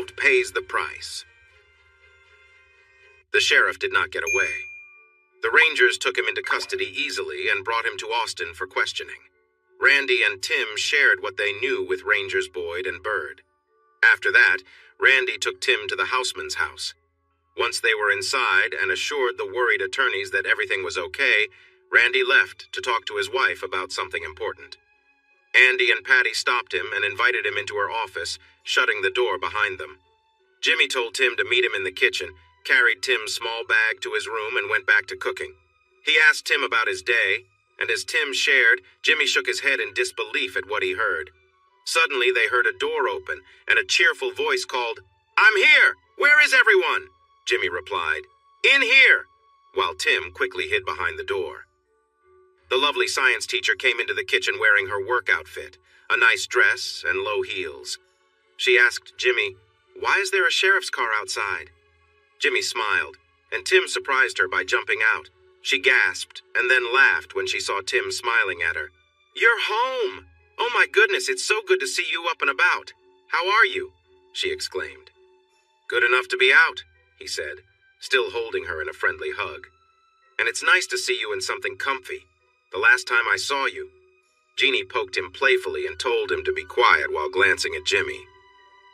quote, pays the price. The sheriff did not get away. The Rangers took him into custody easily and brought him to Austin for questioning. Randy and Tim shared what they knew with Rangers Boyd and Bird. After that, Randy took Tim to the houseman's house. Once they were inside and assured the worried attorneys that everything was okay, Randy left to talk to his wife about something important. Andy and Patty stopped him and invited him into her office, shutting the door behind them. Jimmy told Tim to meet him in the kitchen, carried Tim's small bag to his room, and went back to cooking. He asked Tim about his day, and as Tim shared, Jimmy shook his head in disbelief at what he heard. Suddenly, they heard a door open, and a cheerful voice called, "I'm here! Where is everyone?" Jimmy replied, "In here," while Tim quickly hid behind the door. The lovely science teacher came into the kitchen wearing her work outfit, a nice dress and low heels. She asked Jimmy, "Why is there a sheriff's car outside?" Jimmy smiled, and Tim surprised her by jumping out. She gasped and then laughed when she saw Tim smiling at her. "You're home! Oh my goodness, it's so good to see you up and about. How are you?" she exclaimed. "Good enough to be out," he said, still holding her in a friendly hug. "And it's nice to see you in something comfy. The last time I saw you." Jeannie poked him playfully and told him to be quiet while glancing at Jimmy.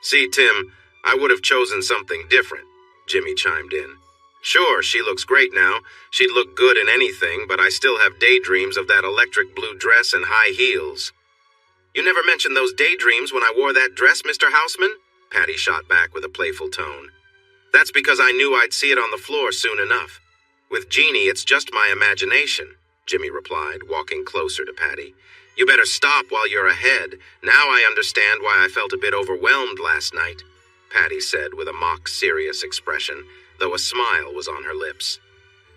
"See, Tim, I would have chosen something different," Jimmy chimed in. "Sure, she looks great now. She'd look good in anything, but I still have daydreams of that electric blue dress and high heels." "You never mentioned those daydreams when I wore that dress, Mr. Houseman?" Patty shot back with a playful tone. "That's because I knew I'd see it on the floor soon enough. With Jeannie, it's just my imagination," Jimmy replied, walking closer to Patty. "You better stop while you're ahead. Now I understand why I felt a bit overwhelmed last night," Patty said with a mock-serious expression, though a smile was on her lips.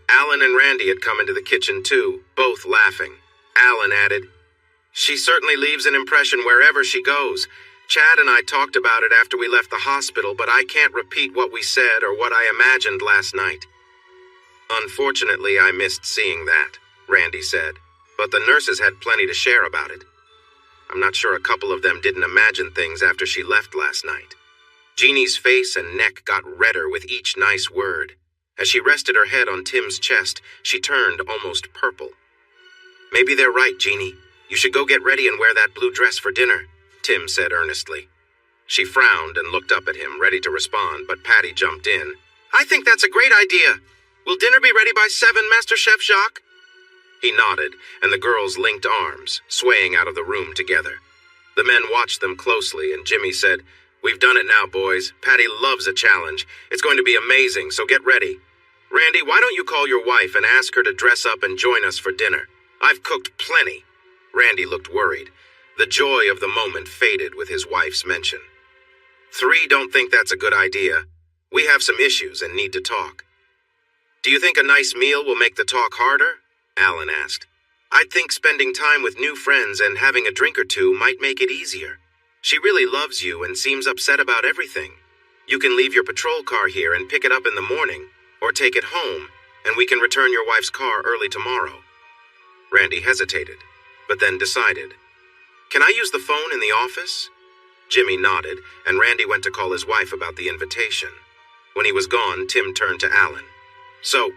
Alan and Randy had come into the kitchen too, both laughing. Alan added, "She certainly leaves an impression wherever she goes. Chad and I talked about it after we left the hospital, but I can't repeat what we said or what I imagined last night." "Unfortunately, I missed seeing that," Randy said, "but the nurses had plenty to share about it. I'm not sure a couple of them didn't imagine things after she left last night." Jeannie's face and neck got redder with each nice word. As she rested her head on Tim's chest, she turned almost purple. "Maybe they're right, Jeannie. You should go get ready and wear that blue dress for dinner," Tim said earnestly. She frowned and looked up at him, ready to respond, but Patty jumped in. "I think that's a great idea. Will dinner be ready by 7, Master Chef Jacques?" He nodded, and the girls linked arms, swaying out of the room together. The men watched them closely, and Jimmy said, "We've done it now, boys. Patty loves a challenge. It's going to be amazing, so get ready. Randy, why don't you call your wife and ask her to dress up and join us for dinner? I've cooked plenty." Randy looked worried. The joy of the moment faded with his wife's mention. 3 don't think that's a good idea. We have some issues and need to talk." "Do you think a nice meal will make the talk harder?" Alan asked. "I'd think spending time with new friends and having a drink or two might make it easier. She really loves you and seems upset about everything. You can leave your patrol car here and pick it up in the morning, or take it home, and we can return your wife's car early tomorrow." Randy hesitated, but then decided. "Can I use the phone in the office?" Jimmy nodded, and Randy went to call his wife about the invitation. When he was gone, Tim turned to Alan. "So,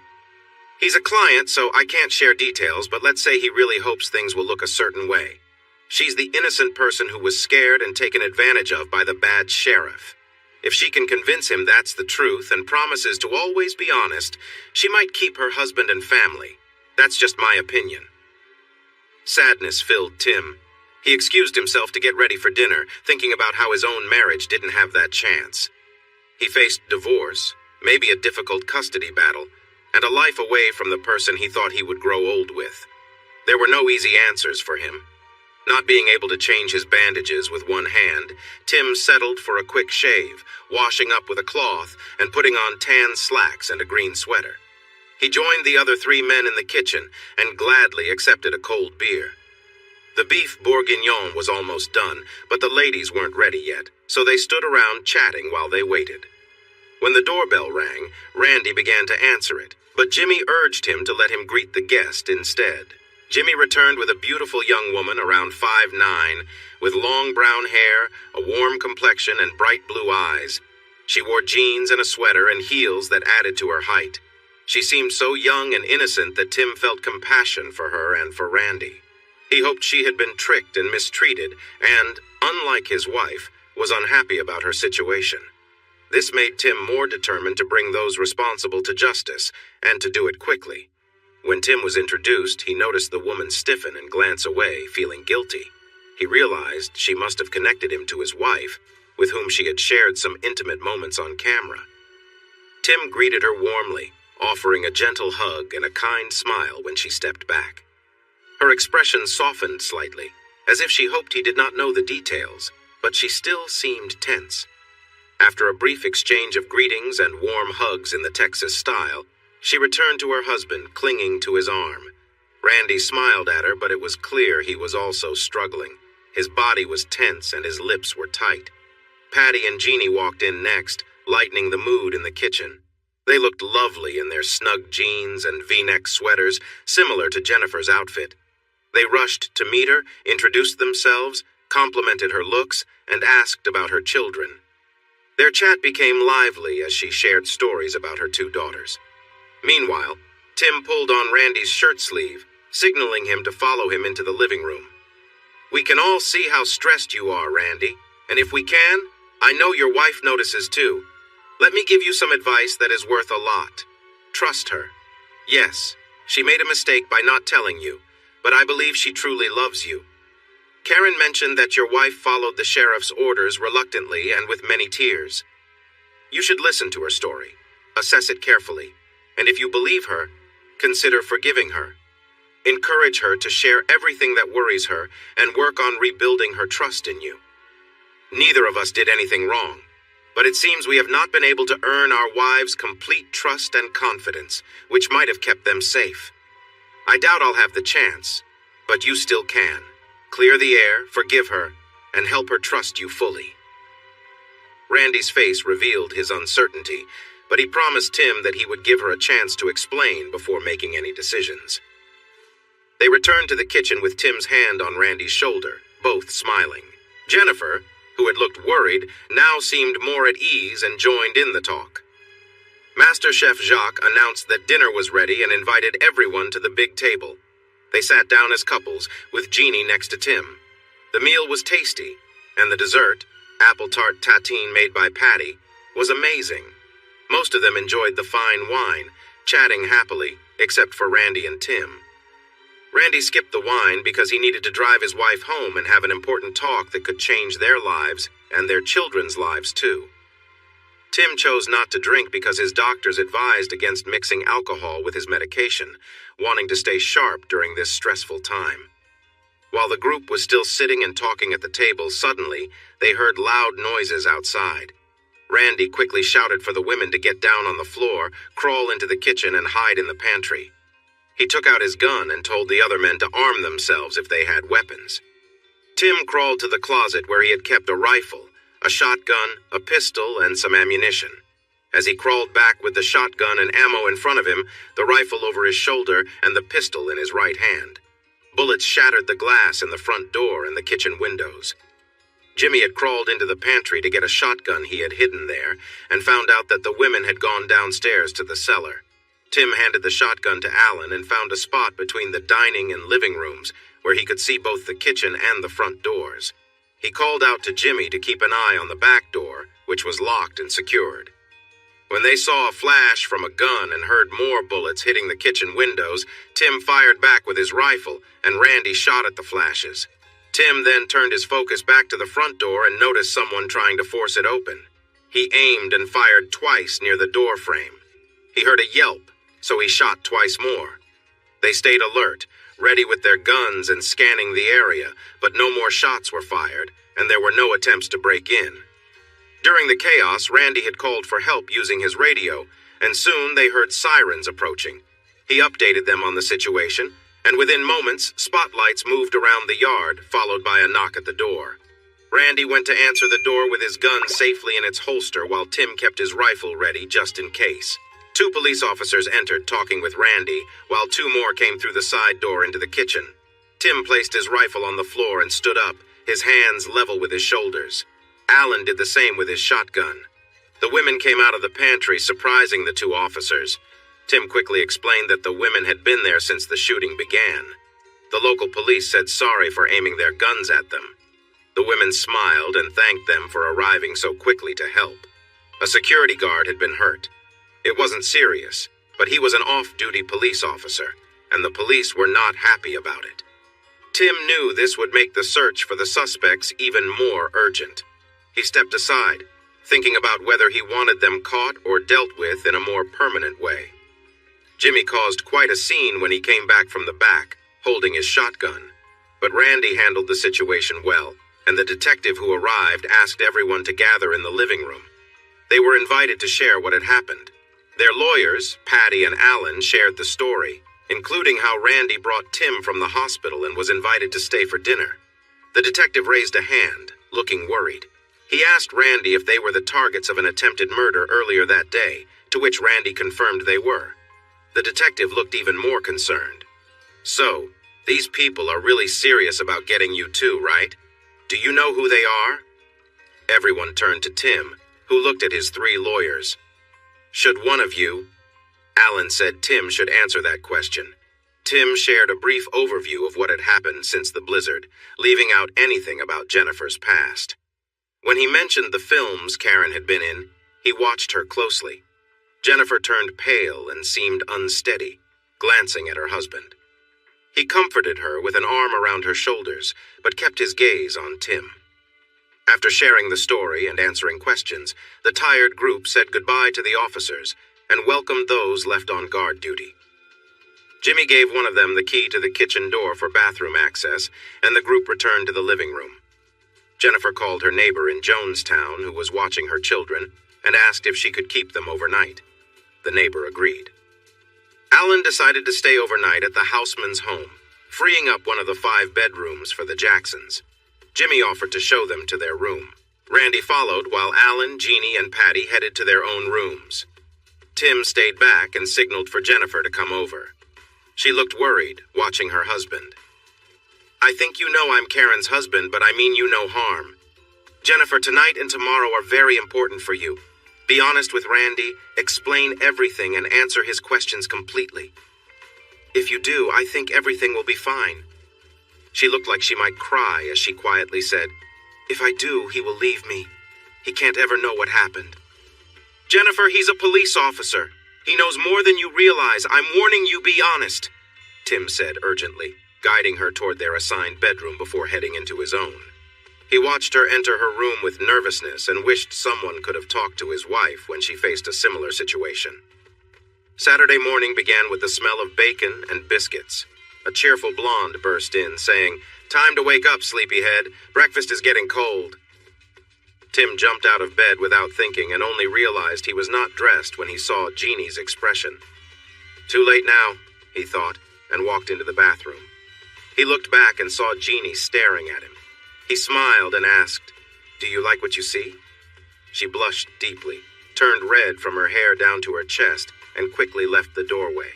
he's a client, so I can't share details, but let's say he really hopes things will look a certain way. She's the innocent person who was scared and taken advantage of by the bad sheriff. If she can convince him that's the truth and promises to always be honest, she might keep her husband and family. That's just my opinion." Sadness filled Tim. He excused himself to get ready for dinner, thinking about how his own marriage didn't have that chance. He faced divorce, maybe a difficult custody battle, and a life away from the person he thought he would grow old with. There were no easy answers for him. Not being able to change his bandages with one hand, Tim settled for a quick shave, washing up with a cloth and putting on tan slacks and a green sweater. He joined the other 3 men in the kitchen and gladly accepted a cold beer. The beef bourguignon was almost done, but the ladies weren't ready yet, so they stood around chatting while they waited. When the doorbell rang, Randy began to answer it, but Jimmy urged him to let him greet the guest instead. Jimmy returned with a beautiful young woman around 5'9", with long brown hair, a warm complexion, and bright blue eyes. She wore jeans and a sweater and heels that added to her height. She seemed so young and innocent that Tim felt compassion for her and for Randy. He hoped she had been tricked and mistreated and, unlike his wife, was unhappy about her situation. This made Tim more determined to bring those responsible to justice, and to do it quickly. When Tim was introduced, he noticed the woman stiffen and glance away, feeling guilty. He realized she must have connected him to his wife, with whom she had shared some intimate moments on camera. Tim greeted her warmly, offering a gentle hug and a kind smile when she stepped back. Her expression softened slightly, as if she hoped he did not know the details, but she still seemed tense. After a brief exchange of greetings and warm hugs in the Texas style, she returned to her husband, clinging to his arm. Randy smiled at her, but it was clear he was also struggling. His body was tense and his lips were tight. Patty and Jeannie walked in next, lightening the mood in the kitchen. They looked lovely in their snug jeans and V-neck sweaters, similar to Jennifer's outfit. They rushed to meet her, introduced themselves, complimented her looks, and asked about her children. Their chat became lively as she shared stories about her two daughters. Meanwhile, Tim pulled on Randy's shirt sleeve, signaling him to follow him into the living room. "We can all see how stressed you are, Randy, and if we can, I know your wife notices too. Let me give you some advice that is worth a lot. Trust her. Yes, she made a mistake by not telling you, but I believe she truly loves you. Karen mentioned that your wife followed the sheriff's orders reluctantly and with many tears. You should listen to her story, assess it carefully, and if you believe her, consider forgiving her. Encourage her to share everything that worries her and work on rebuilding her trust in you. Neither of us did anything wrong, but it seems we have not been able to earn our wives' complete trust and confidence, which might have kept them safe. I doubt I'll have the chance, but you still can. Clear the air, forgive her, and help her trust you fully." Randy's face revealed his uncertainty, but he promised Tim that he would give her a chance to explain before making any decisions. They returned to the kitchen with Tim's hand on Randy's shoulder, both smiling. Jennifer, who had looked worried, now seemed more at ease and joined in the talk. Master Chef Jacques announced that dinner was ready and invited everyone to the big table. They sat down as couples, with Jeannie next to Tim. The meal was tasty, and the dessert, apple tart tatine made by Patty, was amazing. Most of them enjoyed the fine wine, chatting happily, except for Randy and Tim. Randy skipped the wine because he needed to drive his wife home and have an important talk that could change their lives and their children's lives too. Tim chose not to drink because his doctors advised against mixing alcohol with his medication, wanting to stay sharp during this stressful time. While the group was still sitting and talking at the table, suddenly they heard loud noises outside. Randy quickly shouted for the women to get down on the floor, crawl into the kitchen, and hide in the pantry. He took out his gun and told the other men to arm themselves if they had weapons. Tim crawled to the closet where he had kept a rifle, a shotgun, a pistol, and some ammunition. As he crawled back with the shotgun and ammo in front of him, the rifle over his shoulder, and the pistol in his right hand. Bullets shattered the glass in the front door and the kitchen windows. Jimmy had crawled into the pantry to get a shotgun he had hidden there, and found out that the women had gone downstairs to the cellar. Tim handed the shotgun to Alan and found a spot between the dining and living rooms, where he could see both the kitchen and the front doors. He called out to Jimmy to keep an eye on the back door, which was locked and secured. When they saw a flash from a gun and heard more bullets hitting the kitchen windows, Tim fired back with his rifle, and Randy shot at the flashes. Tim then turned his focus back to the front door and noticed someone trying to force it open. He aimed and fired twice near the door frame. He heard a yelp, so he shot twice more. They stayed alert, ready with their guns and scanning the area, but no more shots were fired, and there were no attempts to break in. During the chaos, Randy had called for help using his radio, and soon they heard sirens approaching. He updated them on the situation, and within moments, spotlights moved around the yard, followed by a knock at the door. Randy went to answer the door with his gun safely in its holster while Tim kept his rifle ready just in case. 2 police officers entered, talking with Randy, while 2 more came through the side door into the kitchen. Tim placed his rifle on the floor and stood up, his hands level with his shoulders. Alan did the same with his shotgun. The women came out of the pantry, surprising the two officers. Tim quickly explained that the women had been there since the shooting began. The local police said sorry for aiming their guns at them. The women smiled and thanked them for arriving so quickly to help. A security guard had been hurt. It wasn't serious, but he was an off-duty police officer, and the police were not happy about it. Tim knew this would make the search for the suspects even more urgent. He stepped aside, thinking about whether he wanted them caught or dealt with in a more permanent way. Jimmy caused quite a scene when he came back from the back, holding his shotgun. But Randy handled the situation well, and the detective who arrived asked everyone to gather in the living room. They were invited to share what had happened. Their lawyers, Patty and Alan, shared the story, including how Randy brought Tim from the hospital and was invited to stay for dinner. The detective raised a hand, looking worried. He asked Randy if they were the targets of an attempted murder earlier that day, to which Randy confirmed they were. The detective looked even more concerned. "So, these people are really serious about getting you too, right? Do you know who they are?" Everyone turned to Tim, who looked at his three lawyers. "Should one of you?" Alan said Tim should answer that question. Tim shared a brief overview of what had happened since the blizzard, leaving out anything about Jennifer's past. When he mentioned the films Karen had been in, he watched her closely. Jennifer turned pale and seemed unsteady, glancing at her husband. He comforted her with an arm around her shoulders, but kept his gaze on Tim. After sharing the story and answering questions, the tired group said goodbye to the officers and welcomed those left on guard duty. Jimmy gave one of them the key to the kitchen door for bathroom access, and the group returned to the living room. Jennifer called her neighbor in Jonestown, who was watching her children, and asked if she could keep them overnight. The neighbor agreed. Alan decided to stay overnight at the houseman's home, freeing up one of the 5 bedrooms for the Jacksons. Jimmy offered to show them to their room. Randy followed while Alan, Jeannie, and Patty headed to their own rooms. Tim stayed back and signaled for Jennifer to come over. She looked worried, watching her husband. "I think you know I'm Karen's husband, but I mean you no harm. Jennifer, tonight and tomorrow are very important for you. Be honest with Randy, explain everything, and answer his questions completely. If you do, I think everything will be fine." She looked like she might cry as she quietly said, "If I do, he will leave me. He can't ever know what happened." "Jennifer, he's a police officer. He knows more than you realize. I'm warning you, be honest," Tim said urgently, guiding her toward their assigned bedroom before heading into his own. He watched her enter her room with nervousness and wished someone could have talked to his wife when she faced a similar situation. Saturday morning began with the smell of bacon and biscuits. A cheerful blonde burst in, saying, "Time to wake up, sleepyhead. Breakfast is getting cold." Tim jumped out of bed without thinking and only realized he was not dressed when he saw Jeannie's expression. Too late now, he thought, and walked into the bathroom. He looked back and saw Jeannie staring at him. He smiled and asked, "Do you like what you see?" She blushed deeply, turned red from her hair down to her chest, and quickly left the doorway.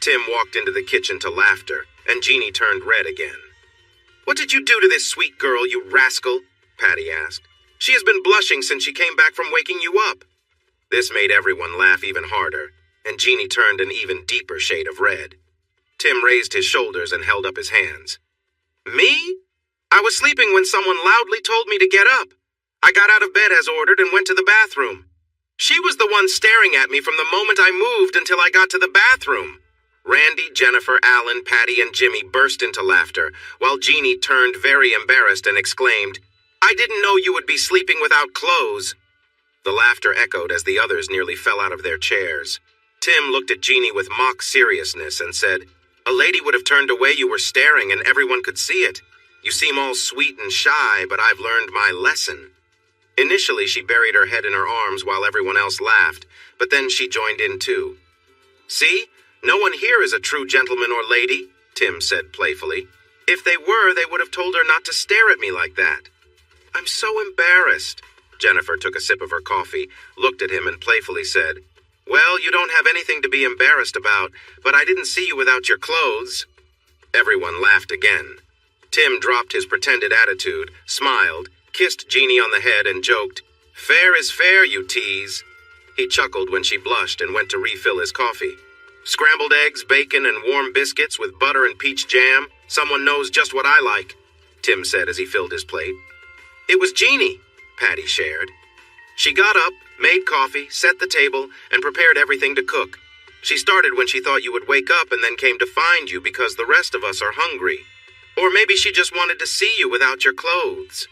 Tim walked into the kitchen to laughter, and Jeannie turned red again. "What did you do to this sweet girl, you rascal?" Patty asked. "She has been blushing since she came back from waking you up." This made everyone laugh even harder, and Jeannie turned an even deeper shade of red. Tim raised his shoulders and held up his hands. "Me? I was sleeping when someone loudly told me to get up. I got out of bed as ordered and went to the bathroom. She was the one staring at me from the moment I moved until I got to the bathroom." Randy, Jennifer, Alan, Patty, and Jimmy burst into laughter, while Jeannie turned very embarrassed and exclaimed, "I didn't know you would be sleeping without clothes." The laughter echoed as the others nearly fell out of their chairs. Tim looked at Jeannie with mock seriousness and said, "A lady would have turned away. You were staring and everyone could see it. You seem all sweet and shy, but I've learned my lesson." Initially, she buried her head in her arms while everyone else laughed, but then she joined in too. "See? No one here is a true gentleman or lady," Tim said playfully. "If they were, they would have told her not to stare at me like that." "I'm so embarrassed." Jennifer took a sip of her coffee, looked at him, and playfully said, "Well, you don't have anything to be embarrassed about, but I didn't see you without your clothes." Everyone laughed again. Tim dropped his pretended attitude, smiled, kissed Jeannie on the head, and joked, Fair is fair, you tease. He chuckled when she blushed and went to refill his coffee. Scrambled eggs, bacon, and warm biscuits with butter and peach jam. Someone knows just what I like, Tim said as he filled his plate. It was Jeannie, Patty shared. She got up, made coffee, set the table, and prepared everything to cook. She started when she thought you would wake up and then came to find you because the rest of us are hungry. Or maybe she just wanted to see you without your clothes.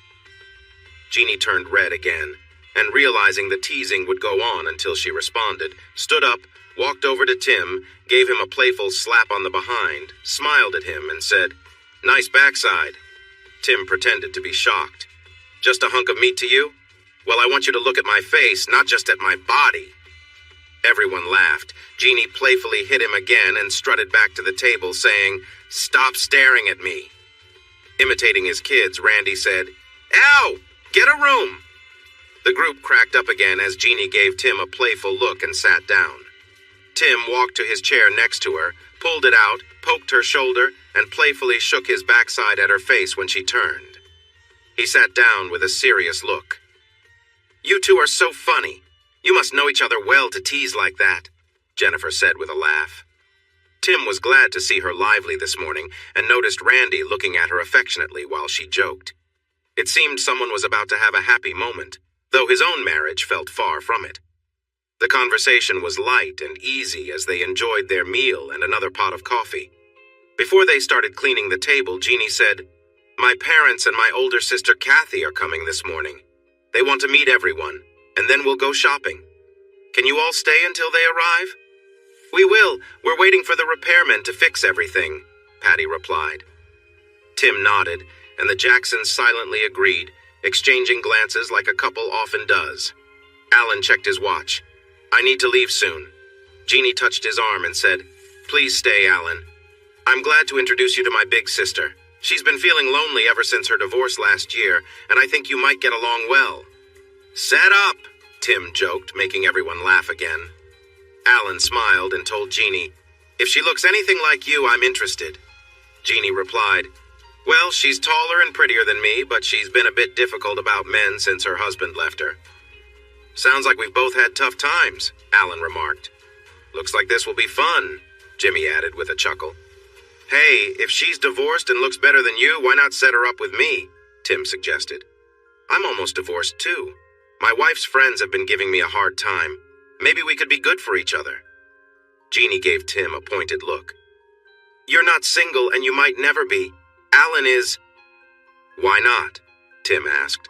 Jeannie turned red again, and realizing the teasing would go on until she responded, stood up, walked over to Tim, gave him a playful slap on the behind, smiled at him, and said, "Nice backside." Tim pretended to be shocked. "Just a hunk of meat to you? Well, I want you to look at my face, not just at my body." Everyone laughed. Jeannie playfully hit him again and strutted back to the table, saying, "Stop staring at me." Imitating his kids, Randy said, "Ow! Get a room!" The group cracked up again as Jeannie gave Tim a playful look and sat down. Tim walked to his chair next to her, pulled it out, poked her shoulder, and playfully shook his backside at her face when she turned. He sat down with a serious look. "You two are so funny. You must know each other well to tease like that," Jennifer said with a laugh. Tim was glad to see her lively this morning and noticed Randy looking at her affectionately while she joked. It seemed someone was about to have a happy moment, though his own marriage felt far from it. The conversation was light and easy as they enjoyed their meal and another pot of coffee. Before they started cleaning the table, Jeannie said, "My parents and my older sister Kathy are coming this morning. They want to meet everyone, and then we'll go shopping. Can you all stay until they arrive?" "We will. We're waiting for the repairmen to fix everything," Patty replied. Tim nodded, and the Jacksons silently agreed, exchanging glances like a couple often does. Alan checked his watch. "I need to leave soon." Jeannie touched his arm and said, "Please stay, Alan. I'm glad to introduce you to my big sister. She's been feeling lonely ever since her divorce last year, and I think you might get along well." "Set up," Tim joked, making everyone laugh again. Alan smiled and told Jeannie, "If she looks anything like you, I'm interested." Jeannie replied, "Well, she's taller and prettier than me, but she's been a bit difficult about men since her husband left her." "Sounds like we've both had tough times," Alan remarked. "Looks like this will be fun," Jimmy added with a chuckle. "Hey, if she's divorced and looks better than you, why not set her up with me?" Tim suggested. "I'm almost divorced too. My wife's friends have been giving me a hard time. Maybe we could be good for each other." Jeannie gave Tim a pointed look. "You're not single and you might never be. Alan is." "Why not?" Tim asked.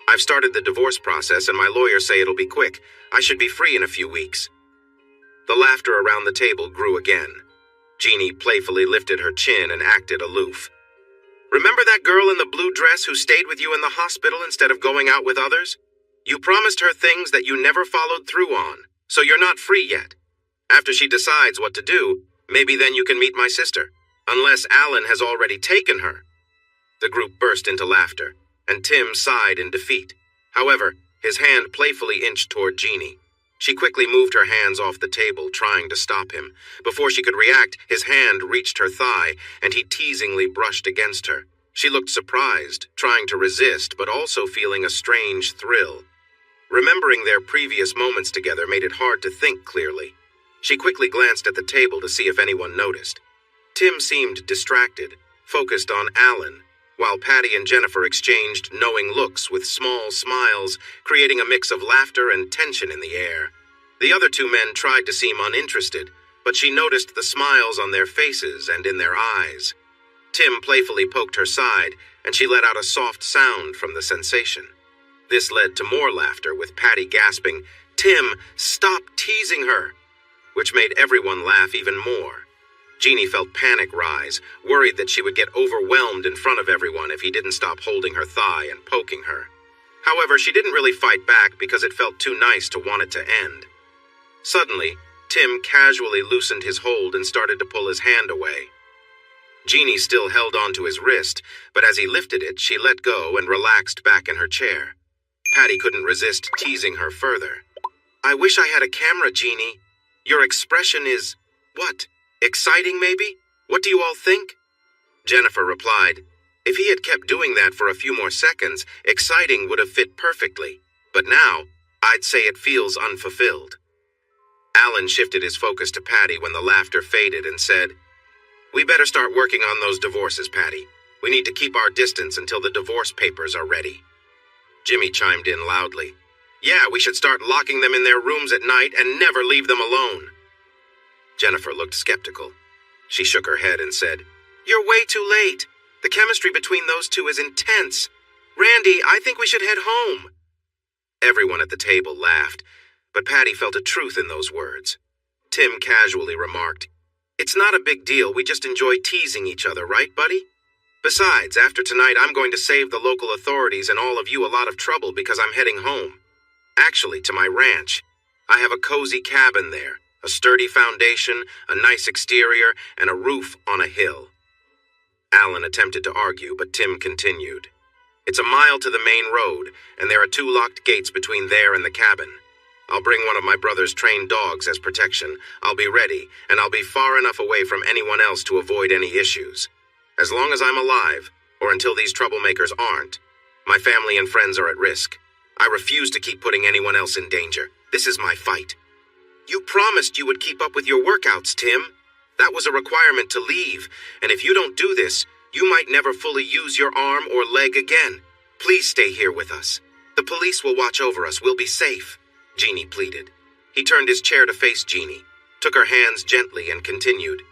"I've started the divorce process and my lawyers say it'll be quick. I should be free in a few weeks." The laughter around the table grew again. Jeannie playfully lifted her chin and acted aloof. "Remember that girl in the blue dress who stayed with you in the hospital instead of going out with others? You promised her things that you never followed through on, so you're not free yet. After she decides what to do, maybe then you can meet my sister, unless Alan has already taken her." The group burst into laughter, and Tim sighed in defeat. However, his hand playfully inched toward Jeannie. She quickly moved her hands off the table, trying to stop him. Before she could react, his hand reached her thigh, and he teasingly brushed against her. She looked surprised, trying to resist, but also feeling a strange thrill. Remembering their previous moments together made it hard to think clearly. She quickly glanced at the table to see if anyone noticed. Tim seemed distracted, focused on Alan, while Patty and Jennifer exchanged knowing looks with small smiles, creating a mix of laughter and tension in the air. The other two men tried to seem uninterested, but she noticed the smiles on their faces and in their eyes. Tim playfully poked her side, and she let out a soft sound from the sensation. This led to more laughter, with Patty gasping, "Tim, stop teasing her," which made everyone laugh even more. Jeannie felt panic rise, worried that she would get overwhelmed in front of everyone if he didn't stop holding her thigh and poking her. However, she didn't really fight back because it felt too nice to want it to end. Suddenly, Tim casually loosened his hold and started to pull his hand away. Jeannie still held onto his wrist, but as he lifted it, she let go and relaxed back in her chair. Patty couldn't resist teasing her further. "I wish I had a camera, Jeannie. Your expression is, what, exciting maybe? What do you all think?" Jennifer replied, "If he had kept doing that for a few more seconds, exciting would have fit perfectly. But now, I'd say it feels unfulfilled. Alan shifted his focus to Patty when the laughter faded and said, "We better start working on those divorces, Patty. We need to keep our distance until the divorce papers are ready." Jimmy chimed in loudly. "Yeah, we should start locking them in their rooms at night and never leave them alone." Jennifer looked skeptical. She shook her head and said, "You're way too late. The chemistry between those two is intense. Randy, I think we should head home." Everyone at the table laughed, but Patty felt a truth in those words. Tim casually remarked, "It's not a big deal, we just enjoy teasing each other, right, buddy? Besides, after tonight I'm going to save the local authorities and all of you a lot of trouble because I'm heading home. Actually, to my ranch. I have a cozy cabin there, a sturdy foundation, a nice exterior, and a roof on a hill." Alan attempted to argue, but Tim continued. "It's a mile to the main road, and there are 2 locked gates between there and the cabin. I'll bring one of my brother's trained dogs as protection. I'll be ready, and I'll be far enough away from anyone else to avoid any issues. As long as I'm alive, or until these troublemakers aren't, my family and friends are at risk. I refuse to keep putting anyone else in danger. This is my fight." "You promised you would keep up with your workouts, Tim. That was a requirement to leave, and if you don't do this, you might never fully use your arm or leg again. Please stay here with us. The police will watch over us. We'll be safe," Jeannie pleaded. He turned his chair to face Jeannie, took her hands gently, and continued.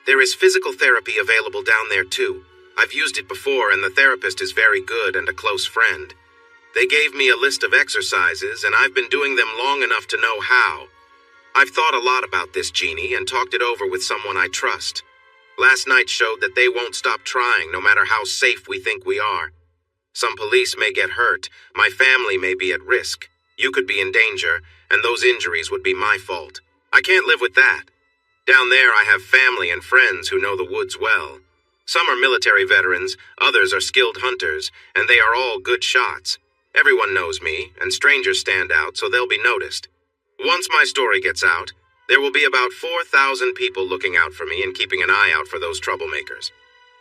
"There is physical therapy available down there, too. I've used it before, and the therapist is very good and a close friend. They gave me a list of exercises, and I've been doing them long enough to know how. I've thought a lot about this, Jeannie, and talked it over with someone I trust. Last night showed that they won't stop trying, no matter how safe we think we are. Some police may get hurt, my family may be at risk. You could be in danger, and those injuries would be my fault. I can't live with that. Down there I have family and friends who know the woods well. Some are military veterans, others are skilled hunters, and they are all good shots. Everyone knows me, and strangers stand out, so they'll be noticed. Once my story gets out, there will be about 4,000 people looking out for me and keeping an eye out for those troublemakers.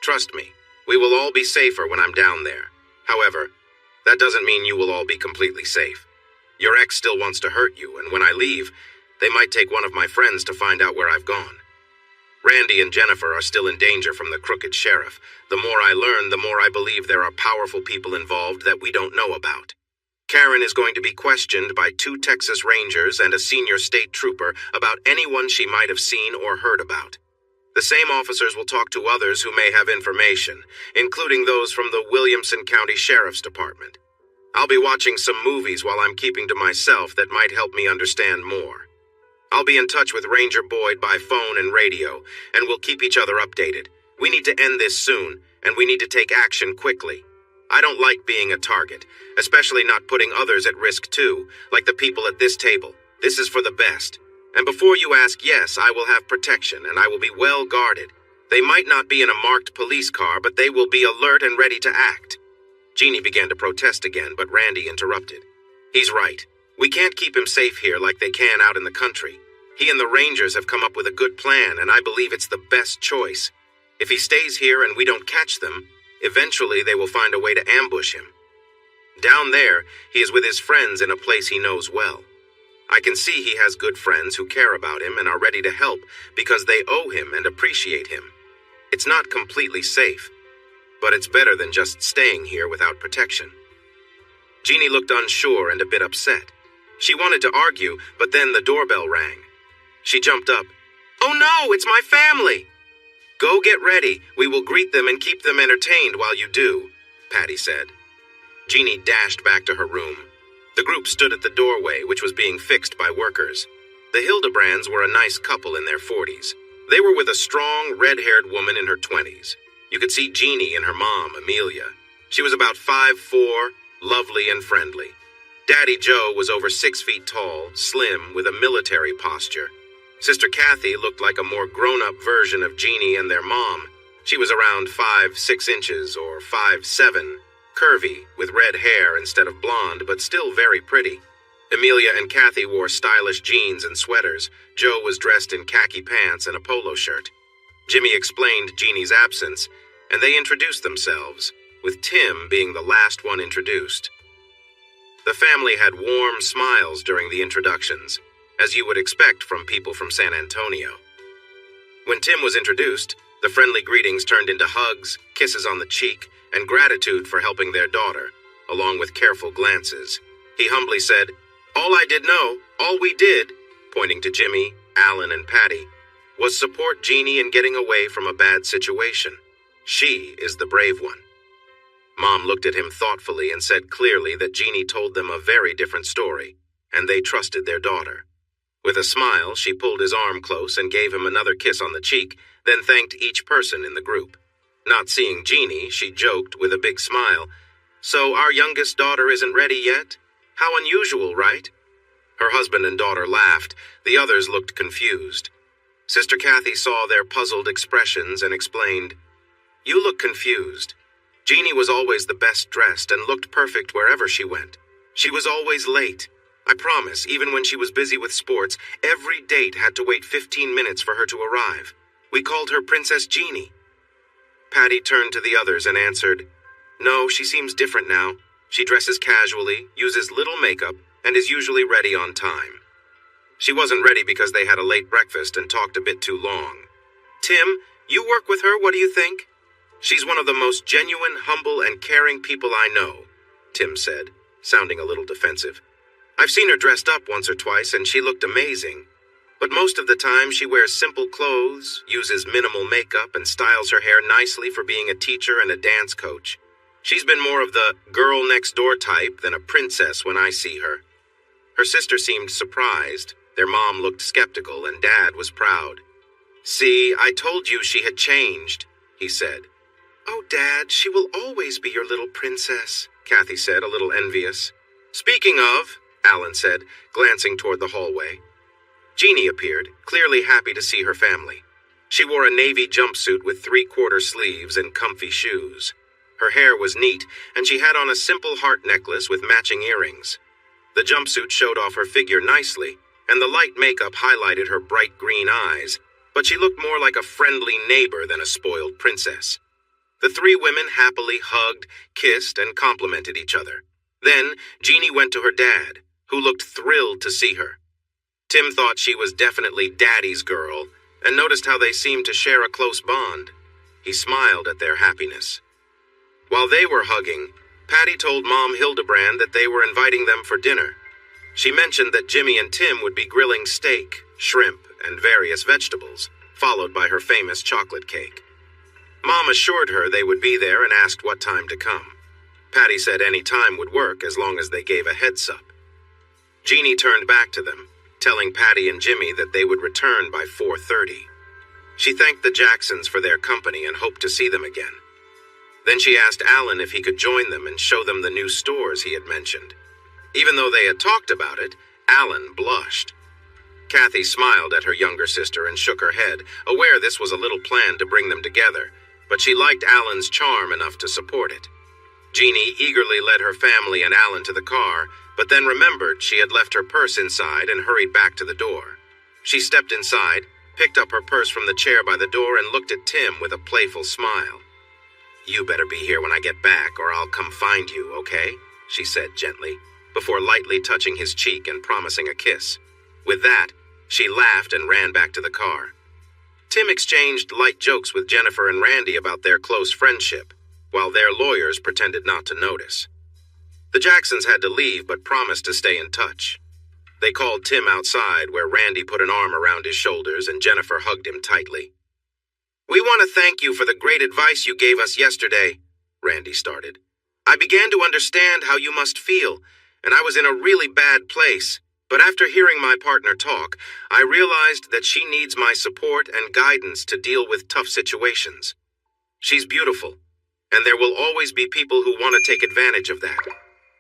Trust me, we will all be safer when I'm down there. However, that doesn't mean you will all be completely safe. Your ex still wants to hurt you, and when I leave, they might take one of my friends to find out where I've gone. Randy and Jennifer are still in danger from the crooked sheriff. The more I learn, the more I believe there are powerful people involved that we don't know about. Karen is going to be questioned by 2 Texas Rangers and a senior state trooper about anyone she might have seen or heard about. The same officers will talk to others who may have information, including those from the Williamson County Sheriff's Department. I'll be watching some movies while I'm keeping to myself that might help me understand more. I'll be in touch with Ranger Boyd by phone and radio, and we'll keep each other updated. We need to end this soon, and we need to take action quickly. I don't like being a target, especially not putting others at risk too, like the people at this table. This is for the best. And before you ask, yes, I will have protection, and I will be well guarded. They might not be in a marked police car, but they will be alert and ready to act." Jeannie began to protest again, but Randy interrupted. "He's right. We can't keep him safe here like they can out in the country. He and the Rangers have come up with a good plan, and I believe it's the best choice. If he stays here and we don't catch them, eventually they will find a way to ambush him. Down there, he is with his friends in a place he knows well. I can see he has good friends who care about him and are ready to help because they owe him and appreciate him. It's not completely safe, but it's better than just staying here without protection." Jeannie looked unsure and a bit upset. She wanted to argue, but then the doorbell rang. She jumped up. "Oh no, it's my family!" "Go get ready. We will greet them and keep them entertained while you do," Patty said. Jeannie dashed back to her room. The group stood at the doorway, which was being fixed by workers. The Hildebrands were a nice couple in their 40s. They were with a strong, red-haired woman in her 20s. You could see Jeannie and her mom, Amelia. She was about 5'4", lovely and friendly. Daddy Joe was over 6 feet tall, slim, with a military posture. Sister Kathy looked like a more grown-up version of Jeannie and their mom. She was around 5'6" inches or 5'7", curvy, with red hair instead of blonde, but still very pretty. Amelia and Kathy wore stylish jeans and sweaters. Joe was dressed in khaki pants and a polo shirt. Jimmy explained Jeannie's absence, and they introduced themselves, with Tim being the last one introduced. The family had warm smiles during the introductions, as you would expect from people from San Antonio. When Tim was introduced, the friendly greetings turned into hugs, kisses on the cheek, and gratitude for helping their daughter, along with careful glances. He humbly said, "All I did know, all we did," pointing to Jimmy, Alan, and Patty, "was support Jeannie in getting away from a bad situation. She is the brave one." Mom looked at him thoughtfully and said clearly that Jeannie told them a very different story, and they trusted their daughter. With a smile, she pulled his arm close and gave him another kiss on the cheek, then thanked each person in the group. Not seeing Jeannie, she joked with a big smile, "So our youngest daughter isn't ready yet? How unusual, right?" Her husband and daughter laughed. The others looked confused. Sister Kathy saw their puzzled expressions and explained, "You look confused. Jeannie was always the best dressed and looked perfect wherever she went. She was always late. I promise, even when she was busy with sports, every date had to wait 15 minutes for her to arrive. We called her Princess Jeannie." Patty turned to the others and answered, "No, she seems different now. She dresses casually, uses little makeup, and is usually ready on time." She wasn't ready because they had a late breakfast and talked a bit too long. "Tim, you work with her, what do you think?" "She's one of the most genuine, humble, and caring people I know," Tim said, sounding a little defensive. "I've seen her dressed up once or twice, and she looked amazing. But most of the time, she wears simple clothes, uses minimal makeup, and styles her hair nicely for being a teacher and a dance coach. She's been more of the girl-next-door type than a princess when I see her." Her sister seemed surprised. Their mom looked skeptical, and Dad was proud. "See, I told you she had changed," he said. "Oh, Dad, she will always be your little princess," Kathy said, a little envious. "Speaking of," Alan said, glancing toward the hallway. Jeannie appeared, clearly happy to see her family. She wore a navy jumpsuit with 3/4 sleeves and comfy shoes. Her hair was neat, and she had on a simple heart necklace with matching earrings. The jumpsuit showed off her figure nicely, and the light makeup highlighted her bright green eyes, but she looked more like a friendly neighbor than a spoiled princess. The three women happily hugged, kissed, and complimented each other. Then, Jeannie went to her dad, who looked thrilled to see her. Tim thought she was definitely Daddy's girl, and noticed how they seemed to share a close bond. He smiled at their happiness. While they were hugging, Patty told Mom Hildebrand that they were inviting them for dinner. She mentioned that Jimmy and Tim would be grilling steak, shrimp, and various vegetables, followed by her famous chocolate cake. Mom assured her they would be there and asked what time to come. Patty said any time would work as long as they gave a heads up. Jeannie turned back to them, telling Patty and Jimmy that they would return by 4:30. She thanked the Jacksons for their company and hoped to see them again. Then she asked Alan if he could join them and show them the new stores he had mentioned. Even though they had talked about it, Alan blushed. Kathy smiled at her younger sister and shook her head, aware this was a little plan to bring them together, but she liked Alan's charm enough to support it. Jeannie eagerly led her family and Alan to the car, but then remembered she had left her purse inside and hurried back to the door. She stepped inside, picked up her purse from the chair by the door, and looked at Tim with a playful smile. "You better be here when I get back, or I'll come find you, okay?" she said gently, before lightly touching his cheek and promising a kiss. With that, she laughed and ran back to the car. Tim exchanged light jokes with Jennifer and Randy about their close friendship, while their lawyers pretended not to notice. The Jacksons had to leave but promised to stay in touch. They called Tim outside, where Randy put an arm around his shoulders and Jennifer hugged him tightly. "We want to thank you for the great advice you gave us yesterday," Randy started. "I began to understand how you must feel, and I was in a really bad place. But after hearing my partner talk, I realized that she needs my support and guidance to deal with tough situations. She's beautiful, and there will always be people who want to take advantage of that.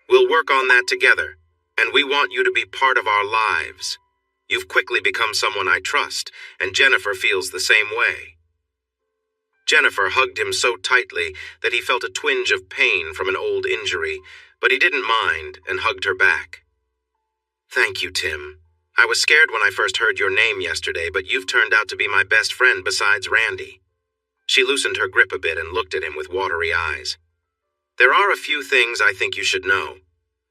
We'll work on that together, and we want you to be part of our lives. You've quickly become someone I trust, and Jennifer feels the same way." Jennifer hugged him so tightly that he felt a twinge of pain from an old injury, but he didn't mind and hugged her back. "Thank you, Tim. I was scared when I first heard your name yesterday, but you've turned out to be my best friend besides Randy." She loosened her grip a bit and looked at him with watery eyes. "There are a few things I think you should know.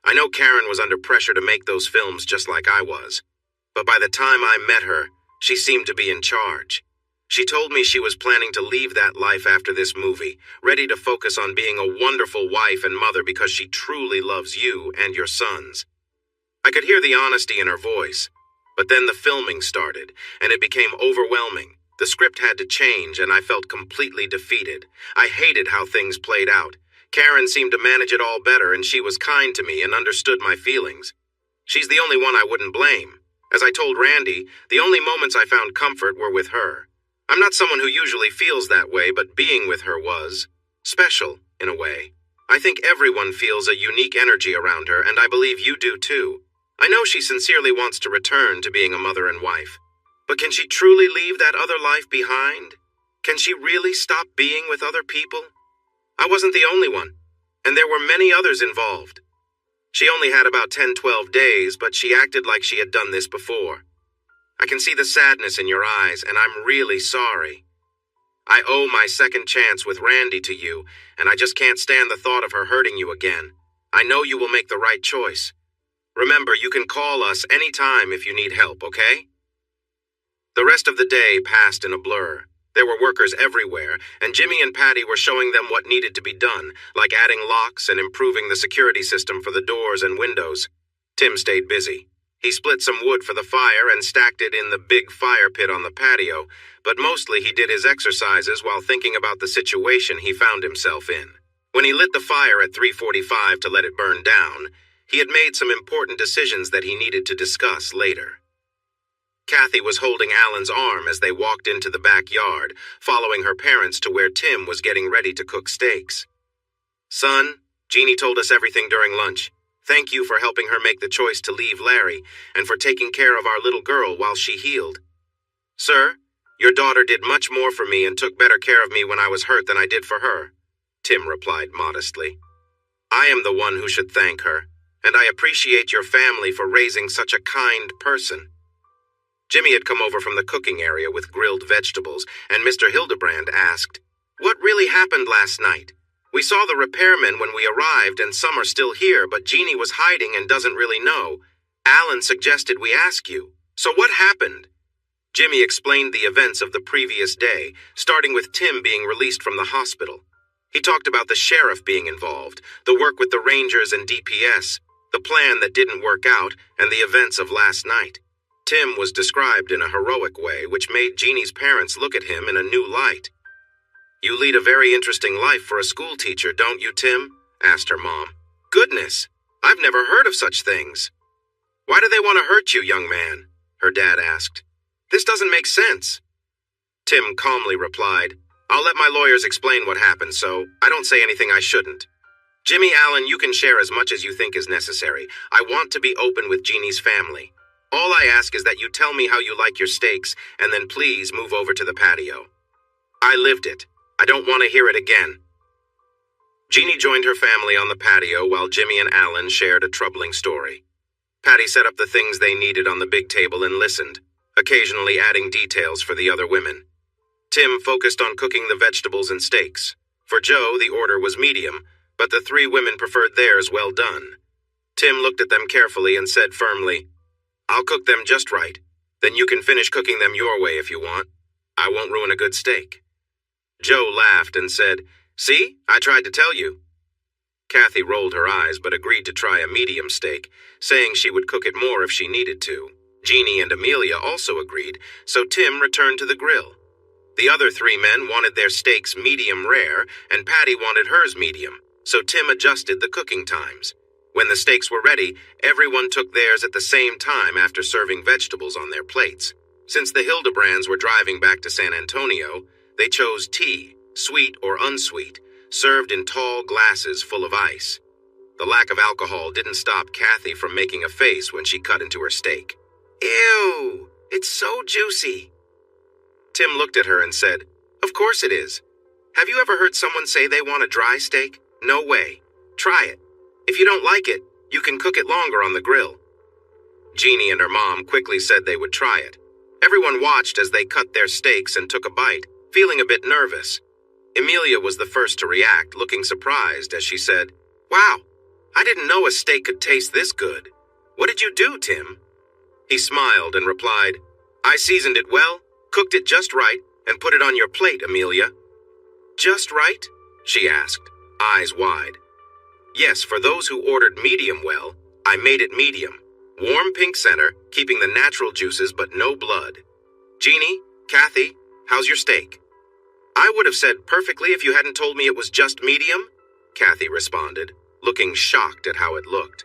I know Karen was under pressure to make those films just like I was. But by the time I met her, she seemed to be in charge. She told me she was planning to leave that life after this movie, ready to focus on being a wonderful wife and mother because she truly loves you and your sons. I could hear the honesty in her voice. But then the filming started, and it became overwhelming. The script had to change, and I felt completely defeated. I hated how things played out. Karen seemed to manage it all better, and she was kind to me and understood my feelings. She's the only one I wouldn't blame. As I told Randy, the only moments I found comfort were with her. I'm not someone who usually feels that way, but being with her was special, in a way. I think everyone feels a unique energy around her, and I believe you do too. I know she sincerely wants to return to being a mother and wife. But can she truly leave that other life behind? Can she really stop being with other people? I wasn't the only one, and there were many others involved. She only had about 10-12 days, but she acted like she had done this before. I can see the sadness in your eyes, and I'm really sorry. I owe my second chance with Randy to you, and I just can't stand the thought of her hurting you again. I know you will make the right choice. Remember, you can call us anytime if you need help, okay? The rest of the day passed in a blur. There were workers everywhere, and Jimmy and Patty were showing them what needed to be done, like adding locks and improving the security system for the doors and windows. Tim stayed busy. He split some wood for the fire and stacked it in the big fire pit on the patio, but mostly he did his exercises while thinking about the situation he found himself in. When he lit the fire at 3:45 to let it burn down, he had made some important decisions that he needed to discuss later. Kathy was holding Alan's arm as they walked into the backyard, following her parents to where Tim was getting ready to cook steaks. "Son, Jeannie told us everything during lunch. Thank you for helping her make the choice to leave Larry and for taking care of our little girl while she healed. Sir, your daughter did much more for me and took better care of me when I was hurt than I did for her," Tim replied modestly. "I am the one who should thank her, and I appreciate your family for raising such a kind person." Jimmy had come over from the cooking area with grilled vegetables, and Mr. Hildebrand asked, "What really happened last night? We saw the repairmen when we arrived, and some are still here, but Jeannie was hiding and doesn't really know. Alan suggested we ask you. So what happened?" Jimmy explained the events of the previous day, starting with Tim being released from the hospital. He talked about the sheriff being involved, the work with the Rangers and DPS, the plan that didn't work out, and the events of last night. Tim was described in a heroic way, which made Jeannie's parents look at him in a new light. "You lead a very interesting life for a school teacher, don't you, Tim?" asked her mom. "Goodness, I've never heard of such things." "Why do they want to hurt you, young man?" her dad asked. "This doesn't make sense." Tim calmly replied, "I'll let my lawyers explain what happened, so I don't say anything I shouldn't. Jimmy Allen, you can share as much as you think is necessary. I want to be open with Jeannie's family. All I ask is that you tell me how you like your steaks, and then please move over to the patio. I lived it. I don't want to hear it again." Jeannie joined her family on the patio while Jimmy and Alan shared a troubling story. Patty set up the things they needed on the big table and listened, occasionally adding details for the other women. Tim focused on cooking the vegetables and steaks. For Joe, the order was medium, but the three women preferred theirs well done. Tim looked at them carefully and said firmly, "I'll cook them just right. Then you can finish cooking them your way if you want. I won't ruin a good steak." Joe laughed and said, "See, I tried to tell you." Kathy rolled her eyes but agreed to try a medium steak, saying she would cook it more if she needed to. Jeannie and Amelia also agreed, so Tim returned to the grill. The other three men wanted their steaks medium rare, and Patty wanted hers medium, so Tim adjusted the cooking times. When the steaks were ready, everyone took theirs at the same time after serving vegetables on their plates. Since the Hildebrands were driving back to San Antonio, they chose tea, sweet or unsweet, served in tall glasses full of ice. The lack of alcohol didn't stop Kathy from making a face when she cut into her steak. "Ew, it's so juicy." Tim looked at her and said, "Of course it is. Have you ever heard someone say they want a dry steak? No way. Try it. If you don't like it, you can cook it longer on the grill." Jeannie and her mom quickly said they would try it. Everyone watched as they cut their steaks and took a bite, feeling a bit nervous. Amelia was the first to react, looking surprised as she said, "Wow, I didn't know a steak could taste this good. What did you do, Tim? He smiled and replied, I seasoned it well, cooked it just right, and put it on your plate, Amelia. Just right? She asked, eyes wide. Yes, for those who ordered medium well, I made it medium. Warm pink center, keeping the natural juices but no blood. Jeannie, Kathy, how's your steak? I would have said perfectly if you hadn't told me it was just medium, Kathy responded, looking shocked at how it looked.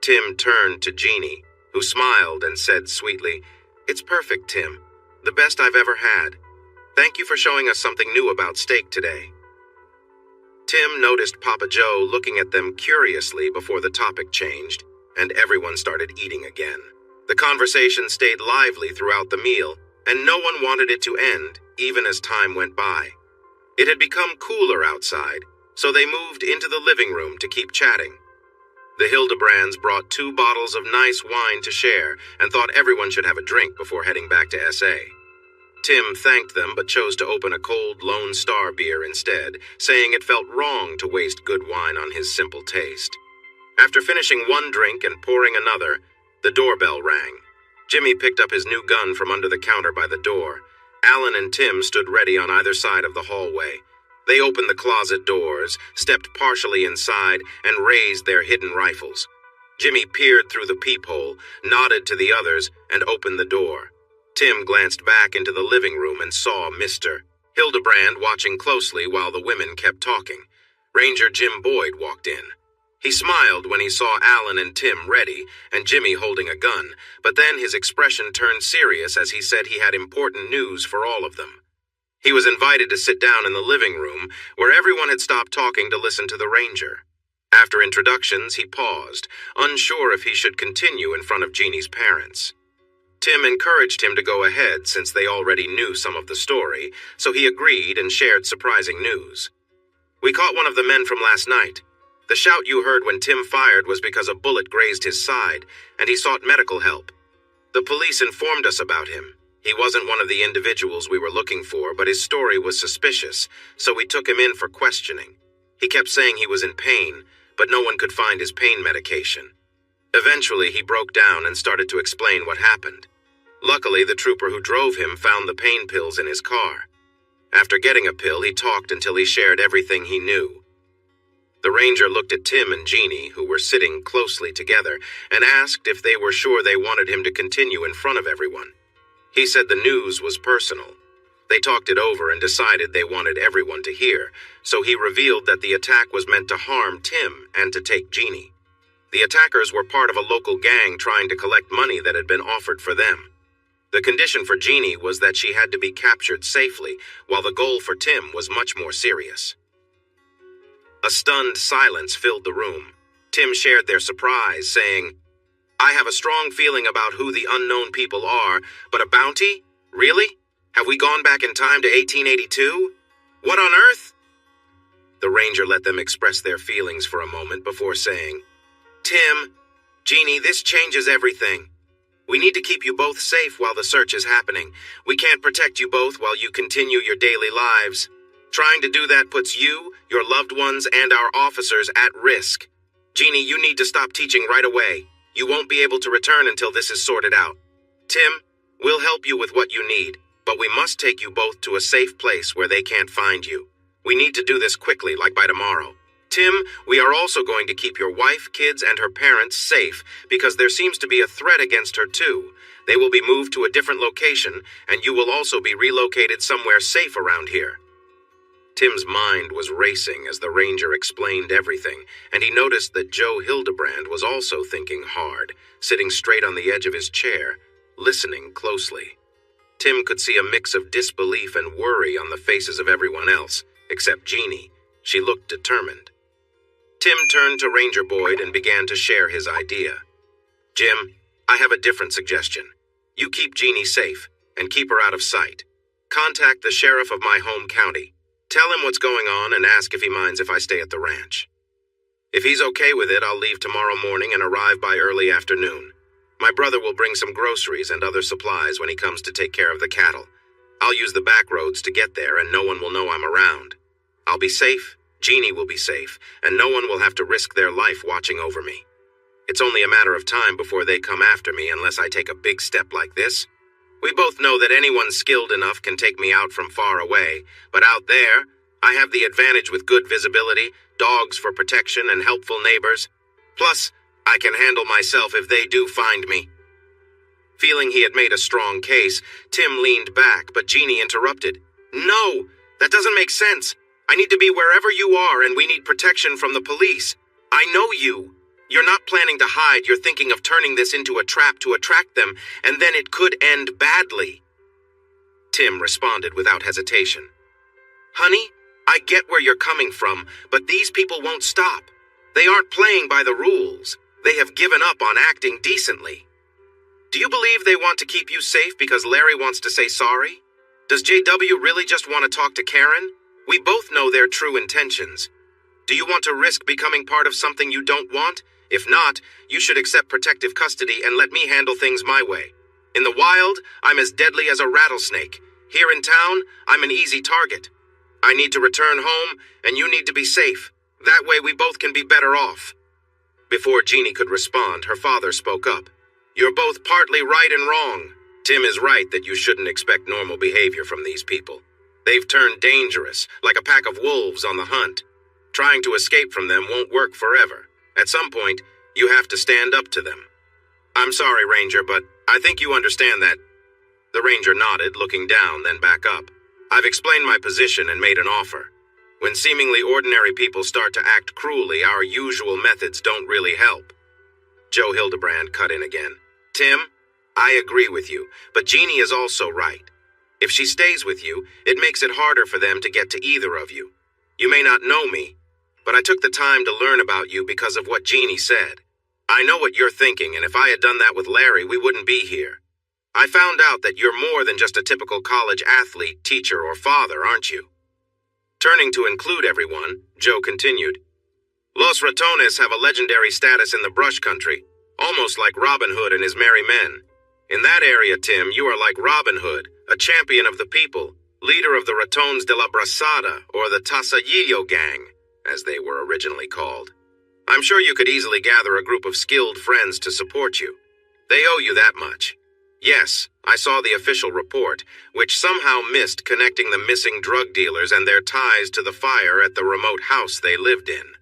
Tim turned to Jeannie, who smiled and said sweetly, It's perfect, Tim. The best I've ever had. Thank you for showing us something new about steak today. Tim noticed Papa Joe looking at them curiously before the topic changed, and everyone started eating again. The conversation stayed lively throughout the meal, and no one wanted it to end, even as time went by. It had become cooler outside, so they moved into the living room to keep chatting. The Hildebrands brought 2 bottles of nice wine to share and thought everyone should have a drink before heading back to SA. Tim thanked them but chose to open a cold Lone Star beer instead, saying it felt wrong to waste good wine on his simple taste. After finishing one drink and pouring another, the doorbell rang. Jimmy picked up his new gun from under the counter by the door. Alan and Tim stood ready on either side of the hallway. They opened the closet doors, stepped partially inside, and raised their hidden rifles. Jimmy peered through the peephole, nodded to the others, and opened the door. Tim glanced back into the living room and saw Mr. Hildebrand watching closely while the women kept talking. Ranger Jim Boyd walked in. He smiled when he saw Alan and Tim ready and Jimmy holding a gun, but then his expression turned serious as he said he had important news for all of them. He was invited to sit down in the living room, where everyone had stopped talking to listen to the ranger. After introductions, he paused, unsure if he should continue in front of Jeannie's parents. Tim encouraged him to go ahead since they already knew some of the story, so he agreed and shared surprising news. We caught one of the men from last night. The shout you heard when Tim fired was because a bullet grazed his side, and he sought medical help. The police informed us about him. He wasn't one of the individuals we were looking for, but his story was suspicious, so we took him in for questioning. He kept saying he was in pain, but no one could find his pain medication. Eventually, he broke down and started to explain what happened. Luckily, the trooper who drove him found the pain pills in his car. After getting a pill, he talked until he shared everything he knew. The ranger looked at Tim and Jeannie, who were sitting closely together, and asked if they were sure they wanted him to continue in front of everyone. He said the news was personal. They talked it over and decided they wanted everyone to hear, so he revealed that the attack was meant to harm Tim and to take Jeannie. The attackers were part of a local gang trying to collect money that had been offered for them. The condition for Jeannie was that she had to be captured safely, while the goal for Tim was much more serious. A stunned silence filled the room. Tim shared their surprise, saying, I have a strong feeling about who the unknown people are, but a bounty? Really? Have we gone back in time to 1882? What on earth? The ranger let them express their feelings for a moment before saying, Tim, Jeannie, this changes everything. We need to keep you both safe while the search is happening. We can't protect you both while you continue your daily lives. Trying to do that puts you, your loved ones, and our officers at risk. Jeannie, you need to stop teaching right away. You won't be able to return until this is sorted out. Tim, we'll help you with what you need, but we must take you both to a safe place where they can't find you. We need to do this quickly, like by tomorrow. Tim, we are also going to keep your wife, kids, and her parents safe because there seems to be a threat against her too. They will be moved to a different location, and you will also be relocated somewhere safe around here. Tim's mind was racing as the ranger explained everything, and he noticed that Joe Hildebrand was also thinking hard, sitting straight on the edge of his chair, listening closely. Tim could see a mix of disbelief and worry on the faces of everyone else, except Jeannie. She looked determined. Tim turned to Ranger Boyd and began to share his idea. Jim, I have a different suggestion. You keep Jeannie safe, and keep her out of sight. Contact the sheriff of my home county. Tell him what's going on and ask if he minds if I stay at the ranch. If he's okay with it, I'll leave tomorrow morning and arrive by early afternoon. My brother will bring some groceries and other supplies when he comes to take care of the cattle. I'll use the back roads to get there and no one will know I'm around. I'll be safe, Jeannie will be safe, and no one will have to risk their life watching over me. It's only a matter of time before they come after me unless I take a big step like this. We both know that anyone skilled enough can take me out from far away, but out there, I have the advantage with good visibility, dogs for protection, and helpful neighbors. Plus, I can handle myself if they do find me." Feeling he had made a strong case, Tim leaned back, but Jeannie interrupted. "No, that doesn't make sense. I need to be wherever you are, and we need protection from the police. I know you. You're not planning to hide. You're thinking of turning this into a trap to attract them, and then it could end badly." Tim responded without hesitation. "Honey, I get where you're coming from, but these people won't stop. They aren't playing by the rules. They have given up on acting decently. Do you believe they want to keep you safe because Larry wants to say sorry? Does JW really just want to talk to Karen? We both know their true intentions. Do you want to risk becoming part of something you don't want? If not, you should accept protective custody and let me handle things my way. In the wild, I'm as deadly as a rattlesnake. Here in town, I'm an easy target. I need to return home, and you need to be safe. That way we both can be better off." Before Jeannie could respond, her father spoke up. "You're both partly right and wrong. Tim is right that you shouldn't expect normal behavior from these people. They've turned dangerous, like a pack of wolves on the hunt. Trying to escape from them won't work forever. At some point, you have to stand up to them. I'm sorry, Ranger, but I think you understand that." The Ranger nodded, looking down, then back up. "I've explained my position and made an offer. When seemingly ordinary people start to act cruelly, our usual methods don't really help." Joe Hildebrand cut in again. "Tim, I agree with you, but Jeannie is also right. If she stays with you, it makes it harder for them to get to either of you. You may not know me, but I took the time to learn about you because of what Jeannie said. I know what you're thinking, and if I had done that with Larry, we wouldn't be here. I found out that you're more than just a typical college athlete, teacher, or father, aren't you?" Turning to include everyone, Joe continued. "Los Ratones have a legendary status in the brush country, almost like Robin Hood and his merry men. In that area, Tim, you are like Robin Hood, a champion of the people, leader of the Ratones de la Brasada, or the Tasajillo Gang, as they were originally called. I'm sure you could easily gather a group of skilled friends to support you. They owe you that much. Yes, I saw the official report, which somehow missed connecting the missing drug dealers and their ties to the fire at the remote house they lived in.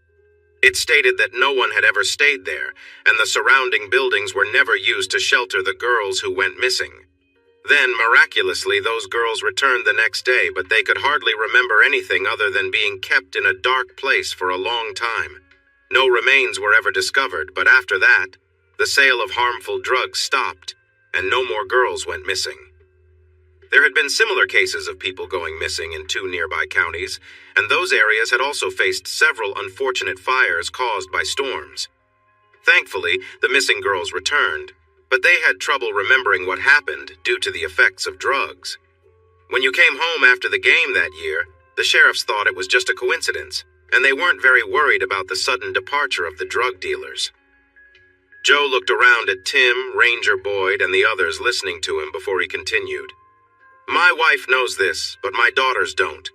It stated that no one had ever stayed there, and the surrounding buildings were never used to shelter the girls who went missing. Then, miraculously, those girls returned the next day, but they could hardly remember anything other than being kept in a dark place for a long time. No remains were ever discovered, but after that, the sale of harmful drugs stopped, and no more girls went missing. There had been similar cases of people going missing in 2 nearby counties, and those areas had also faced several unfortunate fires caused by storms. Thankfully, the missing girls returned, but they had trouble remembering what happened due to the effects of drugs. When you came home after the game that year, the sheriffs thought it was just a coincidence, and they weren't very worried about the sudden departure of the drug dealers. Joe looked around at Tim, Ranger Boyd, and the others listening to him before he continued. My wife knows this, but my daughters don't.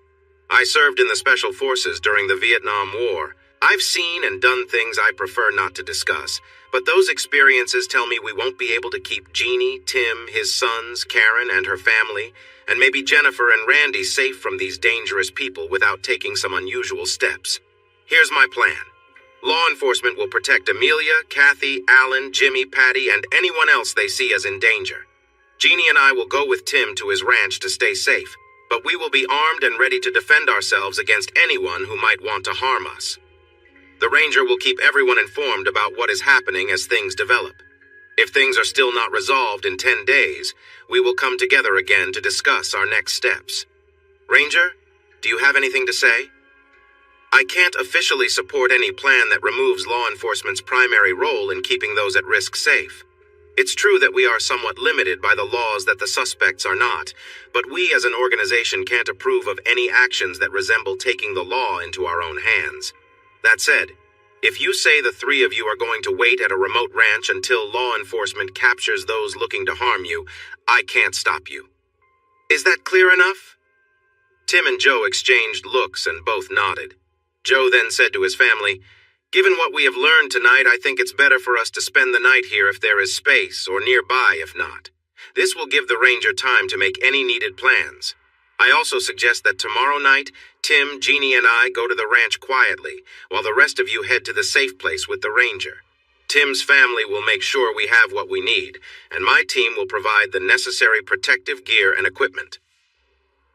I served in the Special Forces during the Vietnam War. I've seen and done things I prefer not to discuss, but those experiences tell me we won't be able to keep Jeannie, Tim, his sons, Karen, and her family, and maybe Jennifer and Randy safe from these dangerous people without taking some unusual steps. Here's my plan. Law enforcement will protect Amelia, Kathy, Alan, Jimmy, Patty, and anyone else they see as in danger. Jeannie and I will go with Tim to his ranch to stay safe, but we will be armed and ready to defend ourselves against anyone who might want to harm us. The ranger will keep everyone informed about what is happening as things develop. If things are still not resolved in 10 days, we will come together again to discuss our next steps. Ranger, do you have anything to say? I can't officially support any plan that removes law enforcement's primary role in keeping those at risk safe. It's true that we are somewhat limited by the laws that the suspects are not, but we as an organization can't approve of any actions that resemble taking the law into our own hands. That said, if you say the 3 of you are going to wait at a remote ranch until law enforcement captures those looking to harm you, I can't stop you. Is that clear enough? Tim and Joe exchanged looks and both nodded. Joe then said to his family, "Given what we have learned tonight, I think it's better for us to spend the night here if there is space, or nearby if not. This will give the ranger time to make any needed plans. I also suggest that tomorrow night, Tim, Jeannie, and I go to the ranch quietly, while the rest of you head to the safe place with the ranger. Tim's family will make sure we have what we need, and my team will provide the necessary protective gear and equipment.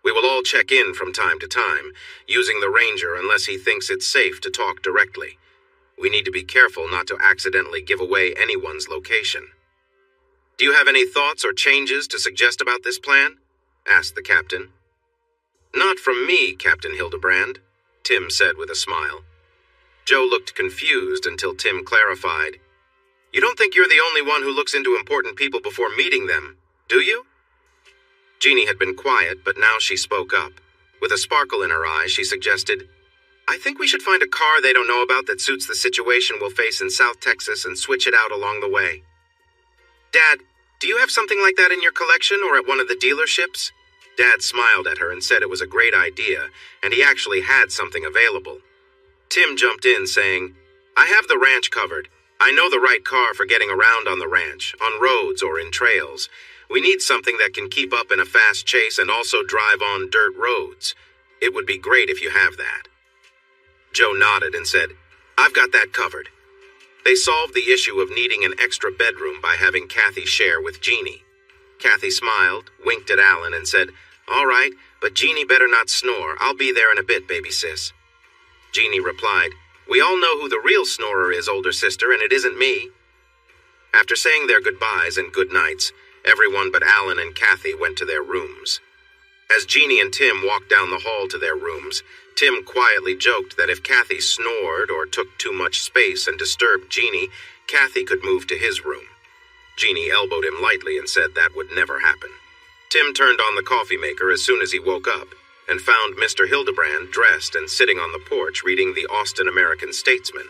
We will all check in from time to time, using the ranger unless he thinks it's safe to talk directly. We need to be careful not to accidentally give away anyone's location." "Do you have any thoughts or changes to suggest about this plan?" asked the captain. "Not from me, Captain Hildebrand," Tim said with a smile. Joe looked confused until Tim clarified. "You don't think you're the only one who looks into important people before meeting them, do you?" Jeannie had been quiet, but now she spoke up. With a sparkle in her eye, she suggested, "I think we should find a car they don't know about that suits the situation we'll face in South Texas and switch it out along the way." "Dad, do you have something like that in your collection or at one of the dealerships?" Dad smiled at her and said it was a great idea, and he actually had something available. Tim jumped in, saying, "I have the ranch covered. I know the right car for getting around on the ranch, on roads or in trails. We need something that can keep up in a fast chase and also drive on dirt roads. It would be great if you have that." Joe nodded and said, "I've got that covered." They solved the issue of needing an extra bedroom by having Kathy share with Jeannie. Kathy smiled, winked at Alan, and said, "All right, but Jeannie better not snore. I'll be there in a bit, baby sis." Jeannie replied, "We all know who the real snorer is, older sister, and it isn't me." After saying their goodbyes and good nights, everyone but Alan and Kathy went to their rooms. As Jeannie and Tim walked down the hall to their rooms, Tim quietly joked that if Kathy snored or took too much space and disturbed Jeannie, Kathy could move to his room. Jeannie elbowed him lightly and said that would never happen. Tim turned on the coffee maker as soon as he woke up and found Mr. Hildebrand dressed and sitting on the porch reading the Austin American Statesman.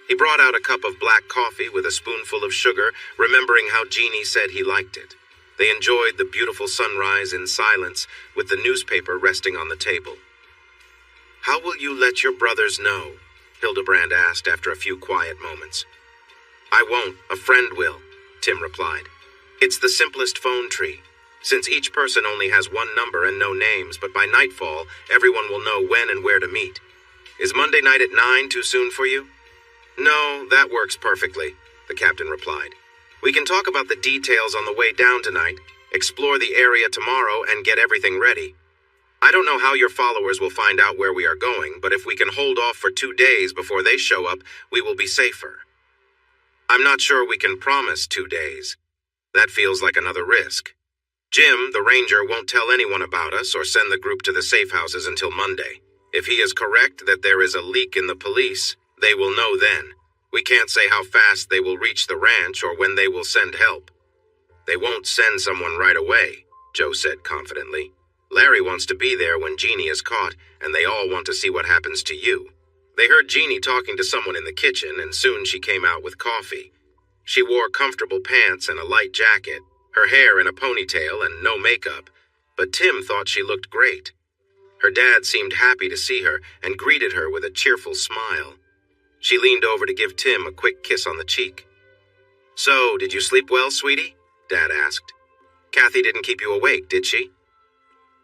He brought out a cup of black coffee with a spoonful of sugar, remembering how Jeannie said he liked it. They enjoyed the beautiful sunrise in silence, with the newspaper resting on the table. "How will you let your brothers know?" Hildebrand asked after a few quiet moments. "I won't. A friend will," Tim replied. "It's the simplest phone tree. Since each person only has one number and no names, but by nightfall, everyone will know when and where to meet. Is Monday night at 9 too soon for you?" "No, that works perfectly," the captain replied. "We can talk about the details on the way down tonight, explore the area tomorrow, and get everything ready. I don't know how your followers will find out where we are going, but if we can hold off for 2 days before they show up, we will be safer." "I'm not sure we can promise 2 days. That feels like another risk. Jim, the ranger, won't tell anyone about us or send the group to the safe houses until Monday. If he is correct that there is a leak in the police, they will know then. We can't say how fast they will reach the ranch or when they will send help." "They won't send someone right away," Joe said confidently. "Larry wants to be there when Jeannie is caught, and they all want to see what happens to you." They heard Jeannie talking to someone in the kitchen, and soon she came out with coffee. She wore comfortable pants and a light jacket, her hair in a ponytail and no makeup, but Tim thought she looked great. Her dad seemed happy to see her and greeted her with a cheerful smile. She leaned over to give Tim a quick kiss on the cheek. "So, did you sleep well, sweetie?" Dad asked. "Kathy didn't keep you awake, did she?"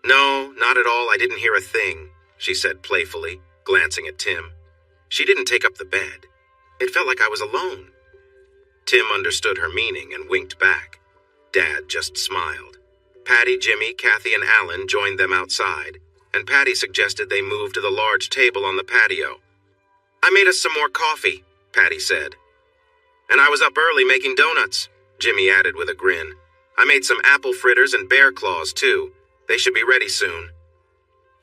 "No, not at all. I didn't hear a thing," she said playfully, glancing at Tim. "She didn't take up the bed. It felt like I was alone." Tim understood her meaning and winked back. Dad just smiled. Patty, Jimmy, Kathy, and Alan joined them outside, and Patty suggested they move to the large table on the patio. "I made us some more coffee," Patty said. "And I was up early making donuts," Jimmy added with a grin. "I made some apple fritters and bear claws, too. They should be ready soon."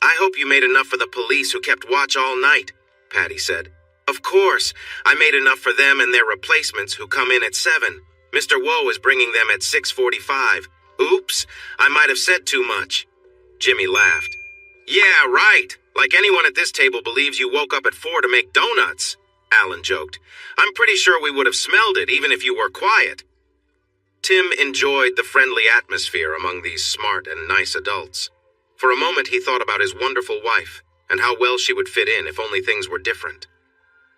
"I hope you made enough for the police who kept watch all night," Patty said. "Of course. I made enough for them and their replacements who come in at 7. Mr. Woe is bringing them at 6:45. Oops, I might have said too much." Jimmy laughed. "Yeah, right. Like anyone at this table believes you woke up at 4 to make donuts," Alan joked. "I'm pretty sure we would have smelled it even if you were quiet." Tim enjoyed the friendly atmosphere among these smart and nice adults. For a moment he thought about his wonderful wife and how well she would fit in if only things were different.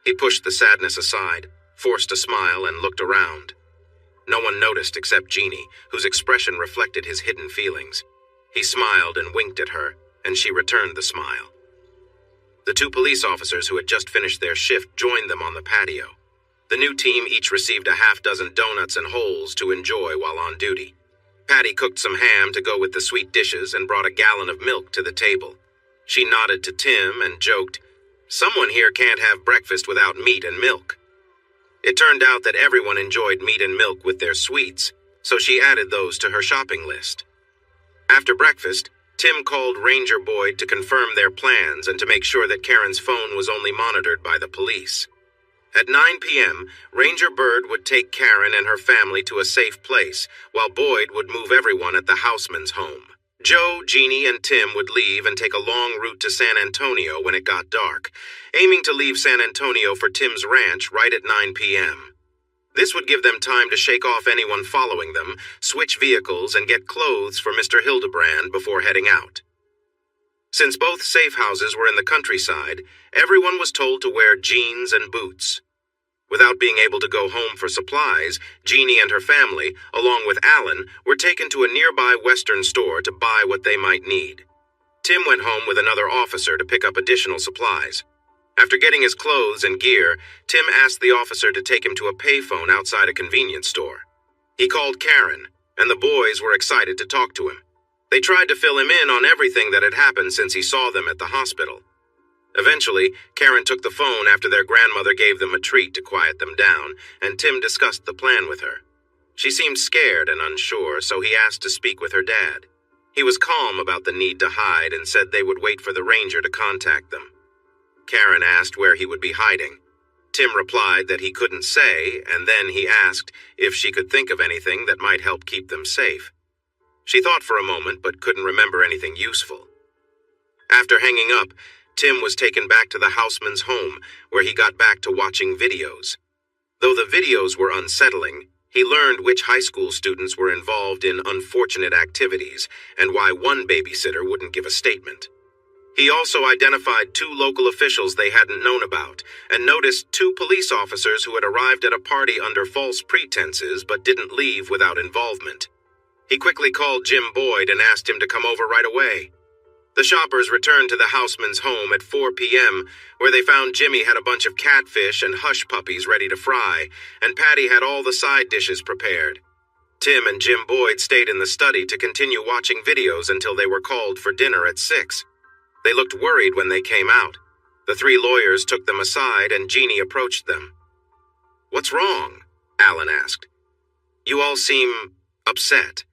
He pushed the sadness aside, forced a smile, and looked around. No one noticed except Jeannie, whose expression reflected his hidden feelings. He smiled and winked at her, and she returned the smile. The two police officers who had just finished their shift joined them on the patio. The new team each received a half-dozen donuts and holes to enjoy while on duty. Patty cooked some ham to go with the sweet dishes and brought a gallon of milk to the table. She nodded to Tim and joked, "Someone here can't have breakfast without meat and milk." It turned out that everyone enjoyed meat and milk with their sweets, so she added those to her shopping list. After breakfast, Tim called Ranger Boyd to confirm their plans and to make sure that Karen's phone was only monitored by the police. At 9 p.m., Ranger Bird would take Karen and her family to a safe place, while Boyd would move everyone at the Houseman's home. Joe, Jeannie, and Tim would leave and take a long route to San Antonio when it got dark, aiming to leave San Antonio for Tim's ranch right at 9 p.m. This would give them time to shake off anyone following them, switch vehicles, and get clothes for Mr. Hildebrand before heading out. Since both safe houses were in the countryside, everyone was told to wear jeans and boots. Without being able to go home for supplies, Jeannie and her family, along with Alan, were taken to a nearby Western store to buy what they might need. Tim went home with another officer to pick up additional supplies. After getting his clothes and gear, Tim asked the officer to take him to a payphone outside a convenience store. He called Karen, and the boys were excited to talk to him. They tried to fill him in on everything that had happened since he saw them at the hospital. Eventually, Karen took the phone after their grandmother gave them a treat to quiet them down, and Tim discussed the plan with her. She seemed scared and unsure, so he asked to speak with her dad. He was calm about the need to hide and said they would wait for the ranger to contact them. Karen asked where he would be hiding. Tim replied that he couldn't say, and then he asked if she could think of anything that might help keep them safe. She thought for a moment, but couldn't remember anything useful. After hanging up, Tim was taken back to the Houseman's home, where he got back to watching videos. Though the videos were unsettling, he learned which high school students were involved in unfortunate activities and why one babysitter wouldn't give a statement. He also identified two local officials they hadn't known about and noticed two police officers who had arrived at a party under false pretenses but didn't leave without involvement. He quickly called Jim Boyd and asked him to come over right away. The shoppers returned to the Houseman's home at 4 p.m., where they found Jimmy had a bunch of catfish and hush puppies ready to fry, and Patty had all the side dishes prepared. Tim and Jim Boyd stayed in the study to continue watching videos until they were called for dinner at 6. They looked worried when they came out. The three lawyers took them aside, and Jeannie approached them. "What's wrong?" Alan asked. "You all seem upset.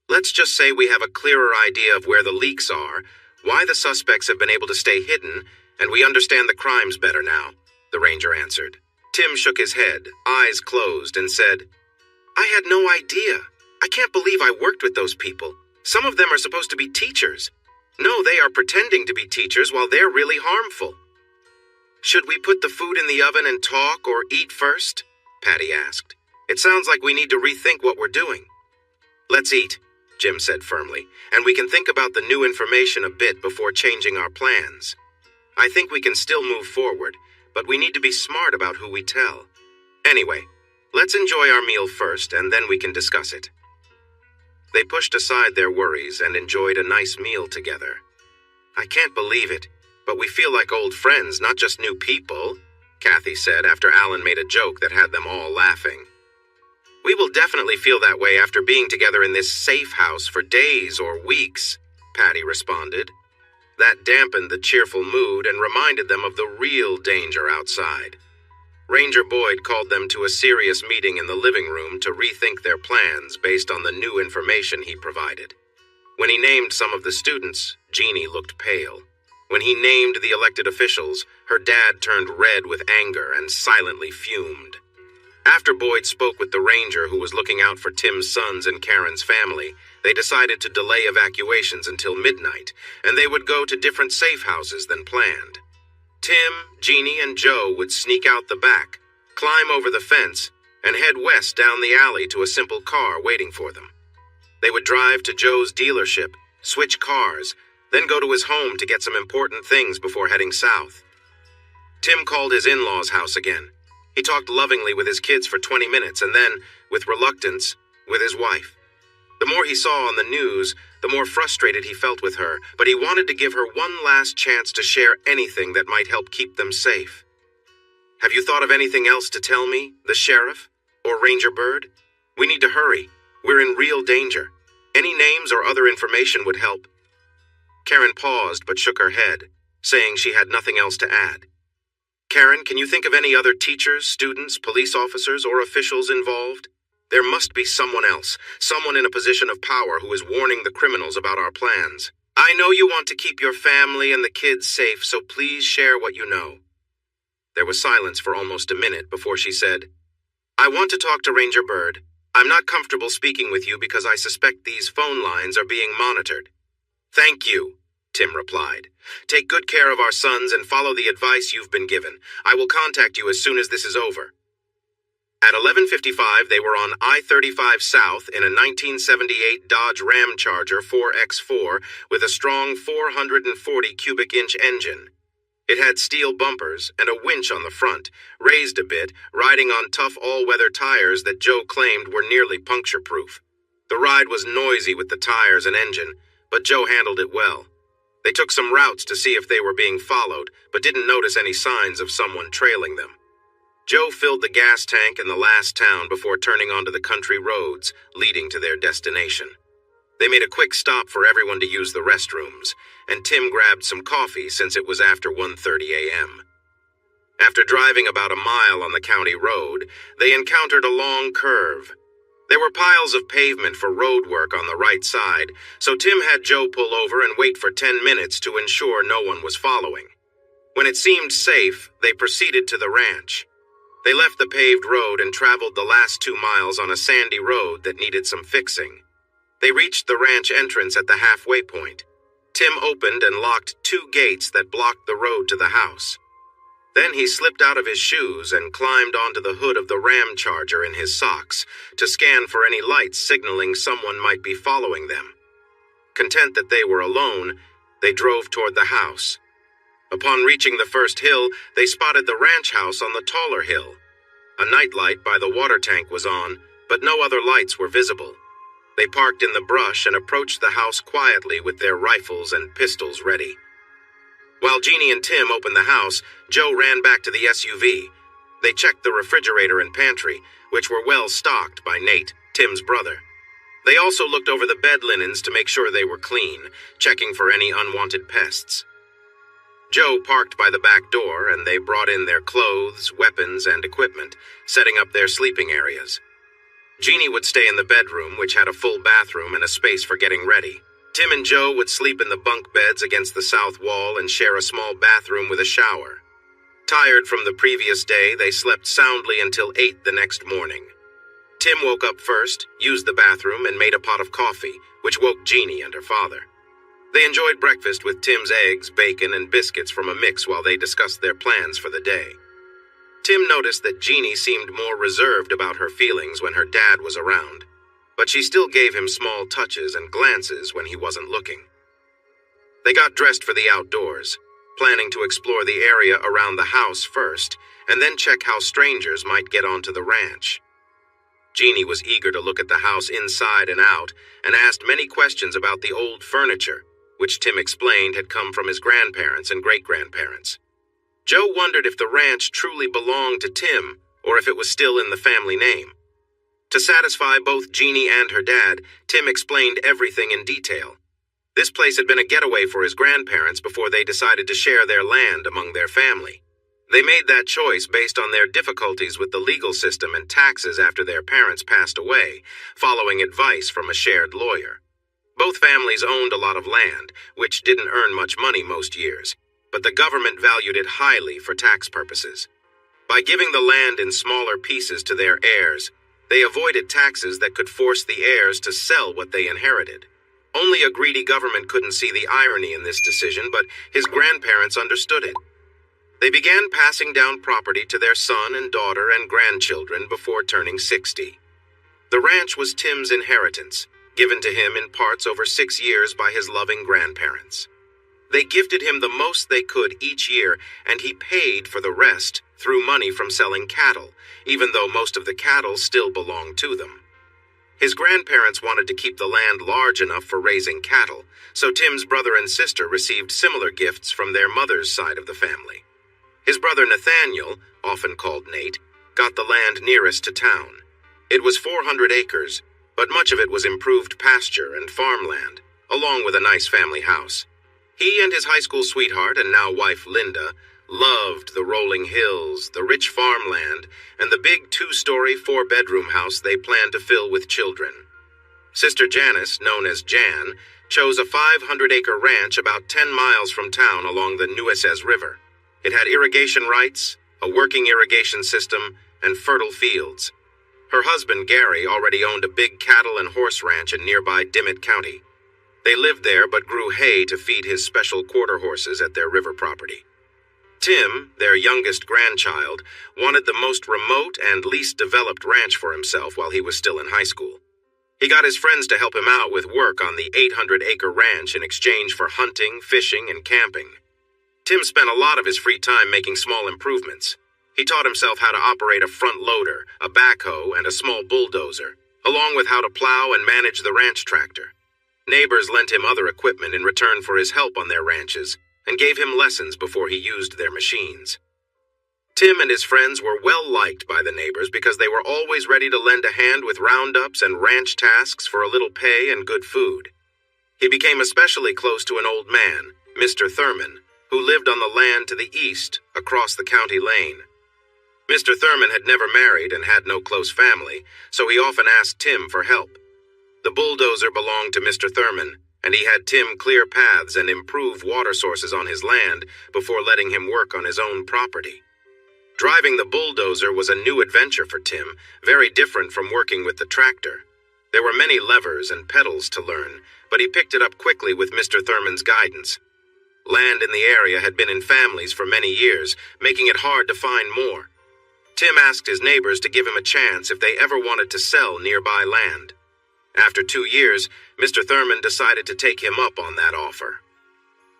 Let's just say we have a clearer idea of where the leaks are, why the suspects have been able to stay hidden, and we understand the crimes better now," the ranger answered. Tim shook his head, eyes closed, and said, "I had no idea. I can't believe I worked with those people. Some of them are supposed to be teachers. No, they are pretending to be teachers while they're really harmful." "Should we put the food in the oven and talk or eat first?" Patty asked. "It sounds like we need to rethink what we're doing." "Let's eat," Jim said firmly, "and we can think about the new information a bit before changing our plans. I think we can still move forward, but we need to be smart about who we tell. Anyway, let's enjoy our meal first, and then we can discuss it." They pushed aside their worries and enjoyed a nice meal together. "I can't believe it, but we feel like old friends, not just new people," Kathy said after Alan made a joke that had them all laughing. "We will definitely feel that way after being together in this safe house for days or weeks," Patty responded. That dampened the cheerful mood and reminded them of the real danger outside. Ranger Boyd called them to a serious meeting in the living room to rethink their plans based on the new information he provided. When he named some of the students, Jeannie looked pale. When he named the elected officials, her dad turned red with anger and silently fumed. After Boyd spoke with the ranger who was looking out for Tim's sons and Karen's family, they decided to delay evacuations until midnight, and they would go to different safe houses than planned. Tim, Jeannie, and Joe would sneak out the back, climb over the fence, and head west down the alley to a simple car waiting for them. They would drive to Joe's dealership, switch cars, then go to his home to get some important things before heading south. Tim called his in-laws' house again. He talked lovingly with his kids for 20 minutes and then, with reluctance, with his wife. The more he saw on the news, the more frustrated he felt with her, but he wanted to give her one last chance to share anything that might help keep them safe. "Have you thought of anything else to tell me, the sheriff? Or Ranger Bird? We need to hurry. We're in real danger. Any names or other information would help." Karen paused but shook her head, saying she had nothing else to add. "Karen, can you think of any other teachers, students, police officers, or officials involved? There must be someone else, someone in a position of power who is warning the criminals about our plans. I know you want to keep your family and the kids safe, so please share what you know." There was silence for almost a minute before she said, "I want to talk to Ranger Bird. I'm not comfortable speaking with you because I suspect these phone lines are being monitored." "Thank you," Tim replied. "Take good care of our sons and follow the advice you've been given. I will contact you as soon as this is over." At 11:55, they were on I-35 South in a 1978 Dodge Ram Charger 4X4 with a strong 440 cubic inch engine. It had steel bumpers and a winch on the front, raised a bit, riding on tough all-weather tires that Joe claimed were nearly puncture-proof. The ride was noisy with the tires and engine, but Joe handled it well. They took some routes to see if they were being followed, but didn't notice any signs of someone trailing them. Joe filled the gas tank in the last town before turning onto the country roads leading to their destination. They made a quick stop for everyone to use the restrooms, and Tim grabbed some coffee since it was after 1:30 a.m. After driving about a mile on the county road, they encountered a long curve. There were piles of pavement for road work on the right side, so Tim had Joe pull over and wait for 10 minutes to ensure no one was following. When it seemed safe, they proceeded to the ranch. They left the paved road and traveled the last 2 miles on a sandy road that needed some fixing. They reached the ranch entrance at the halfway point. Tim opened and locked 2 gates that blocked the road to the house. Then he slipped out of his shoes and climbed onto the hood of the Ram Charger in his socks to scan for any lights signaling someone might be following them. Content that they were alone, they drove toward the house. Upon reaching the first hill, they spotted the ranch house on the taller hill. A nightlight by the water tank was on, but no other lights were visible. They parked in the brush and approached the house quietly with their rifles and pistols ready. While Jeannie and Tim opened the house, Joe ran back to the SUV. They checked the refrigerator and pantry, which were well stocked by Nate, Tim's brother. They also looked over the bed linens to make sure they were clean, checking for any unwanted pests. Joe parked by the back door, and they brought in their clothes, weapons, and equipment, setting up their sleeping areas. Jeannie would stay in the bedroom, which had a full bathroom and a space for getting ready. Tim and Joe would sleep in the bunk beds against the south wall and share a small bathroom with a shower. Tired from the previous day, they slept soundly until 8 the next morning. Tim woke up first, used the bathroom, and made a pot of coffee, which woke Jeannie and her father. They enjoyed breakfast with Tim's eggs, bacon, and biscuits from a mix while they discussed their plans for the day. Tim noticed that Jeannie seemed more reserved about her feelings when her dad was around, but she still gave him small touches and glances when he wasn't looking. They got dressed for the outdoors, planning to explore the area around the house first, and then check how strangers might get onto the ranch. Jeannie was eager to look at the house inside and out, and asked many questions about the old furniture, which Tim explained had come from his grandparents and great-grandparents. Joe wondered if the ranch truly belonged to Tim, or if it was still in the family name. To satisfy both Jeannie and her dad, Tim explained everything in detail. This place had been a getaway for his grandparents before they decided to share their land among their family. They made that choice based on their difficulties with the legal system and taxes after their parents passed away, following advice from a shared lawyer. Both families owned a lot of land, which didn't earn much money most years, but the government valued it highly for tax purposes. By giving the land in smaller pieces to their heirs, they avoided taxes that could force the heirs to sell what they inherited. Only a greedy government couldn't see the irony in this decision, but his grandparents understood it. They began passing down property to their son and daughter and grandchildren before turning 60. The ranch was Tim's inheritance, given to him in parts over 6 years by his loving grandparents. They gifted him the most they could each year, and he paid for the rest through money from selling cattle, even though most of the cattle still belonged to them. His grandparents wanted to keep the land large enough for raising cattle, so Tim's brother and sister received similar gifts from their mother's side of the family. His brother Nathaniel, often called Nate, got the land nearest to town. It was 400 acres, but much of it was improved pasture and farmland, along with a nice family house. He and his high school sweetheart and now wife Linda loved the rolling hills, the rich farmland, and the big 2-story, 4-bedroom house they planned to fill with children. Sister Janice, known as Jan, chose a 500-acre ranch about 10 miles from town along the Nueces River. It had irrigation rights, a working irrigation system, and fertile fields. Her husband, Gary, already owned a big cattle and horse ranch in nearby Dimmitt County. They lived there but grew hay to feed his special quarter horses at their river property. Tim, their youngest grandchild, wanted the most remote and least developed ranch for himself while he was still in high school. He got his friends to help him out with work on the 800-acre ranch in exchange for hunting, fishing, and camping. Tim spent a lot of his free time making small improvements. He taught himself how to operate a front loader, a backhoe, and a small bulldozer, along with how to plow and manage the ranch tractor. Neighbors lent him other equipment in return for his help on their ranches, and gave him lessons before he used their machines. Tim and his friends were well liked by the neighbors because they were always ready to lend a hand with roundups and ranch tasks for a little pay and good food. He became especially close to an old man, Mr. Thurman, who lived on the land to the east, across the county lane. Mr. Thurman had never married and had no close family, so he often asked Tim for help. The bulldozer belonged to Mr. Thurman, and he had Tim clear paths and improve water sources on his land before letting him work on his own property. Driving the bulldozer was a new adventure for Tim, very different from working with the tractor. There were many levers and pedals to learn, but he picked it up quickly with Mr. Thurman's guidance. Land in the area had been in families for many years, making it hard to find more. Tim asked his neighbors to give him a chance if they ever wanted to sell nearby land. After 2 years, Mr. Thurman decided to take him up on that offer.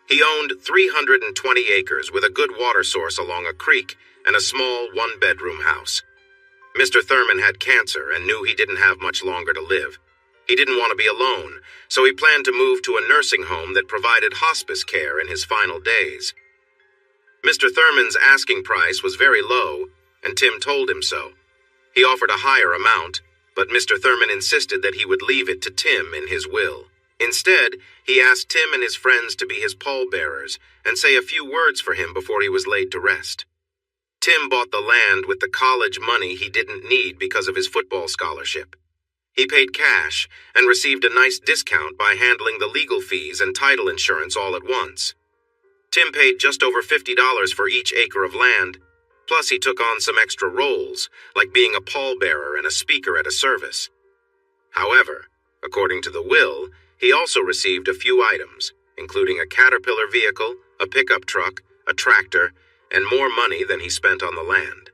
He owned 320 acres with a good water source along a creek and a small 1-bedroom house. Mr. Thurman had cancer and knew he didn't have much longer to live. He didn't want to be alone, so he planned to move to a nursing home that provided hospice care in his final days. Mr. Thurman's asking price was very low, and Tim told him so. He offered a higher amount, but Mr. Thurman insisted that he would leave it to Tim in his will. Instead, he asked Tim and his friends to be his pallbearers and say a few words for him before he was laid to rest. Tim bought the land with the college money he didn't need because of his football scholarship. He paid cash and received a nice discount by handling the legal fees and title insurance all at once. Tim paid just over $50 for each acre of land. Plus, he took on some extra roles, like being a pallbearer and a speaker at a service. However, according to the will, he also received a few items, including a Caterpillar vehicle, a pickup truck, a tractor, and more money than he spent on the land.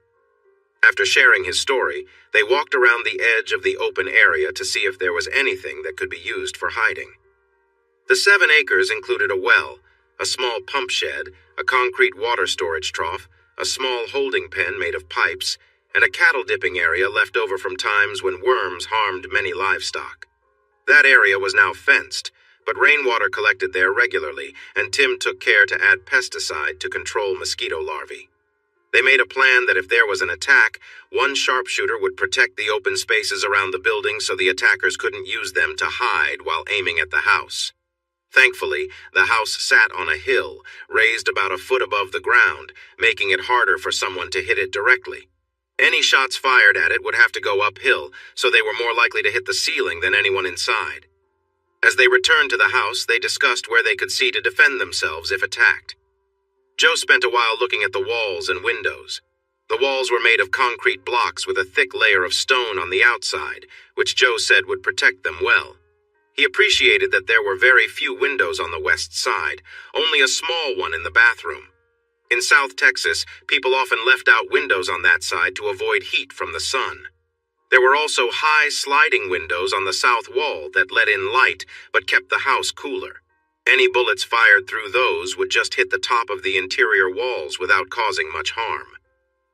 After sharing his story, they walked around the edge of the open area to see if there was anything that could be used for hiding. The 7 acres included a well, a small pump shed, a concrete water storage trough, a small holding pen made of pipes, and a cattle dipping area left over from times when worms harmed many livestock. That area was now fenced, but rainwater collected there regularly, and Tim took care to add pesticide to control mosquito larvae. They made a plan that if there was an attack, one sharpshooter would protect the open spaces around the building so the attackers couldn't use them to hide while aiming at the house. Thankfully, the house sat on a hill, raised about a foot above the ground, making it harder for someone to hit it directly. Any shots fired at it would have to go uphill, so they were more likely to hit the ceiling than anyone inside. As they returned to the house, they discussed where they could see to defend themselves if attacked. Joe spent a while looking at the walls and windows. The walls were made of concrete blocks with a thick layer of stone on the outside, which Joe said would protect them well. He appreciated that there were very few windows on the west side, only a small one in the bathroom. In South Texas, people often left out windows on that side to avoid heat from the sun. There were also high sliding windows on the south wall that let in light but kept the house cooler. Any bullets fired through those would just hit the top of the interior walls without causing much harm.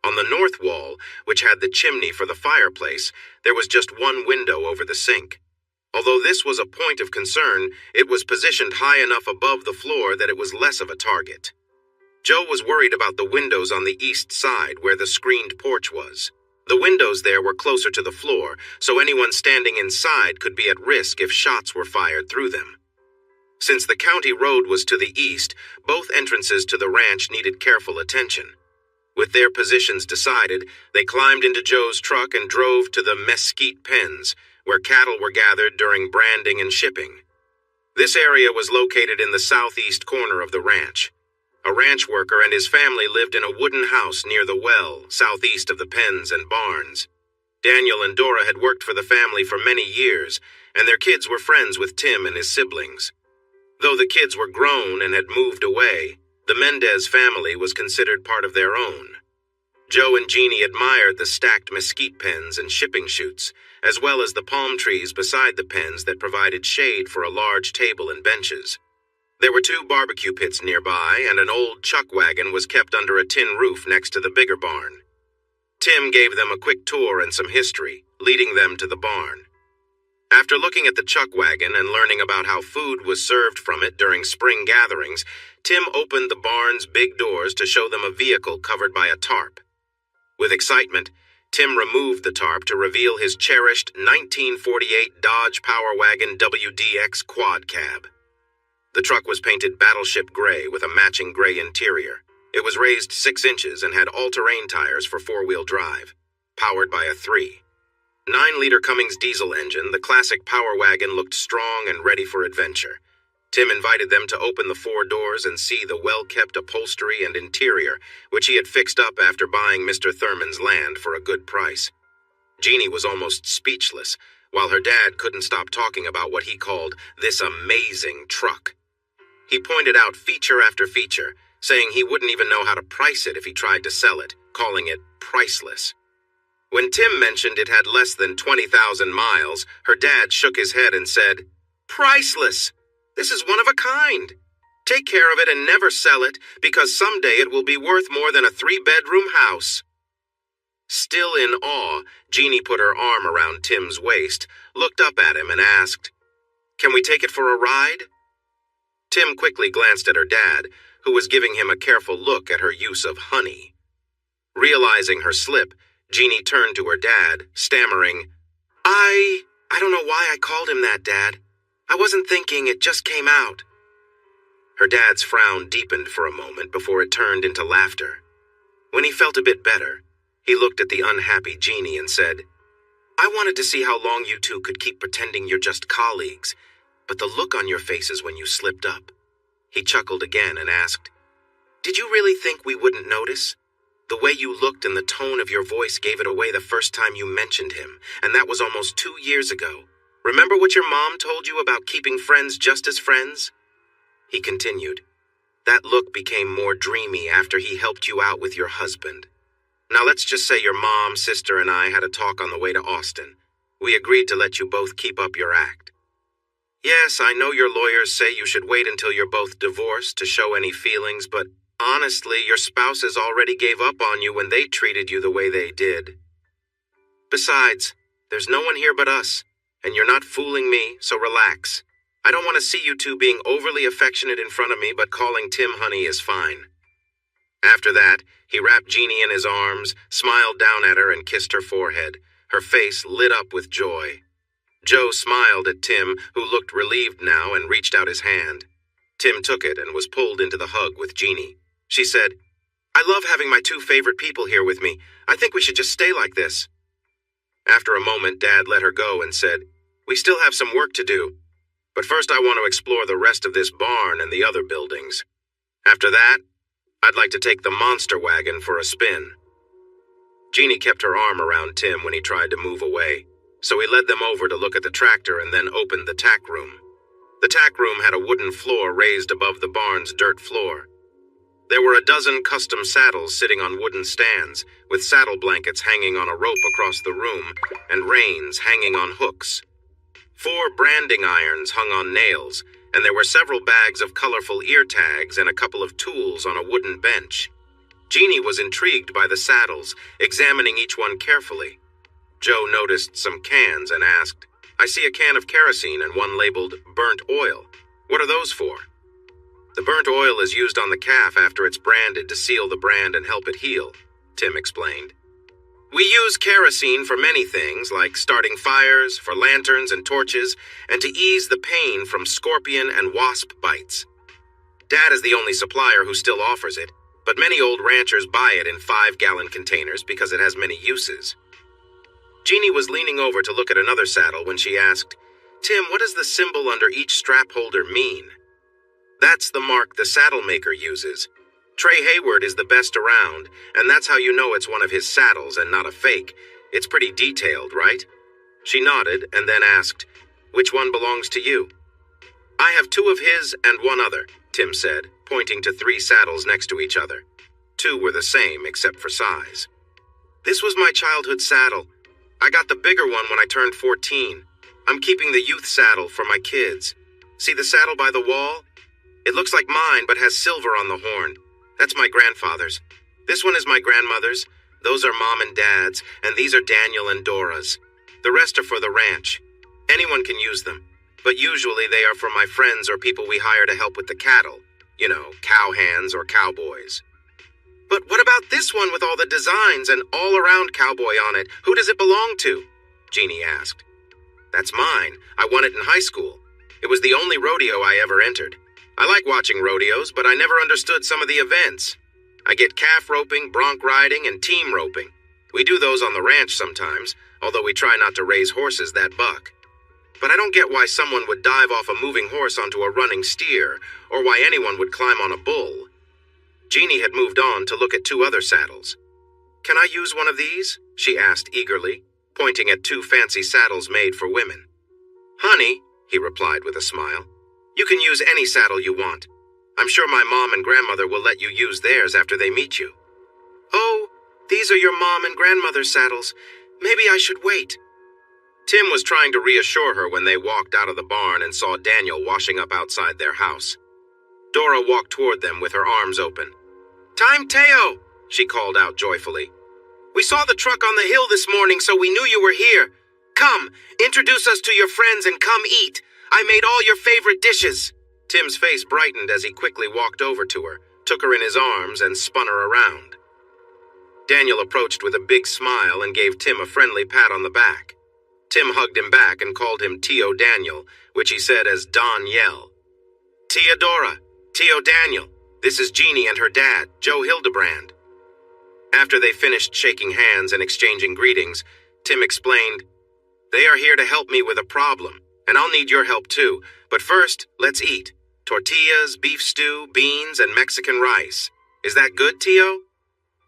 On the north wall, which had the chimney for the fireplace, there was just one window over the sink. Although this was a point of concern, it was positioned high enough above the floor that it was less of a target. Joe was worried about the windows on the east side where the screened porch was. The windows there were closer to the floor, so anyone standing inside could be at risk if shots were fired through them. Since the county road was to the east, both entrances to the ranch needed careful attention. With their positions decided, they climbed into Joe's truck and drove to the mesquite pens, where cattle were gathered during branding and shipping. This area was located in the southeast corner of the ranch. A ranch worker and his family lived in a wooden house near the well, southeast of the pens and barns. Daniel and Dora had worked for the family for many years, and their kids were friends with Tim and his siblings. Though the kids were grown and had moved away, the Mendez family was considered part of their own. Joe and Jeannie admired the stacked mesquite pens and shipping chutes, as well as the palm trees beside the pens that provided shade for a large table and benches. There were 2 barbecue pits nearby, and an old chuck wagon was kept under a tin roof next to the bigger barn. Tim gave them a quick tour and some history, leading them to the barn. After looking at the chuck wagon and learning about how food was served from it during spring gatherings, Tim opened the barn's big doors to show them a vehicle covered by a tarp. With excitement, Tim removed the tarp to reveal his cherished 1948 Dodge Power Wagon WDX quad cab. The truck was painted battleship gray with a matching gray interior. It was raised 6 inches and had all-terrain tires for 4-wheel drive, powered by a 3. 9-liter Cummins diesel engine, the classic Power Wagon looked strong and ready for adventure. Tim invited them to open the 4 doors and see the well-kept upholstery and interior, which he had fixed up after buying Mr. Thurman's land for a good price. Jeannie was almost speechless, while her dad couldn't stop talking about what he called this amazing truck. He pointed out feature after feature, saying he wouldn't even know how to price it if he tried to sell it, calling it priceless. When Tim mentioned it had less than 20,000 miles, her dad shook his head and said, "Priceless! This is one of a kind. Take care of it and never sell it, because someday it will be worth more than a 3-bedroom house." Still in awe, Jeannie put her arm around Tim's waist, looked up at him and asked, "Can we take it for a ride?" Tim quickly glanced at her dad, who was giving him a careful look at her use of honey. Realizing her slip, Jeannie turned to her dad, stammering, I don't know why I called him that, Dad. I wasn't thinking, it just came out." Her dad's frown deepened for a moment before it turned into laughter. When he felt a bit better, he looked at the unhappy Jeannie and said, "I wanted to see how long you 2 could keep pretending you're just colleagues, but the look on your faces when you slipped up." He chuckled again and asked, "Did you really think we wouldn't notice? The way you looked and the tone of your voice gave it away the first time you mentioned him, and that was almost 2 years ago. Remember what your mom told you about keeping friends just as friends?" He continued, "That look became more dreamy after he helped you out with your husband. Now let's just say your mom, sister, and I had a talk on the way to Austin. We agreed to let you both keep up your act. Yes, I know your lawyers say you should wait until you're both divorced to show any feelings, but honestly, your spouses already gave up on you when they treated you the way they did. Besides, there's no one here but us, and you're not fooling me, so relax. I don't want to see you 2 being overly affectionate in front of me, but calling Tim honey is fine." After that, he wrapped Jeannie in his arms, smiled down at her and kissed her forehead. Her face lit up with joy. Joe smiled at Tim, who looked relieved now, and reached out his hand. Tim took it and was pulled into the hug with Jeannie. She said, "I love having my 2 favorite people here with me. I think we should just stay like this." After a moment, Dad let her go and said, "We still have some work to do, but first I want to explore the rest of this barn and the other buildings. After that, I'd like to take the monster wagon for a spin." Jeannie kept her arm around Tim when he tried to move away, so he led them over to look at the tractor and then opened the tack room. The tack room had a wooden floor raised above the barn's dirt floor. There were a dozen custom saddles sitting on wooden stands, with saddle blankets hanging on a rope across the room and reins hanging on hooks. 4 branding irons hung on nails, and there were several bags of colorful ear tags and a couple of tools on a wooden bench. Jeannie was intrigued by the saddles, examining each one carefully. Joe noticed some cans and asked, "I see a can of kerosene and one labeled burnt oil. What are those for?" "The burnt oil is used on the calf after it's branded to seal the brand and help it heal," Tim explained. "We use kerosene for many things, like starting fires, for lanterns and torches, and to ease the pain from scorpion and wasp bites. Dad is the only supplier who still offers it, but many old ranchers buy it in 5-gallon containers because it has many uses." Jeannie was leaning over to look at another saddle when she asked, "Tim, what does the symbol under each strap holder mean?" "That's the mark the saddle maker uses. Trey Hayward is the best around, and that's how you know it's one of his saddles and not a fake. It's pretty detailed, right?" She nodded and then asked, "Which one belongs to you?" "I have 2 of his and 1 other," Tim said, pointing to 3 saddles next to each other. 2 were the same except for size. "This was my childhood saddle. I got the bigger one when I turned 14. I'm keeping the youth saddle for my kids. See the saddle by the wall? It looks like mine but has silver on the horn. That's my grandfather's. This one is my grandmother's. Those are Mom and Dad's, and these are Daniel and Dora's. The rest are for the ranch. Anyone can use them, but usually they are for my friends or people we hire to help with the cattle. You know, cowhands or cowboys." "But what about this one with all the designs and all-around cowboy on it? Who does it belong to?" Jeannie asked. "That's mine. I won it in high school. It was the only rodeo I ever entered. I like watching rodeos, but I never understood some of the events. I get calf roping, bronc riding, and team roping. We do those on the ranch sometimes, although we try not to raise horses that buck. But I don't get why someone would dive off a moving horse onto a running steer, or why anyone would climb on a bull." Jeannie had moved on to look at 2 other saddles. "Can I use one of these?" she asked eagerly, pointing at 2 fancy saddles made for women. "Honey," he replied with a smile, "you can use any saddle you want. I'm sure my mom and grandmother will let you use theirs after they meet you." "Oh, these are your mom and grandmother's saddles. Maybe I should wait." Tim was trying to reassure her when they walked out of the barn and saw Daniel washing up outside their house. Dora walked toward them with her arms open. "Time, Theo!" she called out joyfully. "We saw the truck on the hill this morning, so we knew you were here. Come, introduce us to your friends and come eat. I made all your favorite dishes." Tim's face brightened as he quickly walked over to her, took her in his arms, and spun her around. Daniel approached with a big smile and gave Tim a friendly pat on the back. Tim hugged him back and called him Tio Daniel, which he said as Don Yell. "Theodora, Tio Daniel, this is Jeannie and her dad, Joe Hildebrand." After they finished shaking hands and exchanging greetings, Tim explained, "They are here to help me with a problem, and I'll need your help too. But first, let's eat. Tortillas, beef stew, beans, and Mexican rice. Is that good, Tio?"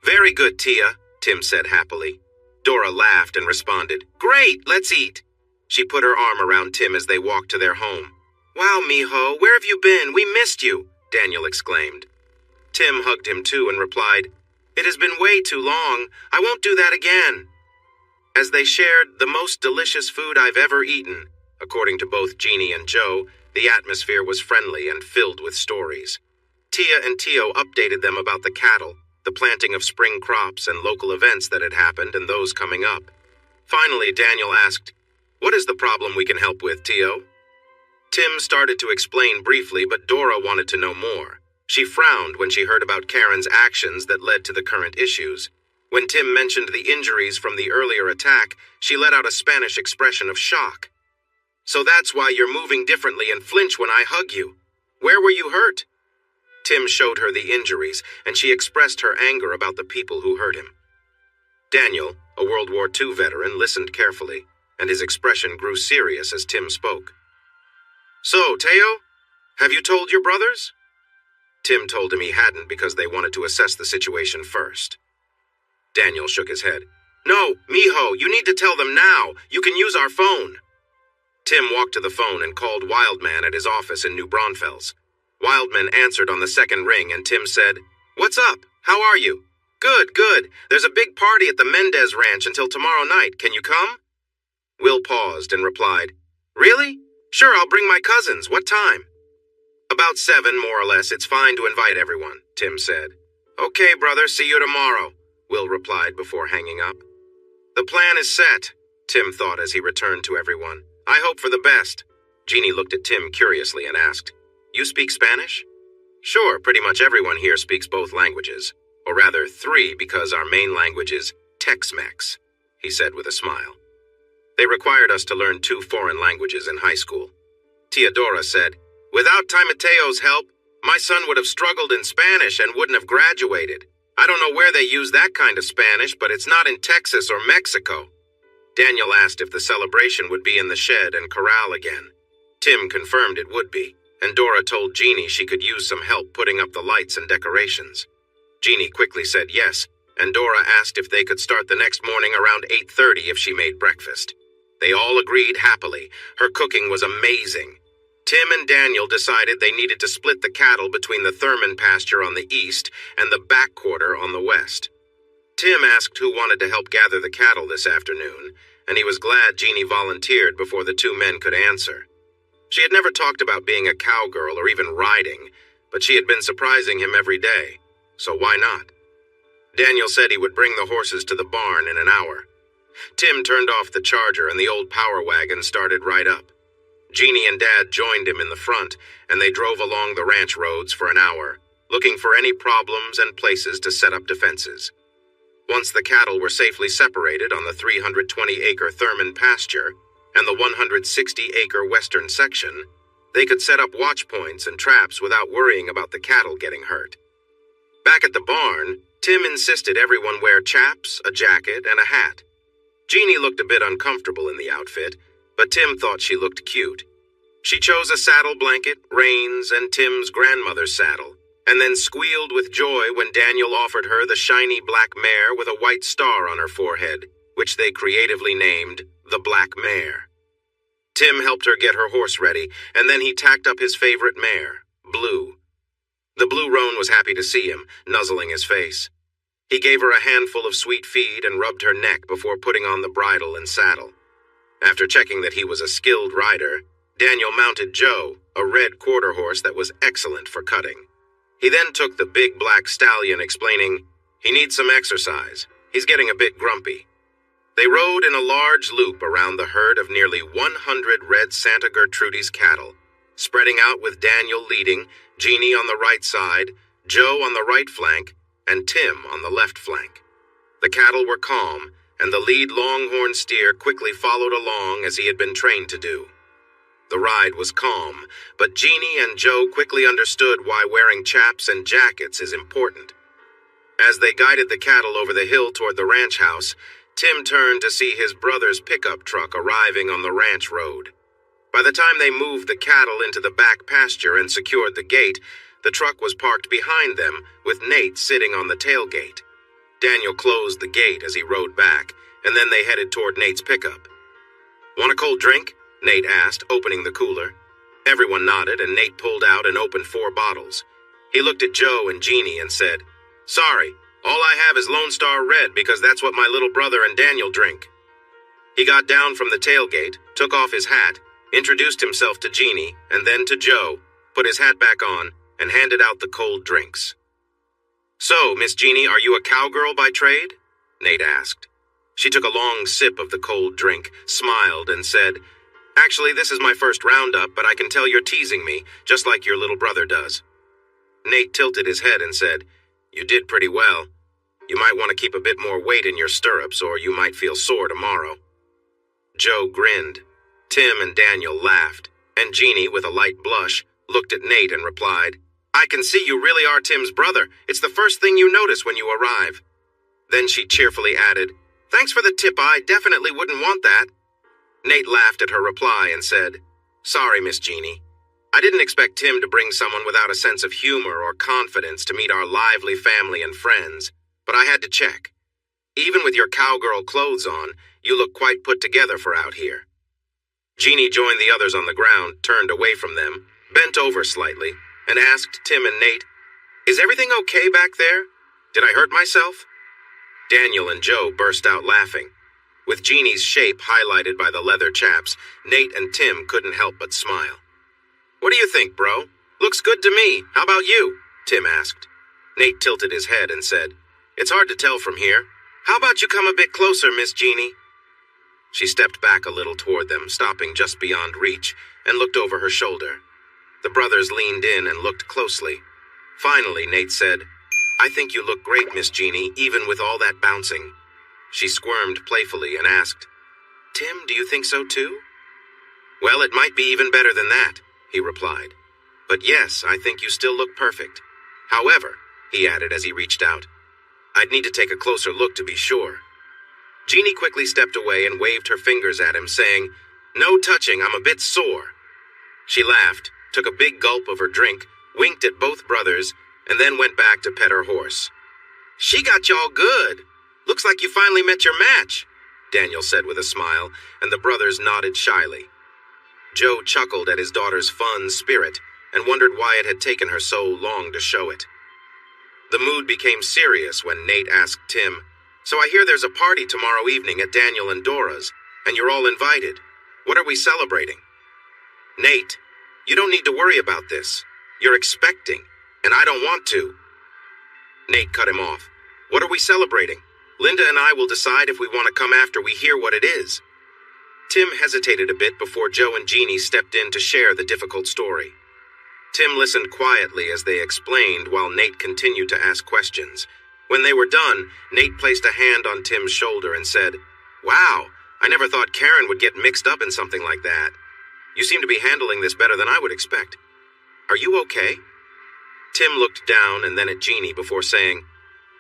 "Very good, Tia," Tim said happily. Dora laughed and responded, "Great, let's eat." She put her arm around Tim as they walked to their home. "Wow, mijo, where have you been? We missed you," Daniel exclaimed. Tim hugged him too and replied, "It has been way too long. I won't do that again." As they shared the most delicious food I've ever eaten, according to both Jeannie and Joe, the atmosphere was friendly and filled with stories. Tia and Tio updated them about the cattle, the planting of spring crops and local events that had happened and those coming up. Finally, Daniel asked, "What is the problem we can help with, Tio?" Tim started to explain briefly, but Dora wanted to know more. She frowned when she heard about Karen's actions that led to the current issues. When Tim mentioned the injuries from the earlier attack, she let out a Spanish expression of shock. "So that's why you're moving differently and flinch when I hug you. Where were you hurt?" Tim showed her the injuries, and she expressed her anger about the people who hurt him. Daniel, a World War II veteran, listened carefully, and his expression grew serious as Tim spoke. "So, Theo, have you told your brothers?" Tim told him he hadn't because they wanted to assess the situation first. Daniel shook his head. "No, mijo, you need to tell them now. You can use our phone." Tim walked to the phone and called Wildman at his office in New Braunfels. Wildman answered on the second ring, and Tim said, "What's up? How are you?" "Good, good. There's a big party at the Mendez Ranch until tomorrow night. Can you come?" Will paused and replied, "Really? Sure, I'll bring my cousins. What time?" About 7, more or less. It's fine to invite everyone, Tim said. Okay, brother, see you tomorrow, Will replied before hanging up. The plan is set, Tim thought as he returned to everyone. I hope for the best. Jeannie looked at Tim curiously and asked, You speak Spanish? Sure, pretty much everyone here speaks both languages. Or rather, 3, because our main language is Tex-Mex, he said with a smile. They required us to learn 2 foreign languages in high school. Teodora said, Without Timateo's help, my son would have struggled in Spanish and wouldn't have graduated. I don't know where they use that kind of Spanish, but it's not in Texas or Mexico. Daniel asked if the celebration would be in the shed and corral again. Tim confirmed it would be, and Dora told Jeannie she could use some help putting up the lights and decorations. Jeannie quickly said yes, and Dora asked if they could start the next morning around 8:30 if she made breakfast. They all agreed happily. Her cooking was amazing. Tim and Daniel decided they needed to split the cattle between the Thurman pasture on the east and the back quarter on the west. Tim asked who wanted to help gather the cattle this afternoon, and he was glad Jeannie volunteered before the 2 men could answer. She had never talked about being a cowgirl or even riding, but she had been surprising him every day, so why not? Daniel said he would bring the horses to the barn in an hour. Tim turned off the charger and the old power wagon started right up. Jeannie and Dad joined him in the front, and they drove along the ranch roads for an hour, looking for any problems and places to set up defenses. Once the cattle were safely separated on the 320-acre Thurman pasture and the 160-acre western section, they could set up watch points and traps without worrying about the cattle getting hurt. Back at the barn, Tim insisted everyone wear chaps, a jacket, and a hat. Jeannie looked a bit uncomfortable in the outfit, but Tim thought she looked cute. She chose a saddle blanket, reins, and Tim's grandmother's saddle, and then squealed with joy when Daniel offered her the shiny black mare with a white star on her forehead, which they creatively named the Black Mare. Tim helped her get her horse ready, and then he tacked up his favorite mare, Blue. The blue roan was happy to see him, nuzzling his face. He gave her a handful of sweet feed and rubbed her neck before putting on the bridle and saddle. After checking that he was a skilled rider, Daniel mounted Joe, a red quarter horse that was excellent for cutting. He then took the big black stallion, explaining, He needs some exercise. He's getting a bit grumpy. They rode in a large loop around the herd of nearly 100 red Santa Gertrudis cattle, spreading out with Daniel leading, Jeannie on the right side, Joe on the right flank, and Tim on the left flank. The cattle were calm, and the lead longhorn steer quickly followed along as he had been trained to do. The ride was calm, but Jeannie and Joe quickly understood why wearing chaps and jackets is important. As they guided the cattle over the hill toward the ranch house, Tim turned to see his brother's pickup truck arriving on the ranch road. By the time they moved the cattle into the back pasture and secured the gate, the truck was parked behind them, with Nate sitting on the tailgate. Daniel closed the gate as he rode back, and then they headed toward Nate's pickup. Want a cold drink? Nate asked, opening the cooler. Everyone nodded, and Nate pulled out and opened 4 bottles. He looked at Joe and Jeannie and said, Sorry, all I have is Lone Star Red because that's what my little brother and Daniel drink. He got down from the tailgate, took off his hat, introduced himself to Jeannie, and then to Joe, put his hat back on, and handed out the cold drinks. So, Miss Jeannie, are you a cowgirl by trade? Nate asked. She took a long sip of the cold drink, smiled, and said, Actually, this is my first roundup, but I can tell you're teasing me, just like your little brother does. Nate tilted his head and said, You did pretty well. You might want to keep a bit more weight in your stirrups, or you might feel sore tomorrow. Joe grinned. Tim and Daniel laughed, and Jeannie, with a light blush, looked at Nate and replied, I can see you really are Tim's brother. It's the first thing you notice when you arrive. Then she cheerfully added, Thanks for the tip, I definitely wouldn't want that. Nate laughed at her reply and said, Sorry, Miss Jeannie. I didn't expect Tim to bring someone without a sense of humor or confidence to meet our lively family and friends, but I had to check. Even with your cowgirl clothes on, you look quite put together for out here. Jeannie joined the others on the ground, turned away from them, bent over slightly, and asked Tim and Nate, Is everything okay back there? Did I hurt myself? Daniel and Joe burst out laughing. With Jeannie's shape highlighted by the leather chaps, Nate and Tim couldn't help but smile. What do you think, bro? Looks good to me. How about you? Tim asked. Nate tilted his head and said, It's hard to tell from here. How about you come a bit closer, Miss Jeannie? She stepped back a little toward them, stopping just beyond reach, and looked over her shoulder. The brothers leaned in and looked closely. Finally, Nate said, I think you look great, Miss Jeannie, even with all that bouncing. She squirmed playfully and asked, Tim, do you think so too? Well, it might be even better than that, he replied. But yes, I think you still look perfect. However, he added as he reached out, I'd need to take a closer look to be sure. Jeannie quickly stepped away and waved her fingers at him, saying, No touching, I'm a bit sore. She laughed, took a big gulp of her drink, winked at both brothers, and then went back to pet her horse. She got y'all good. Looks like you finally met your match, Daniel said with a smile, and the brothers nodded shyly. Joe chuckled at his daughter's fun spirit and wondered why it had taken her so long to show it. The mood became serious when Nate asked Tim, So I hear there's a party tomorrow evening at Daniel and Dora's, and you're all invited. What are we celebrating? Nate, you don't need to worry about this. You're expecting, and I don't want to. Nate cut him off. What are we celebrating? Linda and I will decide if we want to come after we hear what it is. Tim hesitated a bit before Joe and Jeannie stepped in to share the difficult story. Tim listened quietly as they explained while Nate continued to ask questions. When they were done, Nate placed a hand on Tim's shoulder and said, Wow, I never thought Karen would get mixed up in something like that. You seem to be handling this better than I would expect. Are you okay? Tim looked down and then at Jeannie before saying,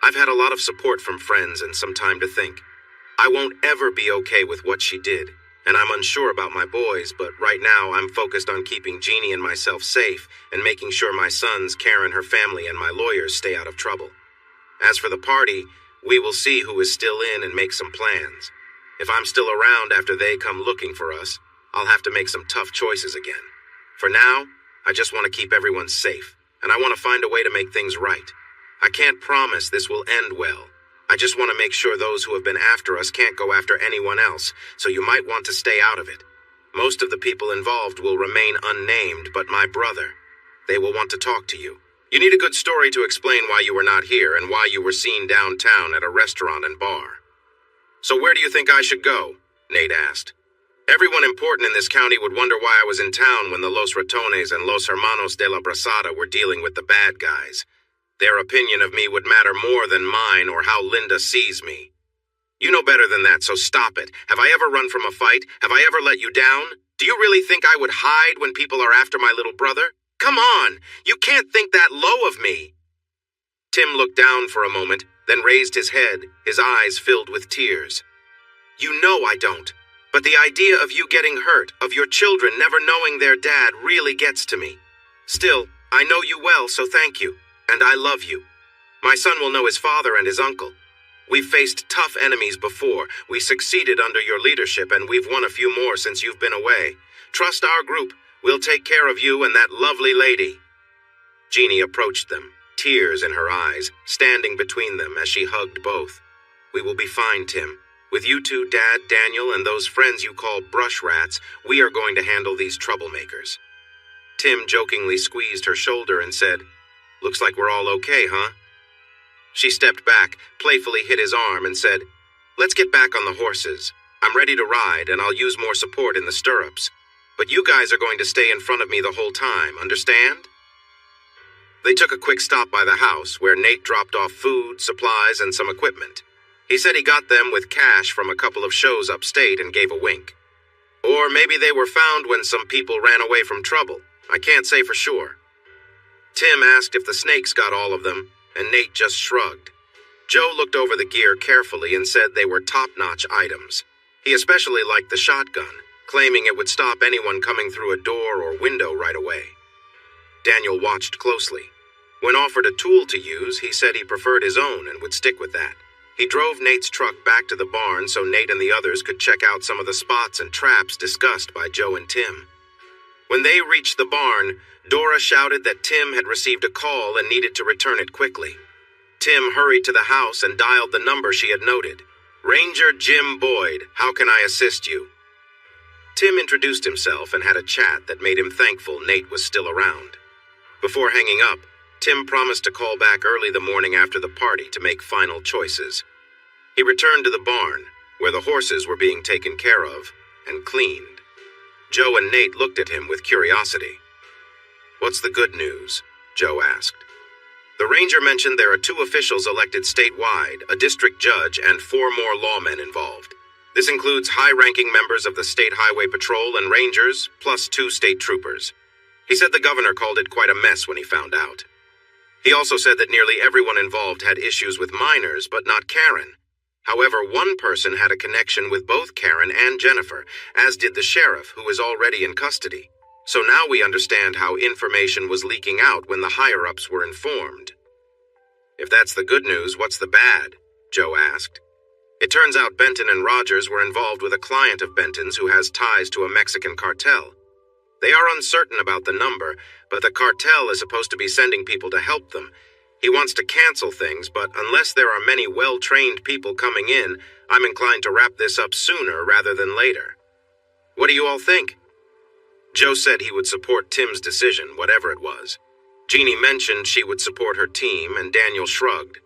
I've had a lot of support from friends and some time to think. I won't ever be okay with what she did, and I'm unsure about my boys, but right now I'm focused on keeping Jeannie and myself safe and making sure my sons, Karen, her family, and my lawyers stay out of trouble. As for the party, we will see who is still in and make some plans. If I'm still around after they come looking for us, I'll have to make some tough choices again. For now, I just want to keep everyone safe, and I want to find a way to make things right. I can't promise this will end well. I just want to make sure those who have been after us can't go after anyone else, so you might want to stay out of it. Most of the people involved will remain unnamed, but my brother. They will want to talk to you. You need a good story to explain why you were not here and why you were seen downtown at a restaurant and bar. So where do you think I should go? Nate asked. Everyone important in this county would wonder why I was in town when the Los Ratones and Los Hermanos de la Brasada were dealing with the bad guys. Their opinion of me would matter more than mine or how Linda sees me. You know better than that, so stop it. Have I ever run from a fight? Have I ever let you down? Do you really think I would hide when people are after my little brother? Come on! You can't think that low of me! Tim looked down for a moment, then raised his head, his eyes filled with tears. You know I don't. But the idea of you getting hurt, of your children never knowing their dad, really gets to me. Still, I know you well, so thank you. And I love you. My son will know his father and his uncle. We've faced tough enemies before. We succeeded under your leadership, and we've won a few more since you've been away. Trust our group. We'll take care of you and that lovely lady. Jeannie approached them, tears in her eyes, standing between them as she hugged both. We will be fine, Tim. With you two, Dad, Daniel, and those friends you call brush rats, we are going to handle these troublemakers. Tim jokingly squeezed her shoulder and said, Looks like we're all okay, huh? She stepped back, playfully hit his arm, and said, Let's get back on the horses. I'm ready to ride, and I'll use more support in the stirrups. But you guys are going to stay in front of me the whole time, understand? They took a quick stop by the house, where Nate dropped off food, supplies, and some equipment. He said he got them with cash from a couple of shows upstate and gave a wink. Or maybe they were found when some people ran away from trouble. I can't say for sure. Tim asked if the snakes got all of them, and Nate just shrugged. Joe looked over the gear carefully and said they were top-notch items. He especially liked the shotgun, claiming it would stop anyone coming through a door or window right away. Daniel watched closely. When offered a tool to use, he said he preferred his own and would stick with that. He drove Nate's truck back to the barn so Nate and the others could check out some of the spots and traps discussed by Joe and Tim. When they reached the barn, Dora shouted that Tim had received a call and needed to return it quickly. Tim hurried to the house and dialed the number she had noted. Ranger Jim Boyd, how can I assist you? Tim introduced himself and had a chat that made him thankful Nate was still around. Before hanging up, Tim promised to call back early the morning after the party to make final choices. He returned to the barn, where the horses were being taken care of and cleaned. Joe and Nate looked at him with curiosity. "What's the good news?" Joe asked. The ranger mentioned there are 2 officials elected statewide, a district judge, and 4 more lawmen involved. This includes high-ranking members of the State Highway Patrol and Rangers, plus 2 state troopers. He said the governor called it quite a mess when he found out. He also said that nearly everyone involved had issues with minors, but not Karen. However, one person had a connection with both Karen and Jennifer, as did the sheriff, who is already in custody. So now we understand how information was leaking out when the higher-ups were informed. "If that's the good news, what's the bad?" Joe asked. It turns out Benton and Rogers were involved with a client of Benton's who has ties to a Mexican cartel. They are uncertain about the number, but the cartel is supposed to be sending people to help them. He wants to cancel things, but unless there are many well-trained people coming in, I'm inclined to wrap this up sooner rather than later. What do you all think? Joe said he would support Tim's decision, whatever it was. Jeannie mentioned she would support her team, and Daniel shrugged.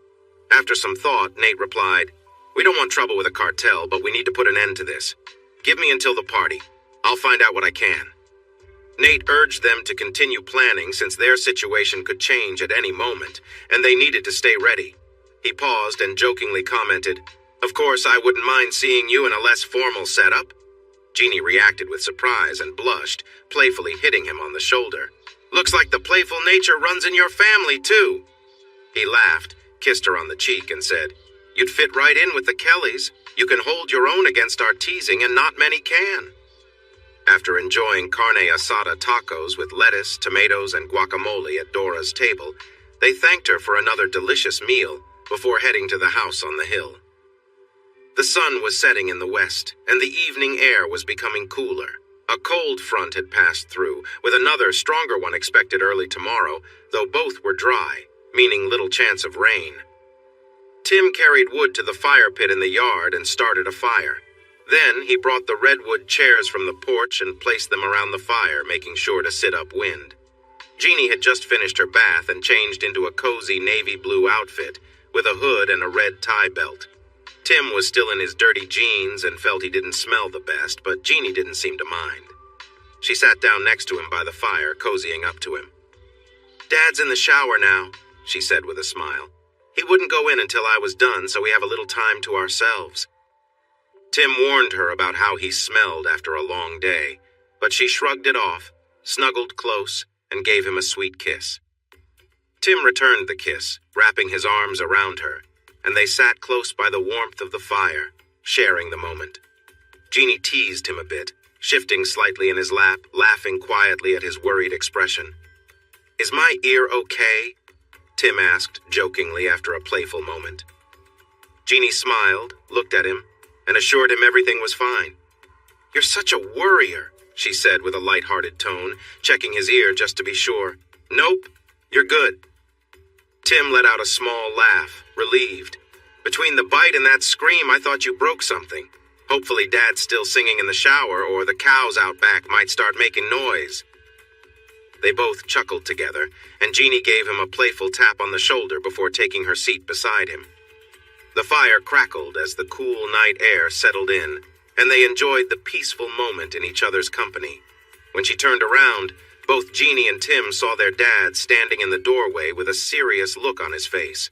After some thought, Nate replied, "We don't want trouble with a cartel, but we need to put an end to this. Give me until the party. I'll find out what I can." Nate urged them to continue planning since their situation could change at any moment, and they needed to stay ready. He paused and jokingly commented, "Of course, I wouldn't mind seeing you in a less formal setup." Jeannie reacted with surprise and blushed, playfully hitting him on the shoulder. "Looks like the playful nature runs in your family, too." He laughed, kissed her on the cheek, and said, "You'd fit right in with the Kellys. You can hold your own against our teasing, and not many can." After enjoying carne asada tacos with lettuce, tomatoes, and guacamole at Dora's table, they thanked her for another delicious meal before heading to the house on the hill. The sun was setting in the west, and the evening air was becoming cooler. A cold front had passed through, with another stronger one expected early tomorrow, though both were dry, meaning little chance of rain. Tim carried wood to the fire pit in the yard and started a fire. Then he brought the redwood chairs from the porch and placed them around the fire, making sure to sit upwind. Jeannie had just finished her bath and changed into a cozy navy blue outfit, with a hood and a red tie belt. Tim was still in his dirty jeans and felt he didn't smell the best, but Jeannie didn't seem to mind. She sat down next to him by the fire, cozying up to him. "Dad's in the shower now," she said with a smile. "He wouldn't go in until I was done, so we have a little time to ourselves." Tim warned her about how he smelled after a long day, but she shrugged it off, snuggled close, and gave him a sweet kiss. Tim returned the kiss, wrapping his arms around her, and they sat close by the warmth of the fire, sharing the moment. Jeannie teased him a bit, shifting slightly in his lap, laughing quietly at his worried expression. "Is my ear okay?" Tim asked jokingly after a playful moment. Jeannie smiled, looked at him, and assured him everything was fine. "You're such a worrier," she said with a light-hearted tone, checking his ear just to be sure. "Nope, you're good." Tim let out a small laugh, relieved. "Between the bite and that scream, I thought you broke something. Hopefully Dad's still singing in the shower, or the cows out back might start making noise." They both chuckled together, and Jeannie gave him a playful tap on the shoulder before taking her seat beside him. The fire crackled as the cool night air settled in, and they enjoyed the peaceful moment in each other's company. When she turned around, both Jeannie and Tim saw their dad standing in the doorway with a serious look on his face.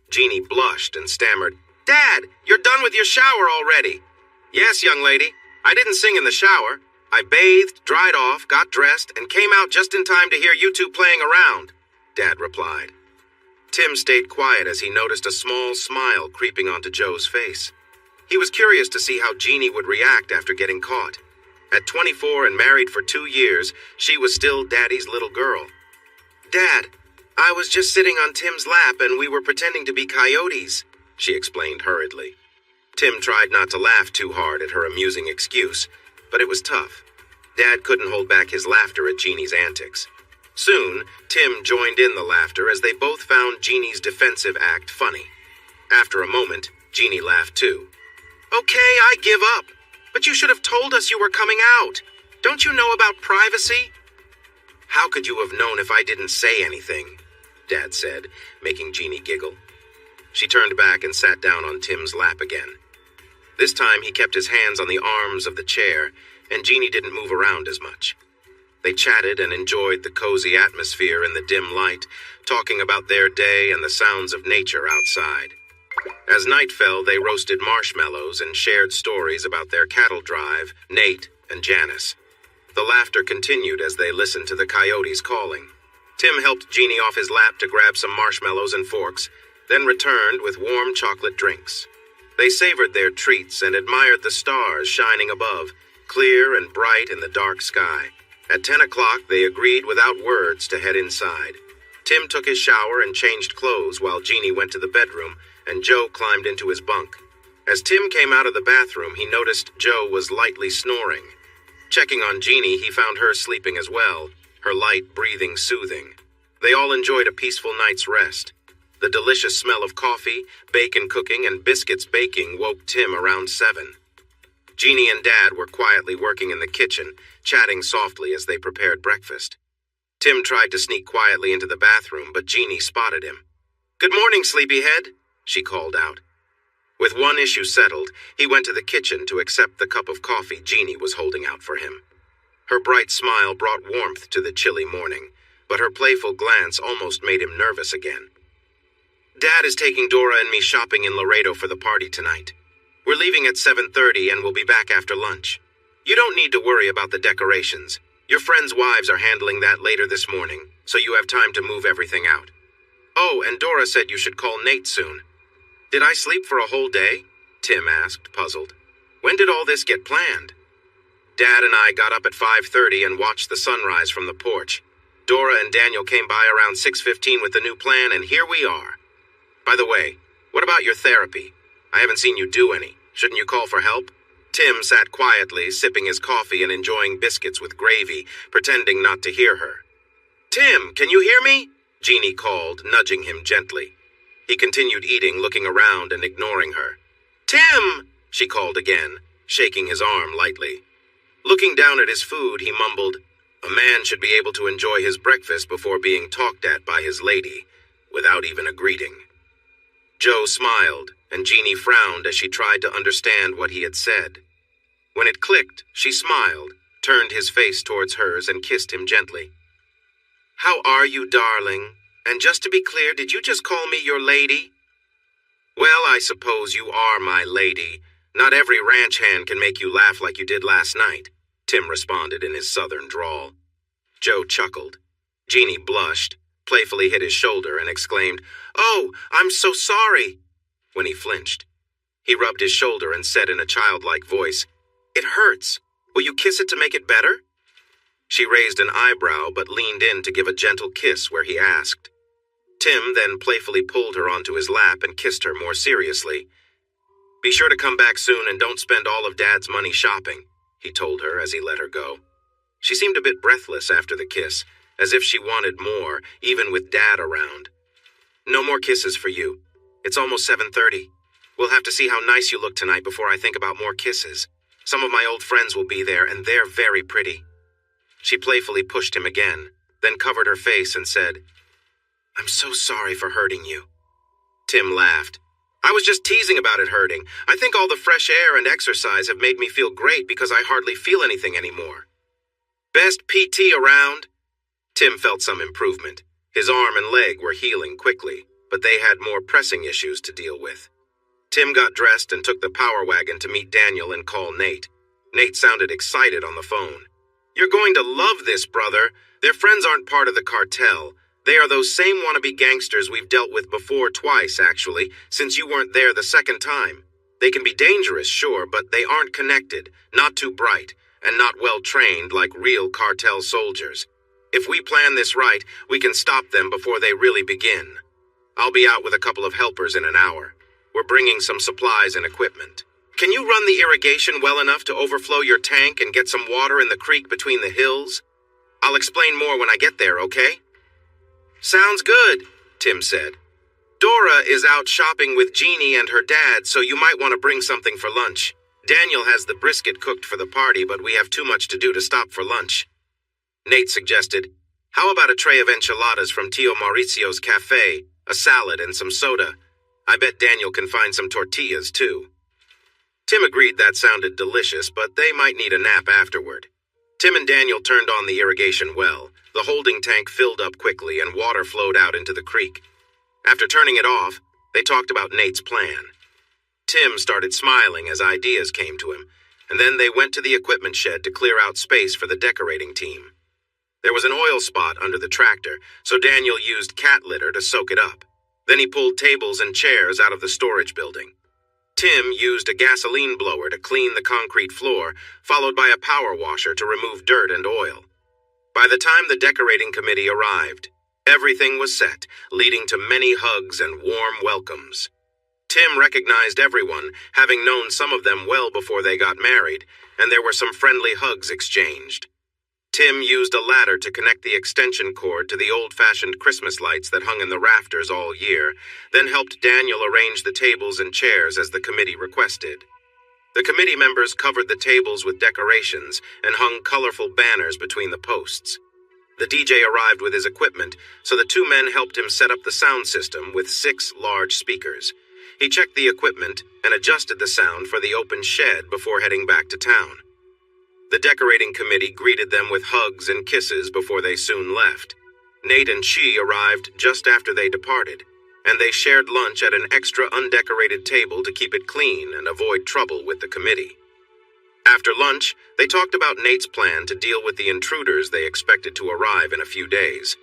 Jeannie blushed and stammered, "Dad, you're done with your shower already." "Yes, young lady. I didn't sing in the shower. I bathed, dried off, got dressed, and came out just in time to hear you two playing around," Dad replied. Tim stayed quiet as he noticed a small smile creeping onto Joe's face. He was curious to see how Jeannie would react after getting caught. At 24 and married for 2 years, she was still Daddy's little girl. "Dad, I was just sitting on Tim's lap and we were pretending to be coyotes," she explained hurriedly. Tim tried not to laugh too hard at her amusing excuse, but it was tough. Dad couldn't hold back his laughter at Jeannie's antics. Soon, Tim joined in the laughter as they both found Jeannie's defensive act funny. After a moment, Jeannie laughed too. "Okay, I give up. But you should have told us you were coming out. Don't you know about privacy?" How could you have known if I didn't say anything? Dad said, making Jeannie giggle. She turned back and sat down on Tim's lap again. This time he kept his hands on the arms of the chair, and Jeannie didn't move around as much. They chatted and enjoyed the cozy atmosphere in the dim light, talking about their day and the sounds of nature outside. As night fell, they roasted marshmallows and shared stories about their cattle drive, Nate and Janice. The laughter continued as they listened to the coyotes calling. Tim helped Jeannie off his lap to grab some marshmallows and forks, then returned with warm chocolate drinks. They savored their treats and admired the stars shining above, clear and bright in the dark sky. At 10 o'clock, they agreed without words to head inside. Tim took his shower and changed clothes while Jeannie went to the bedroom, and Joe climbed into his bunk. As Tim came out of the bathroom, he noticed Joe was lightly snoring. Checking on Jeannie, he found her sleeping as well, her light breathing soothing. They all enjoyed a peaceful night's rest. The delicious smell of coffee, bacon cooking, and biscuits baking woke Tim around 7. Jeannie and Dad were quietly working in the kitchen, chatting softly as they prepared breakfast. Tim tried to sneak quietly into the bathroom, but Jeannie spotted him. "Good morning, sleepyhead," she called out. With one issue settled, he went to the kitchen to accept the cup of coffee Jeannie was holding out for him. Her bright smile brought warmth to the chilly morning, but her playful glance almost made him nervous again. "Dad is taking Dora and me shopping in Laredo for the party tonight. We're leaving at 7:30 and we'll be back after lunch. You don't need to worry about the decorations. Your friends' wives are handling that later this morning, so you have time to move everything out. Oh, and Dora said you should call Nate soon." "Did I sleep for a whole day?" Tim asked, puzzled. "When did all this get planned?" "Dad and I got up at 5:30 and watched the sunrise from the porch. Dora and Daniel came by around 6:15 with the new plan, and here we are. By the way, what about your therapy? I haven't seen you do any. Shouldn't you call for help?" Tim sat quietly, sipping his coffee and enjoying biscuits with gravy, pretending not to hear her. "Tim, can you hear me?" Jeannie called, nudging him gently. He continued eating, looking around and ignoring her. "Tim!" she called again, shaking his arm lightly. Looking down at his food, he mumbled, "A man should be able to enjoy his breakfast before being talked at by his lady, without even a greeting." Joe smiled, and Jeannie frowned as she tried to understand what he had said. When it clicked, she smiled, turned his face towards hers, and kissed him gently. "How are you, darling? And just to be clear, did you just call me your lady?" "Well, I suppose you are my lady. Not every ranch hand can make you laugh like you did last night," Tim responded in his southern drawl. Joe chuckled. Jeannie blushed, playfully hit his shoulder, and exclaimed, "Oh, I'm so sorry," when he flinched. He rubbed his shoulder and said in a childlike voice, "It hurts. Will you kiss it to make it better?" She raised an eyebrow but leaned in to give a gentle kiss where he asked. Tim then playfully pulled her onto his lap and kissed her more seriously. "Be sure to come back soon and don't spend all of Dad's money shopping," he told her as he let her go. She seemed a bit breathless after the kiss, as if she wanted more, even with Dad around. "No more kisses for you. It's almost 7:30. We'll have to see how nice you look tonight before I think about more kisses. Some of my old friends will be there, and they're very pretty." She playfully pushed him again, then covered her face and said, "I'm so sorry for hurting you." Tim laughed. "I was just teasing about it hurting. I think all the fresh air and exercise have made me feel great because I hardly feel anything anymore." "Best PT around?" Tim felt some improvement. His arm and leg were healing quickly, but they had more pressing issues to deal with. Tim got dressed and took the power wagon to meet Daniel and call Nate. Nate sounded excited on the phone. "You're going to love this, brother. Their friends aren't part of the cartel. They are those same wannabe gangsters we've dealt with before twice, actually, since you weren't there the second time. They can be dangerous, sure, but they aren't connected, not too bright, and not well-trained like real cartel soldiers. If we plan this right, we can stop them before they really begin. I'll be out with a couple of helpers in an hour. We're bringing some supplies and equipment. Can you run the irrigation well enough to overflow your tank and get some water in the creek between the hills? I'll explain more when I get there, okay?" "Sounds good," Tim said. "Dora is out shopping with Jeannie and her dad, so you might want to bring something for lunch. Daniel has the brisket cooked for the party, but we have too much to do to stop for lunch." Nate suggested, How about a tray of enchiladas from Tio Mauricio's cafe, a salad, and some soda? I bet Daniel can find some tortillas, too. Tim agreed that sounded delicious, but they might need a nap afterward. Tim and Daniel turned on the irrigation well. The holding tank filled up quickly and water flowed out into the creek. After turning it off, they talked about Nate's plan. Tim started smiling as ideas came to him, and then they went to the equipment shed to clear out space for the decorating team. There was an oil spot under the tractor, so Daniel used cat litter to soak it up. Then he pulled tables and chairs out of the storage building. Tim used a gasoline blower to clean the concrete floor, followed by a power washer to remove dirt and oil. By the time the decorating committee arrived, everything was set, leading to many hugs and warm welcomes. Tim recognized everyone, having known some of them well before they got married, and there were some friendly hugs exchanged. Tim used a ladder to connect the extension cord to the old-fashioned Christmas lights that hung in the rafters all year, then helped Daniel arrange the tables and chairs as the committee requested. The committee members covered the tables with decorations and hung colorful banners between the posts. The DJ arrived with his equipment, so the two men helped him set up the sound system with 6 large speakers. He checked the equipment and adjusted the sound for the open shed before heading back to town. The decorating committee greeted them with hugs and kisses before they soon left. Nate and Chi arrived just after they departed, and they shared lunch at an extra undecorated table to keep it clean and avoid trouble with the committee. After lunch, they talked about Nate's plan to deal with the intruders they expected to arrive in a few days.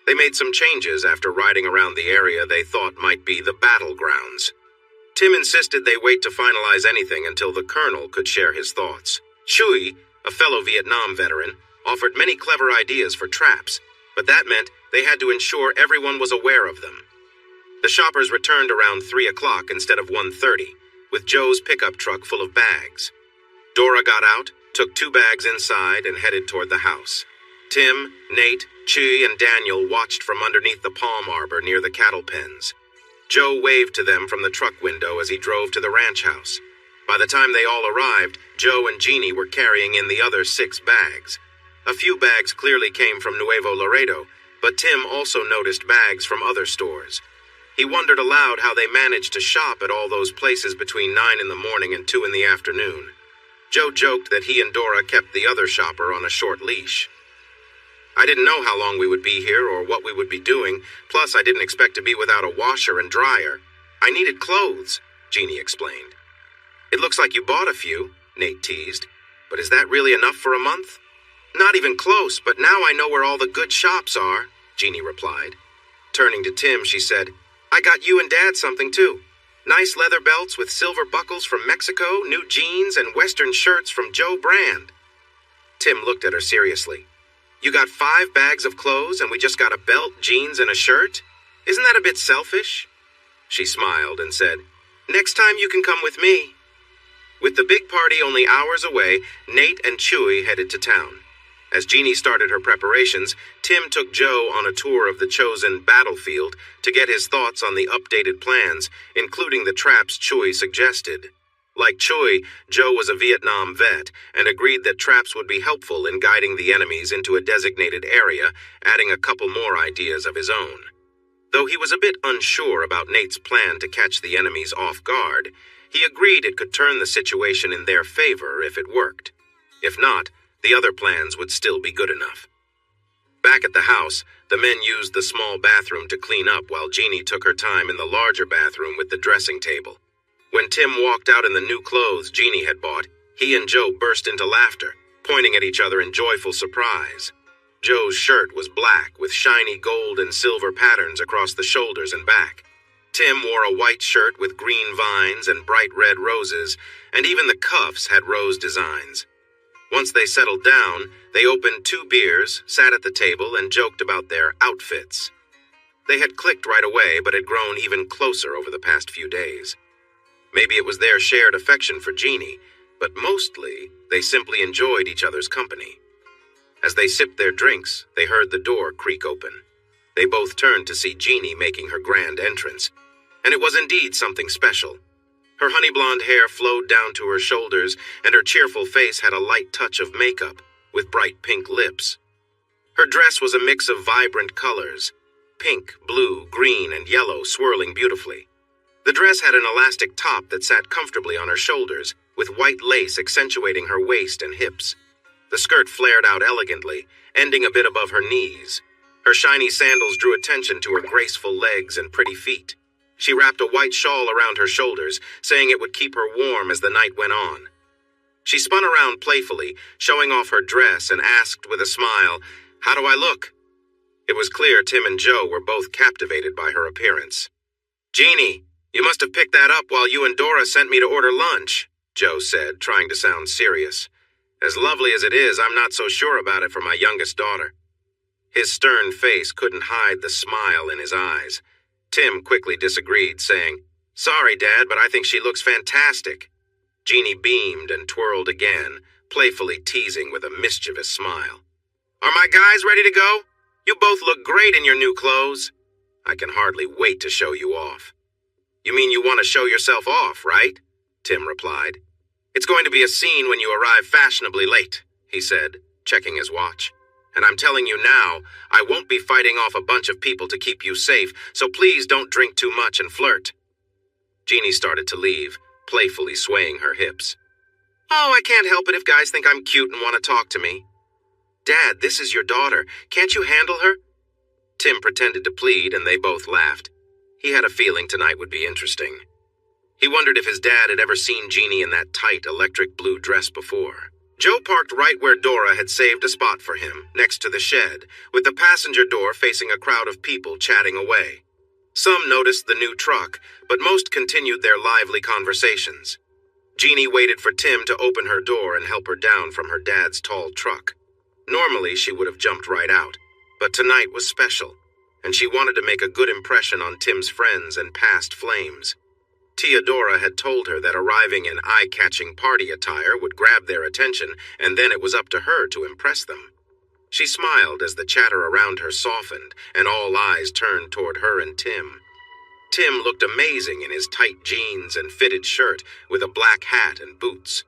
They made some changes after riding around the area they thought might be the battlegrounds. Tim insisted they wait to finalize anything until the colonel could share his thoughts. Chui, a fellow Vietnam veteran, offered many clever ideas for traps, but that meant they had to ensure everyone was aware of them. The shoppers returned around 3 o'clock instead of 1:30, with Joe's pickup truck full of bags. Dora got out, took 2 bags inside, and headed toward the house. Tim, Nate, Chi, and Daniel watched from underneath the palm arbor near the cattle pens. Joe waved to them from the truck window as he drove to the ranch house. By the time they all arrived, Joe and Jeannie were carrying in the other 6 bags. A few bags clearly came from Nuevo Laredo, but Tim also noticed bags from other stores. He wondered aloud how they managed to shop at all those places between 9 in the morning and 2 in the afternoon. Joe joked that he and Dora kept the other shopper on a short leash. I didn't know how long we would be here or what we would be doing, plus I didn't expect to be without a washer and dryer. I needed clothes, Jeannie explained. It looks like you bought a few, Nate teased. But is that really enough for a month? Not even close, but now I know where all the good shops are, Jeannie replied. Turning to Tim, she said, I got you and Dad something too. Nice leather belts with silver buckles from Mexico, new jeans, and Western shirts from Joe Brand. Tim looked at her seriously. You got 5 bags of clothes and we just got a belt, jeans, and a shirt? Isn't that a bit selfish? She smiled and said, Next time you can come with me. With the big party only hours away, Nate and Chewy headed to town. As Jeannie started her preparations, Tim took Joe on a tour of the chosen battlefield to get his thoughts on the updated plans, including the traps Chewy suggested. Like Chewy, Joe was a Vietnam vet and agreed that traps would be helpful in guiding the enemies into a designated area, adding a couple more ideas of his own. Though he was a bit unsure about Nate's plan to catch the enemies off guard, he agreed it could turn the situation in their favor if it worked. If not, the other plans would still be good enough. Back at the house, the men used the small bathroom to clean up while Jeannie took her time in the larger bathroom with the dressing table. When Tim walked out in the new clothes Jeannie had bought, he and Joe burst into laughter, pointing at each other in joyful surprise. Joe's shirt was black with shiny gold and silver patterns across the shoulders and back. Tim wore a white shirt with green vines and bright red roses, and even the cuffs had rose designs. Once they settled down, they opened 2 beers, sat at the table, and joked about their outfits. They had clicked right away, but had grown even closer over the past few days. Maybe it was their shared affection for Jeannie, but mostly they simply enjoyed each other's company. As they sipped their drinks, they heard the door creak open. They both turned to see Jeannie making her grand entrance, and it was indeed something special. Her honey blonde hair flowed down to her shoulders, and her cheerful face had a light touch of makeup, with bright pink lips. Her dress was a mix of vibrant colors, pink, blue, green, and yellow swirling beautifully. The dress had an elastic top that sat comfortably on her shoulders, with white lace accentuating her waist and hips. The skirt flared out elegantly, ending a bit above her knees. Her shiny sandals drew attention to her graceful legs and pretty feet. She wrapped a white shawl around her shoulders, saying it would keep her warm as the night went on. She spun around playfully, showing off her dress, and asked with a smile, "How do I look?" It was clear Tim and Joe were both captivated by her appearance. "Jeannie, you must have picked that up while you and Dora sent me to order lunch," Joe said, trying to sound serious. "As lovely as it is, I'm not so sure about it for my youngest daughter." His stern face couldn't hide the smile in his eyes. Tim quickly disagreed, saying, "Sorry, Dad, but I think she looks fantastic." Jeannie beamed and twirled again, playfully teasing with a mischievous smile. "Are my guys ready to go? You both look great in your new clothes." "I can hardly wait to show you off." "You mean you want to show yourself off, right?" Tim replied. "It's going to be a scene when you arrive fashionably late," he said, checking his watch. "And I'm telling you now, I won't be fighting off a bunch of people to keep you safe, so please don't drink too much and flirt." Jeannie started to leave, playfully swaying her hips. "Oh, I can't help it if guys think I'm cute and want to talk to me." "Dad, this is your daughter. Can't you handle her?" Tim pretended to plead, and they both laughed. He had a feeling tonight would be interesting. He wondered if his dad had ever seen Jeannie in that tight electric blue dress before. Joe parked right where Dora had saved a spot for him, next to the shed, with the passenger door facing a crowd of people chatting away. Some noticed the new truck, but most continued their lively conversations. Jeannie waited for Tim to open her door and help her down from her dad's tall truck. Normally, she would have jumped right out, but tonight was special, and she wanted to make a good impression on Tim's friends and past flames. Theodora had told her that arriving in eye-catching party attire would grab their attention, and then it was up to her to impress them. She smiled as the chatter around her softened, and all eyes turned toward her and Tim. Tim looked amazing in his tight jeans and fitted shirt, with a black hat and boots.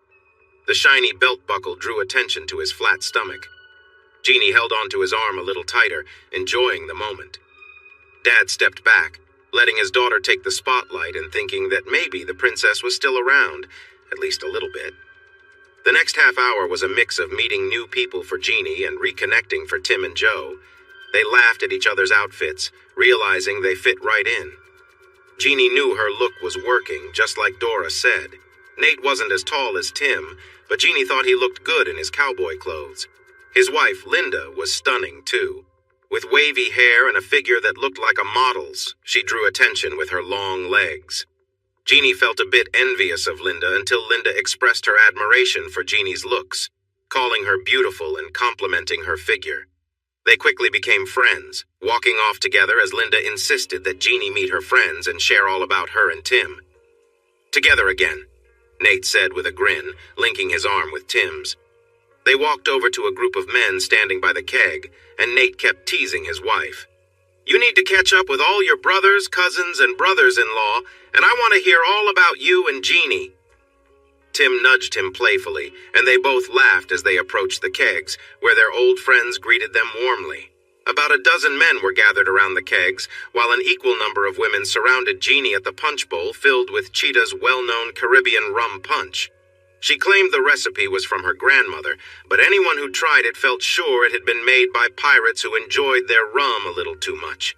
The shiny belt buckle drew attention to his flat stomach. Jeannie held onto his arm a little tighter, enjoying the moment. Dad stepped back, letting his daughter take the spotlight and thinking that maybe the princess was still around, at least a little bit. The next half hour was a mix of meeting new people for Jeannie and reconnecting for Tim and Joe. They laughed at each other's outfits, realizing they fit right in. Jeannie knew her look was working, just like Dora said. Nate wasn't as tall as Tim, but Jeannie thought he looked good in his cowboy clothes. His wife, Linda, was stunning, too. With wavy hair and a figure that looked like a model's, she drew attention with her long legs. Jeannie felt a bit envious of Linda until Linda expressed her admiration for Jeannie's looks, calling her beautiful and complimenting her figure. They quickly became friends, walking off together as Linda insisted that Jeannie meet her friends and share all about her and Tim. "Together again," Nate said with a grin, linking his arm with Tim's. They walked over to a group of men standing by the keg, and Nate kept teasing his wife. "You need to catch up with all your brothers, cousins, and brothers-in-law, and I want to hear all about you and Jeannie." Tim nudged him playfully, and they both laughed as they approached the kegs, where their old friends greeted them warmly. About a dozen men were gathered around the kegs, while an equal number of women surrounded Jeannie at the punch bowl filled with Cheetah's well-known Caribbean rum punch. She claimed the recipe was from her grandmother, but anyone who tried it felt sure it had been made by pirates who enjoyed their rum a little too much.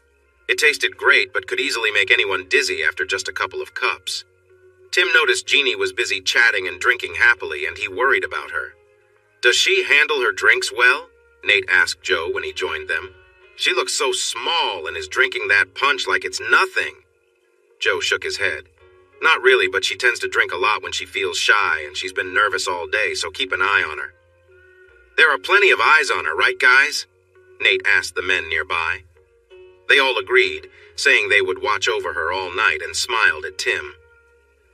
It tasted great, but could easily make anyone dizzy after just a couple of cups. Tim noticed Jeannie was busy chatting and drinking happily, and he worried about her. "Does she handle her drinks well?" Nate asked Joe when he joined them. "She looks so small and is drinking that punch like it's nothing." Joe shook his head. "Not really, but she tends to drink a lot when she feels shy, and she's been nervous all day, so keep an eye on her." "There are plenty of eyes on her, right, guys?" Nate asked the men nearby. They all agreed, saying they would watch over her all night, and smiled at Tim.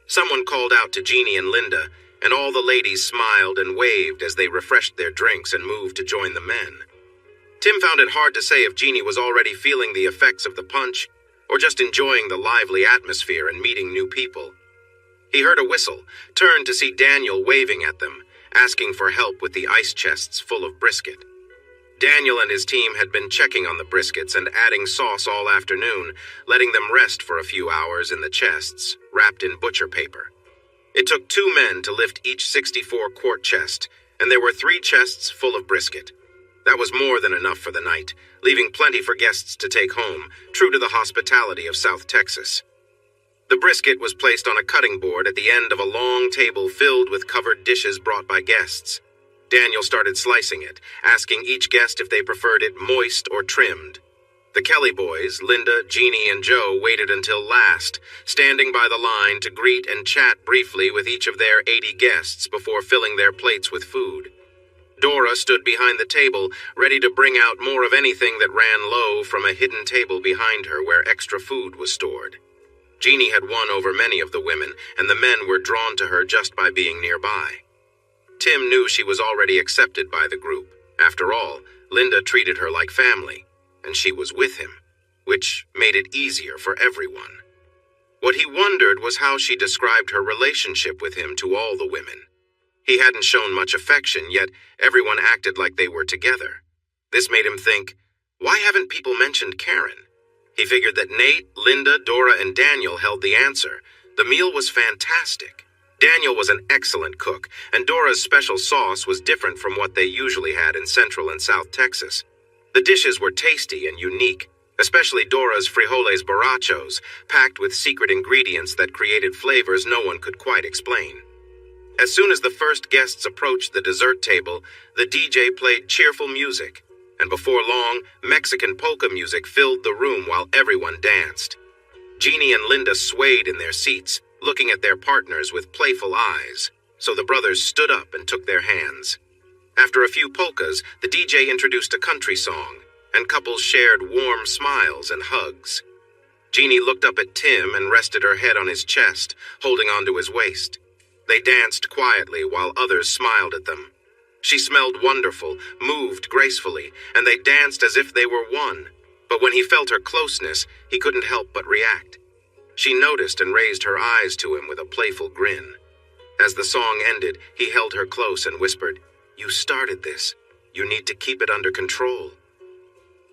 Someone called out to Jeannie and Linda, and all the ladies smiled and waved as they refreshed their drinks and moved to join the men. Tim found it hard to say if Jeannie was already feeling the effects of the punch, or just enjoying the lively atmosphere and meeting new people. He heard a whistle, turned to see Daniel waving at them, asking for help with the ice chests full of brisket. Daniel and his team had been checking on the briskets and adding sauce all afternoon, letting them rest for a few hours in the chests, wrapped in butcher paper. It took 2 men to lift each 64-quart chest, and there were 3 chests full of brisket. That was more than enough for the night, leaving plenty for guests to take home, true to the hospitality of South Texas. The brisket was placed on a cutting board at the end of a long table filled with covered dishes brought by guests. Daniel started slicing it, asking each guest if they preferred it moist or trimmed. The Kelly boys, Linda, Jeannie, and Joe, waited until last, standing by the line to greet and chat briefly with each of their 80 guests before filling their plates with food. Dora stood behind the table, ready to bring out more of anything that ran low from a hidden table behind her where extra food was stored. Jeannie had won over many of the women, and the men were drawn to her just by being nearby. Tim knew she was already accepted by the group. After all, Linda treated her like family, and she was with him, which made it easier for everyone. What he wondered was how she described her relationship with him to all the women. He hadn't shown much affection, yet everyone acted like they were together. This made him think, why haven't people mentioned Karen? He figured that Nate, Linda, Dora, and Daniel held the answer. The meal was fantastic. Daniel was an excellent cook, and Dora's special sauce was different from what they usually had in Central and South Texas. The dishes were tasty and unique, especially Dora's frijoles borrachos, packed with secret ingredients that created flavors no one could quite explain. As soon as the first guests approached the dessert table, the DJ played cheerful music, and before long, Mexican polka music filled the room while everyone danced. Jeannie and Linda swayed in their seats, looking at their partners with playful eyes, so the brothers stood up and took their hands. After a few polkas, the DJ introduced a country song, and couples shared warm smiles and hugs. Jeannie looked up at Tim and rested her head on his chest, holding onto his waist. They danced quietly while others smiled at them. She smelled wonderful, moved gracefully, and they danced as if they were one. But when he felt her closeness, he couldn't help but react. She noticed and raised her eyes to him with a playful grin. As the song ended, he held her close and whispered, "You started this. You need to keep it under control."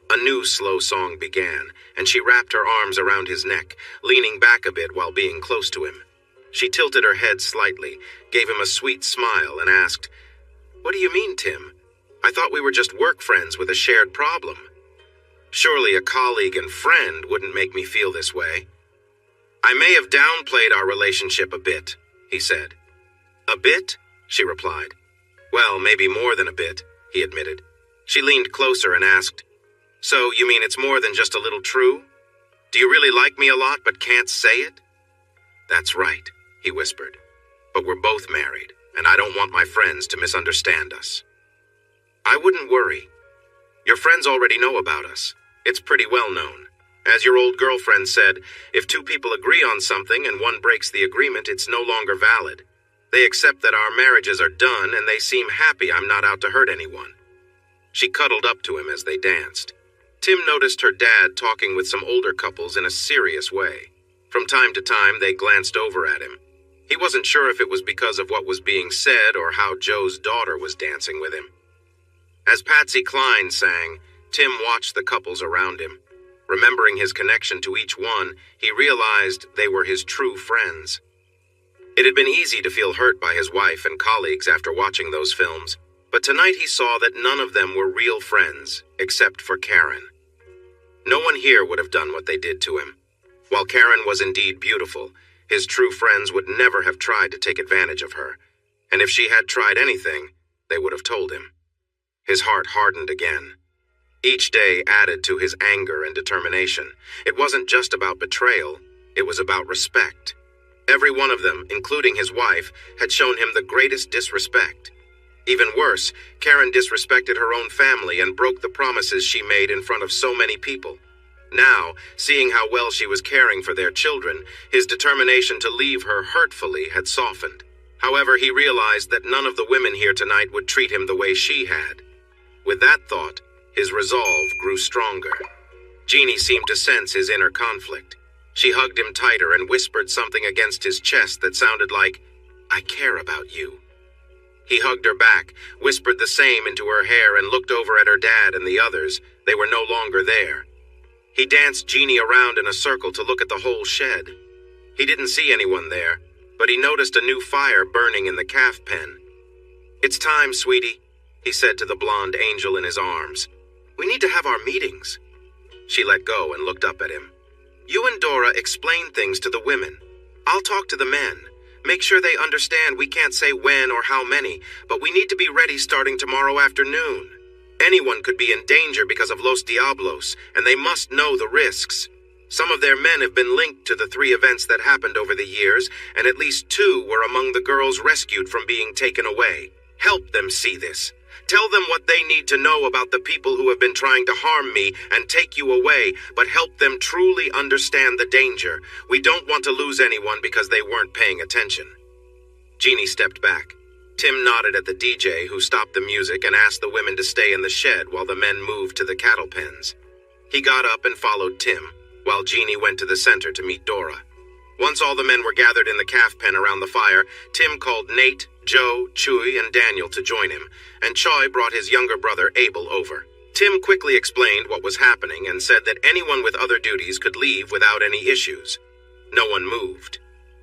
A new slow song began, and she wrapped her arms around his neck, leaning back a bit while being close to him. She tilted her head slightly, gave him a sweet smile, and asked, "What do you mean, Tim? I thought we were just work friends with a shared problem." "Surely a colleague and friend wouldn't make me feel this way." "I may have downplayed our relationship a bit," he said. "A bit?" she replied. "Well, maybe more than a bit," he admitted. She leaned closer and asked, "So you mean it's more than just a little true? Do you really like me a lot but can't say it?" "That's right," he whispered. "But we're both married, and I don't want my friends to misunderstand us." "I wouldn't worry. Your friends already know about us. It's pretty well known. As your old girlfriend said, if 2 people agree on something and one breaks the agreement, it's no longer valid. They accept that our marriages are done, and they seem happy I'm not out to hurt anyone." She cuddled up to him as they danced. Tim noticed her dad talking with some older couples in a serious way. From time to time, they glanced over at him. He wasn't sure if it was because of what was being said or how Joe's daughter was dancing with him. As Patsy Cline sang, Tim watched the couples around him. Remembering his connection to each one, he realized they were his true friends. It had been easy to feel hurt by his wife and colleagues after watching those films, but tonight he saw that none of them were real friends, except for Karen. No one here would have done what they did to him. While Karen was indeed beautiful, his true friends would never have tried to take advantage of her, and if she had tried anything, they would have told him. His heart hardened again. Each day added to his anger and determination. It wasn't just about betrayal, it was about respect. Every one of them, including his wife, had shown him the greatest disrespect. Even worse, Karen disrespected her own family and broke the promises she made in front of so many people. Now, seeing how well she was caring for their children, his determination to leave her hurtfully had softened. However, he realized that none of the women here tonight would treat him the way she had. With that thought, his resolve grew stronger. Jeannie seemed to sense his inner conflict. She hugged him tighter and whispered something against his chest that sounded like, "I care about you." He hugged her back, whispered the same into her hair, and looked over at her dad and the others. They were no longer there. He danced Jeannie around in a circle to look at the whole shed. He didn't see anyone there, but he noticed a new fire burning in the calf pen. "It's time, sweetie," he said to the blonde angel in his arms. "We need to have our meetings." She let go and looked up at him. "You and Dora explain things to the women. I'll talk to the men. Make sure they understand we can't say when or how many, but we need to be ready starting tomorrow afternoon. Anyone could be in danger because of Los Diablos, and they must know the risks. Some of their men have been linked to the 3 events that happened over the years, and at least 2 were among the girls rescued from being taken away. Help them see this. Tell them what they need to know about the people who have been trying to harm me and take you away, but help them truly understand the danger. We don't want to lose anyone because they weren't paying attention." Jeannie stepped back. Tim nodded at the DJ, who stopped the music and asked the women to stay in the shed while the men moved to the cattle pens. He got up and followed Tim, while Jeannie went to the center to meet Dora. Once all the men were gathered in the calf pen around the fire, Tim called Nate, Joe, Chuy, and Daniel to join him, and Choi brought his younger brother Abel over. Tim quickly explained what was happening and said that anyone with other duties could leave without any issues. No one moved.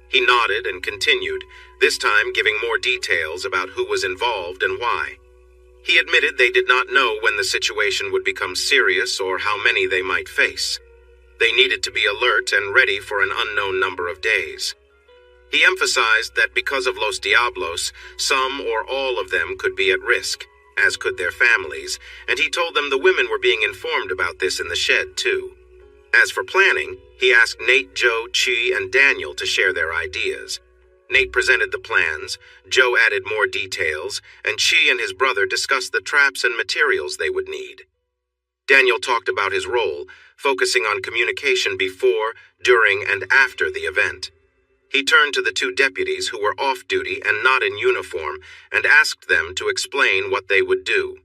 He nodded and continued, this time giving more details about who was involved and why. He admitted they did not know when the situation would become serious or how many they might face. They needed to be alert and ready for an unknown number of days. He emphasized that because of Los Diablos, some or all of them could be at risk, as could their families, and he told them the women were being informed about this in the shed, too. As for planning, he asked Nate, Joe, Chi, and Daniel to share their ideas. Nate presented the plans, Joe added more details, and Chi and his brother discussed the traps and materials they would need. Daniel talked about his role, focusing on communication before, during, and after the event. He turned to the 2 deputies who were off-duty and not in uniform and asked them to explain what they would do.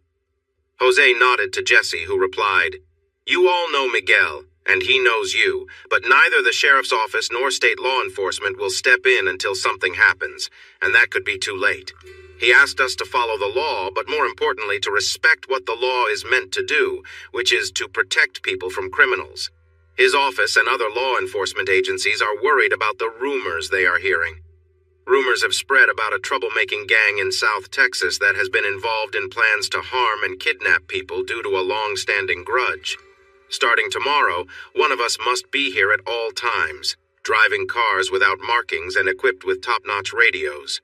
Jose nodded to Jesse, who replied, "You all know Miguel, and he knows you, but neither the sheriff's office nor state law enforcement will step in until something happens, and that could be too late. He asked us to follow the law, but more importantly to respect what the law is meant to do, which is to protect people from criminals. His office and other law enforcement agencies are worried about the rumors they are hearing. Rumors have spread about a troublemaking gang in South Texas that has been involved in plans to harm and kidnap people due to a long-standing grudge. Starting tomorrow, one of us must be here at all times, driving cars without markings and equipped with top-notch radios.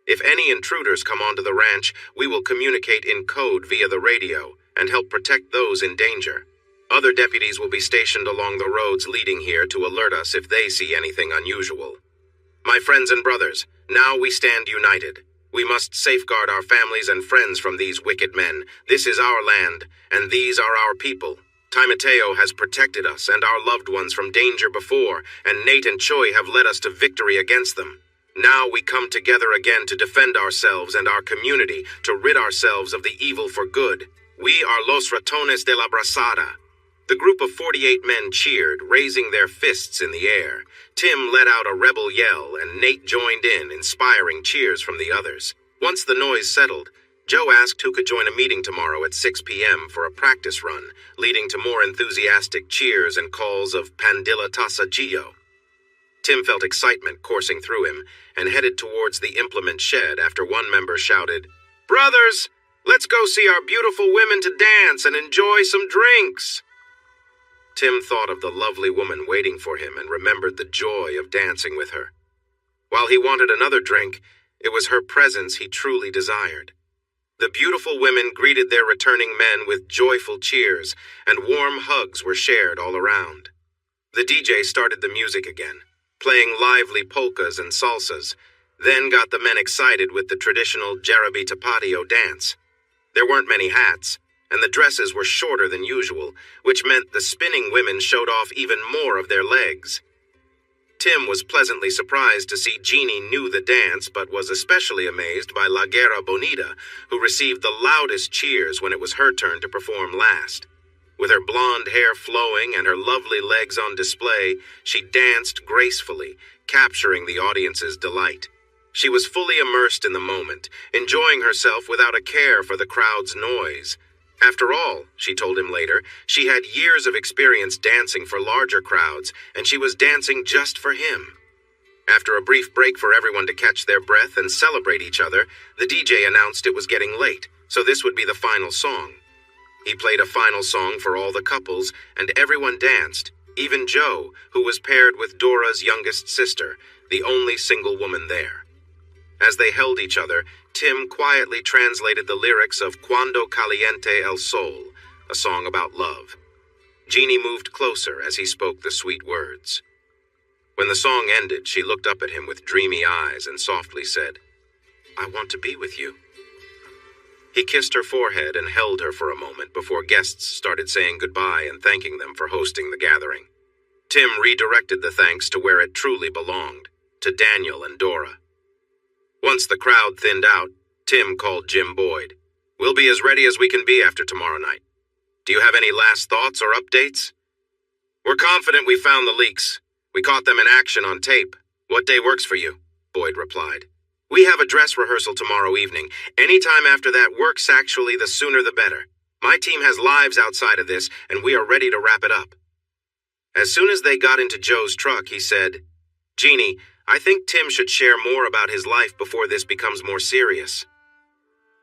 If any intruders come onto the ranch, we will communicate in code via the radio and help protect those in danger. Other deputies will be stationed along the roads leading here to alert us if they see anything unusual. My friends and brothers, now we stand united. We must safeguard our families and friends from these wicked men. This is our land, and these are our people. Mateo has protected us and our loved ones from danger before, and Nate and Choi have led us to victory against them. Now we come together again to defend ourselves and our community, to rid ourselves of the evil for good. We are Los Ratones de la Brazada." The group of 48 men cheered, raising their fists in the air. Tim let out a rebel yell, and Nate joined in, inspiring cheers from the others. Once the noise settled, Joe asked who could join a meeting tomorrow at 6 p.m. for a practice run, leading to more enthusiastic cheers and calls of Pandilla Tasa Gio. Tim felt excitement coursing through him and headed towards the implement shed after one member shouted, "Brothers, let's go see our beautiful women to dance and enjoy some drinks." Tim thought of the lovely woman waiting for him and remembered the joy of dancing with her. While he wanted another drink, it was her presence he truly desired. The beautiful women greeted their returning men with joyful cheers, and warm hugs were shared all around. The DJ started the music again, playing lively polkas and salsas, then got the men excited with the traditional Jarabe Tapatio dance. There weren't many hats, and the dresses were shorter than usual, which meant the spinning women showed off even more of their legs. Tim was pleasantly surprised to see Jeannie knew the dance, but was especially amazed by La Guerra Bonita, who received the loudest cheers when it was her turn to perform last. With her blonde hair flowing and her lovely legs on display, she danced gracefully, capturing the audience's delight. She was fully immersed in the moment, enjoying herself without a care for the crowd's noise. After all, she told him later, she had years of experience dancing for larger crowds, and she was dancing just for him. After a brief break for everyone to catch their breath and celebrate each other, the DJ announced it was getting late, so this would be the final song. He played a final song for all the couples, and everyone danced, even Joe, who was paired with Dora's youngest sister, the only single woman there. As they held each other, Tim quietly translated the lyrics of Cuando Caliente el Sol, a song about love. Jeannie moved closer as he spoke the sweet words. When the song ended, she looked up at him with dreamy eyes and softly said, "I want to be with you." He kissed her forehead and held her for a moment before guests started saying goodbye and thanking them for hosting the gathering. Tim redirected the thanks to where it truly belonged, to Daniel and Dora. Once the crowd thinned out, Tim called Jim Boyd. "We'll be as ready as we can be after tomorrow night. Do you have any last thoughts or updates?" "We're confident we found the leaks. We caught them in action on tape. What day works for you?" Boyd replied. "We have a dress rehearsal tomorrow evening. Any time after that works, actually, the sooner the better. My team has lives outside of this, and we are ready to wrap it up." As soon as they got into Joe's truck, he said, "Jeannie, I think Tim should share more about his life before this becomes more serious."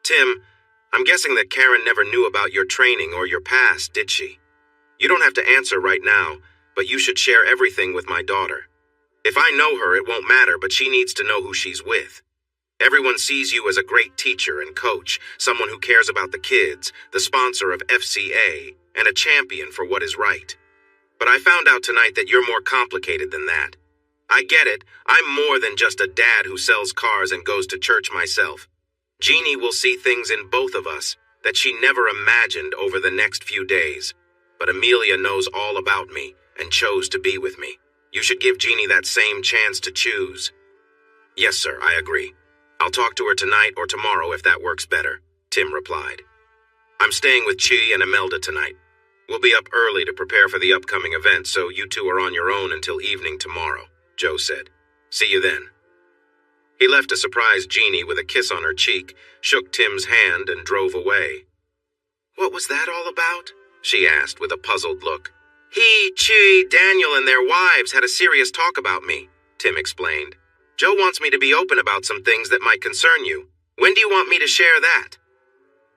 "Tim, I'm guessing that Karen never knew about your training or your past, did she? You don't have to answer right now, but you should share everything with my daughter. If I know her, it won't matter, but she needs to know who she's with. Everyone sees you as a great teacher and coach, someone who cares about the kids, the sponsor of FCA, and a champion for what is right. But I found out tonight that you're more complicated than that. I get it. I'm more than just a dad who sells cars and goes to church myself. Jeannie will see things in both of us that she never imagined over the next few days. But Amelia knows all about me and chose to be with me. You should give Jeannie that same chance to choose." "Yes, sir, I agree. I'll talk to her tonight or tomorrow if that works better," Tim replied. "I'm staying with Chi and Imelda tonight. We'll be up early to prepare for the upcoming event, so you two are on your own until evening tomorrow," Joe said. "See you then." He left to surprise Jeannie with a kiss on her cheek, shook Tim's hand, and drove away. "What was that all about?" she asked with a puzzled look. "He, Chi, Daniel, and their wives had a serious talk about me," Tim explained. "Joe wants me to be open about some things that might concern you. When do you want me to share that?"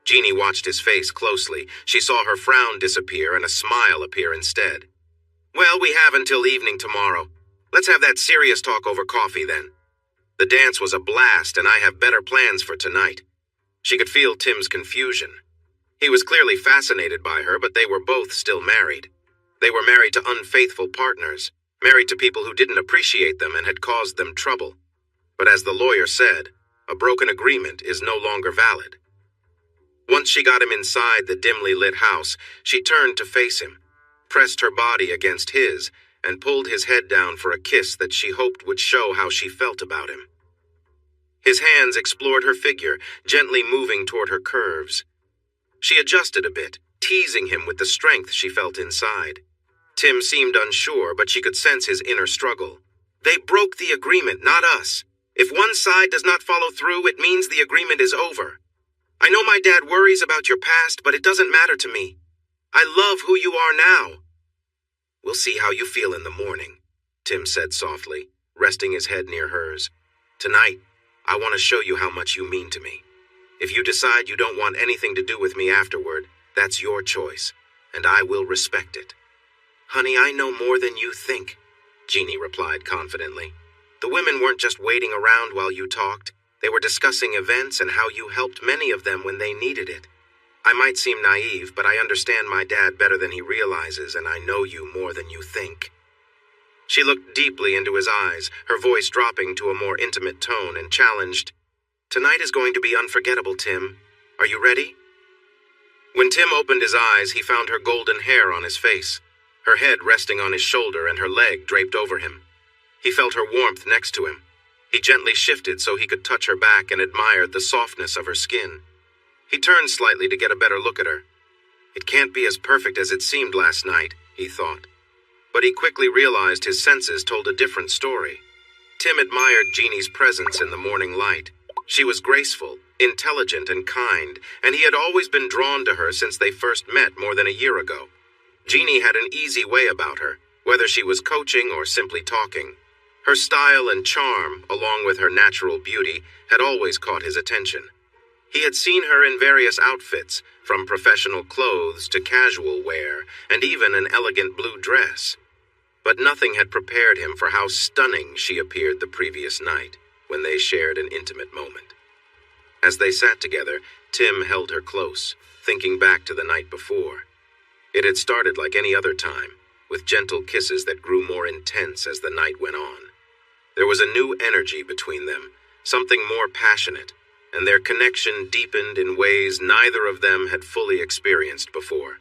Jeannie watched his face closely. She saw her frown disappear and a smile appear instead. "Well, we have until evening tomorrow. Let's have that serious talk over coffee then. The dance was a blast, and I have better plans for tonight." She could feel Tim's confusion. He was clearly fascinated by her, but they were both still married. They were married to unfaithful partners, married to people who didn't appreciate them and had caused them trouble. But as the lawyer said, a broken agreement is no longer valid. Once she got him inside the dimly lit house, she turned to face him, pressed her body against his, and pulled his head down for a kiss that she hoped would show how she felt about him. His hands explored her figure, gently moving toward her curves. She adjusted a bit, teasing him with the strength she felt inside. Tim seemed unsure, but she could sense his inner struggle. "They broke the agreement, not us. If one side does not follow through, it means the agreement is over. I know my dad worries about your past, but it doesn't matter to me. I love who you are now." "We'll see how you feel in the morning," Tim said softly, resting his head near hers. "Tonight, I want to show you how much you mean to me. If you decide you don't want anything to do with me afterward, that's your choice, and I will respect it." "Honey, I know more than you think," Jeannie replied confidently. "The women weren't just waiting around while you talked. They were discussing events and how you helped many of them when they needed it. I might seem naive, but I understand my dad better than he realizes, and I know you more than you think." She looked deeply into his eyes, her voice dropping to a more intimate tone, and challenged, "Tonight is going to be unforgettable, Tim. Are you ready?" When Tim opened his eyes, he found her golden hair on his face, her head resting on his shoulder and her leg draped over him. He felt her warmth next to him. He gently shifted so he could touch her back and admired the softness of her skin. He turned slightly to get a better look at her. It can't be as perfect as it seemed last night, he thought. But he quickly realized his senses told a different story. Tim admired Jeannie's presence in the morning light. She was graceful, intelligent, and kind, and he had always been drawn to her since they first met more than a year ago. Jeannie had an easy way about her, whether she was coaching or simply talking. Her style and charm, along with her natural beauty, had always caught his attention. He had seen her in various outfits, from professional clothes to casual wear, and even an elegant blue dress. But nothing had prepared him for how stunning she appeared the previous night, when they shared an intimate moment. As they sat together, Tim held her close, thinking back to the night before. It had started like any other time, with gentle kisses that grew more intense as the night went on. There was a new energy between them, something more passionate, and their connection deepened in ways neither of them had fully experienced before.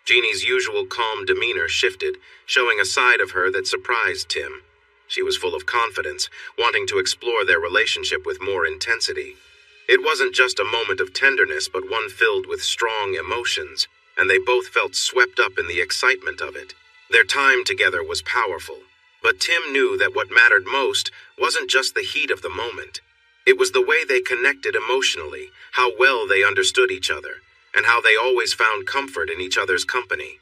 Jeannie's usual calm demeanor shifted, showing a side of her that surprised Tim. She was full of confidence, wanting to explore their relationship with more intensity. It wasn't just a moment of tenderness, but one filled with strong emotions, and they both felt swept up in the excitement of it. Their time together was powerful, but Tim knew that what mattered most wasn't just the heat of the moment. It was the way they connected emotionally, how well they understood each other, and how they always found comfort in each other's company.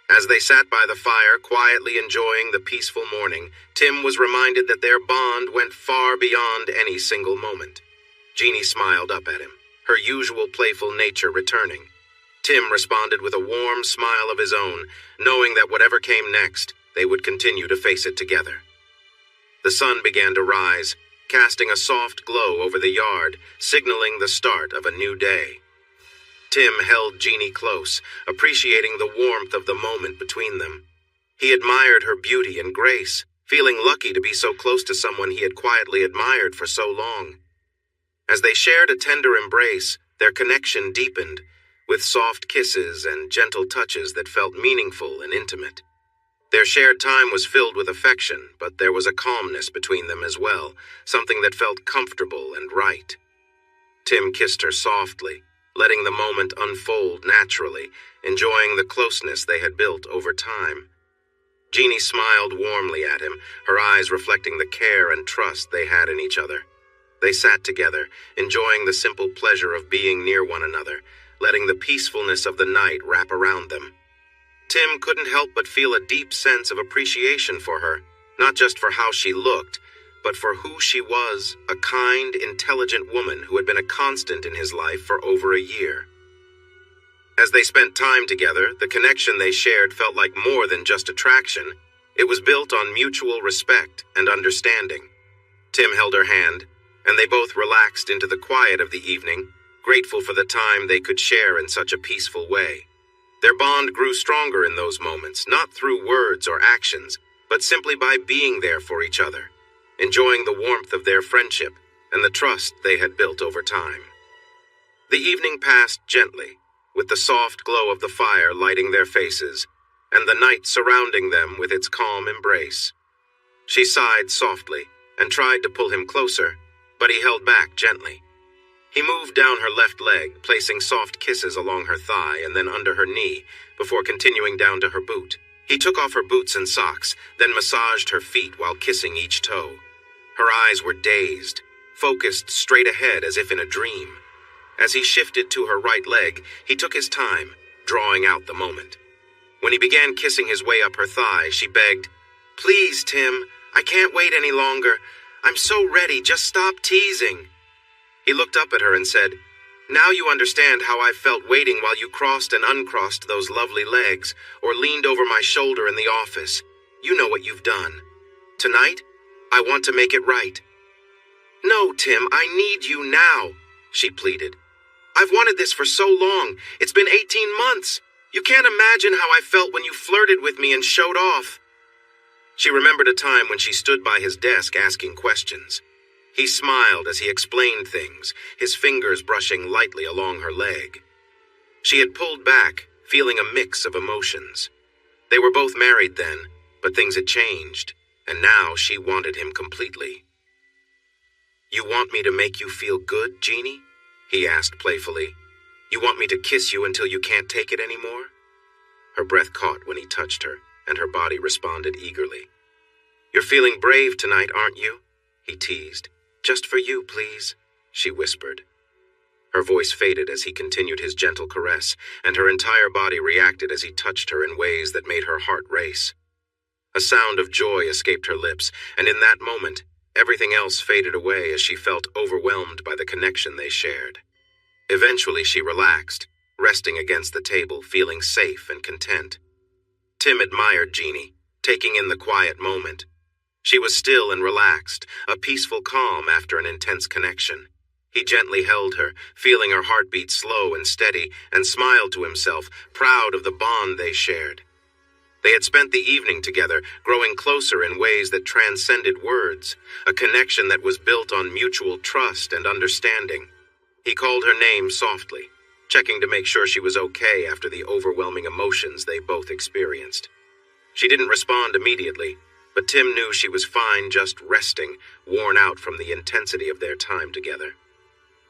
As they sat by the fire, quietly enjoying the peaceful morning, Tim was reminded that their bond went far beyond any single moment. Jeannie smiled up at him, her usual playful nature returning. Tim responded with a warm smile of his own, knowing that whatever came next, they would continue to face it together. The sun began to rise, casting a soft glow over the yard, signaling the start of a new day. Tim held Jeannie close, appreciating the warmth of the moment between them. He admired her beauty and grace, feeling lucky to be so close to someone he had quietly admired for so long. As they shared a tender embrace, their connection deepened, with soft kisses and gentle touches that felt meaningful and intimate. Their shared time was filled with affection, but there was a calmness between them as well, something that felt comfortable and right. Tim kissed her softly, letting the moment unfold naturally, enjoying the closeness they had built over time. Jeannie smiled warmly at him, her eyes reflecting the care and trust they had in each other. They sat together, enjoying the simple pleasure of being near one another, letting the peacefulness of the night wrap around them. Tim couldn't help but feel a deep sense of appreciation for her, not just for how she looked, but for who she was, a kind, intelligent woman who had been a constant in his life for over a year. As they spent time together, the connection they shared felt like more than just attraction. It was built on mutual respect and understanding. Tim held her hand, and they both relaxed into the quiet of the evening, grateful for the time they could share in such a peaceful way. Their bond grew stronger in those moments, not through words or actions, but simply by being there for each other, enjoying the warmth of their friendship and the trust they had built over time. The evening passed gently, with the soft glow of the fire lighting their faces, and the night surrounding them with its calm embrace. She sighed softly and tried to pull him closer, but he held back gently. He moved down her left leg, placing soft kisses along her thigh and then under her knee, before continuing down to her boot. He took off her boots and socks, then massaged her feet while kissing each toe. Her eyes were dazed, focused straight ahead as if in a dream. As he shifted to her right leg, he took his time, drawing out the moment. When he began kissing his way up her thigh, she begged, "Please, Tim, I can't wait any longer. I'm so ready, just stop teasing." He looked up at her and said, "Now you understand how I felt waiting while you crossed and uncrossed those lovely legs, or leaned over my shoulder in the office. You know what you've done. Tonight, I want to make it right." "No, Tim, I need you now," she pleaded. "I've wanted this for so long. It's been 18 months. You can't imagine how I felt when you flirted with me and showed off." She remembered a time when she stood by his desk asking questions. He smiled as he explained things, his fingers brushing lightly along her leg. She had pulled back, feeling a mix of emotions. They were both married then, but things had changed, and now she wanted him completely. "You want me to make you feel good, Jeannie?" he asked playfully. "You want me to kiss you until you can't take it anymore?" Her breath caught when he touched her, and her body responded eagerly. "You're feeling brave tonight, aren't you?" he teased. "Just for you, please," she whispered. Her voice faded as he continued his gentle caress, and her entire body reacted as he touched her in ways that made her heart race. A sound of joy escaped her lips, and in that moment, everything else faded away as she felt overwhelmed by the connection they shared. Eventually, she relaxed, resting against the table, feeling safe and content. Tim admired Jeannie, taking in the quiet moment. She was still and relaxed, a peaceful calm after an intense connection. He gently held her, feeling her heartbeat slow and steady, and smiled to himself, proud of the bond they shared. They had spent the evening together, growing closer in ways that transcended words, a connection that was built on mutual trust and understanding. He called her name softly, checking to make sure she was okay after the overwhelming emotions they both experienced. She didn't respond immediately, but Tim knew she was fine, just resting, worn out from the intensity of their time together.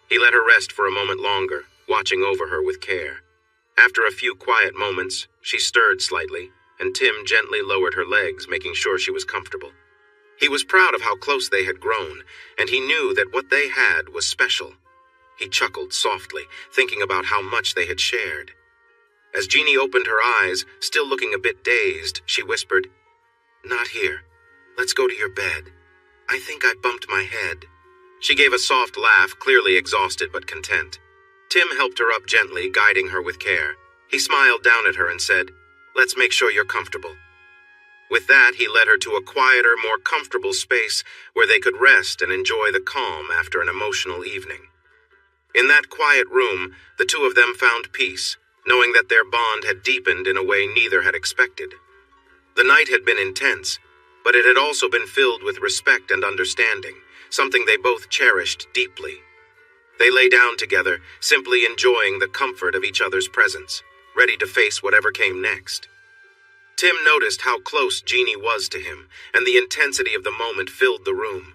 He let her rest for a moment longer, watching over her with care. After a few quiet moments, she stirred slightly, and Tim gently lowered her legs, making sure she was comfortable. He was proud of how close they had grown, and he knew that what they had was special. He chuckled softly, thinking about how much they had shared. As Jeannie opened her eyes, still looking a bit dazed, she whispered, "Not here. Let's go to your bed. I think I bumped my head." She gave a soft laugh, clearly exhausted but content. Tim helped her up gently, guiding her with care. He smiled down at her and said, "Let's make sure you're comfortable." With that, he led her to a quieter, more comfortable space where they could rest and enjoy the calm after an emotional evening. In that quiet room, the two of them found peace, knowing that their bond had deepened in a way neither had expected. The night had been intense, but it had also been filled with respect and understanding, something they both cherished deeply. They lay down together, simply enjoying the comfort of each other's presence, ready to face whatever came next. Tim noticed how close Jeannie was to him, and the intensity of the moment filled the room.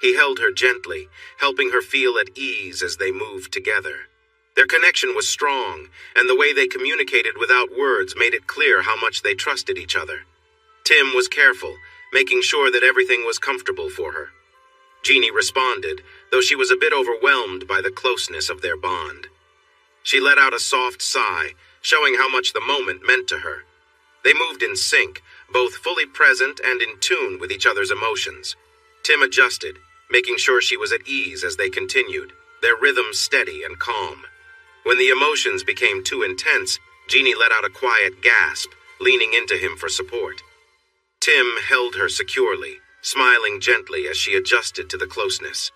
He held her gently, helping her feel at ease as they moved together. Their connection was strong, and the way they communicated without words made it clear how much they trusted each other. Tim was careful, making sure that everything was comfortable for her. Jeannie responded, though she was a bit overwhelmed by the closeness of their bond. She let out a soft sigh, showing how much the moment meant to her. They moved in sync, both fully present and in tune with each other's emotions. Tim adjusted, making sure she was at ease as they continued, their rhythm steady and calm. When the emotions became too intense, Jeannie let out a quiet gasp, leaning into him for support. Tim held her securely, smiling gently as she adjusted to the closeness.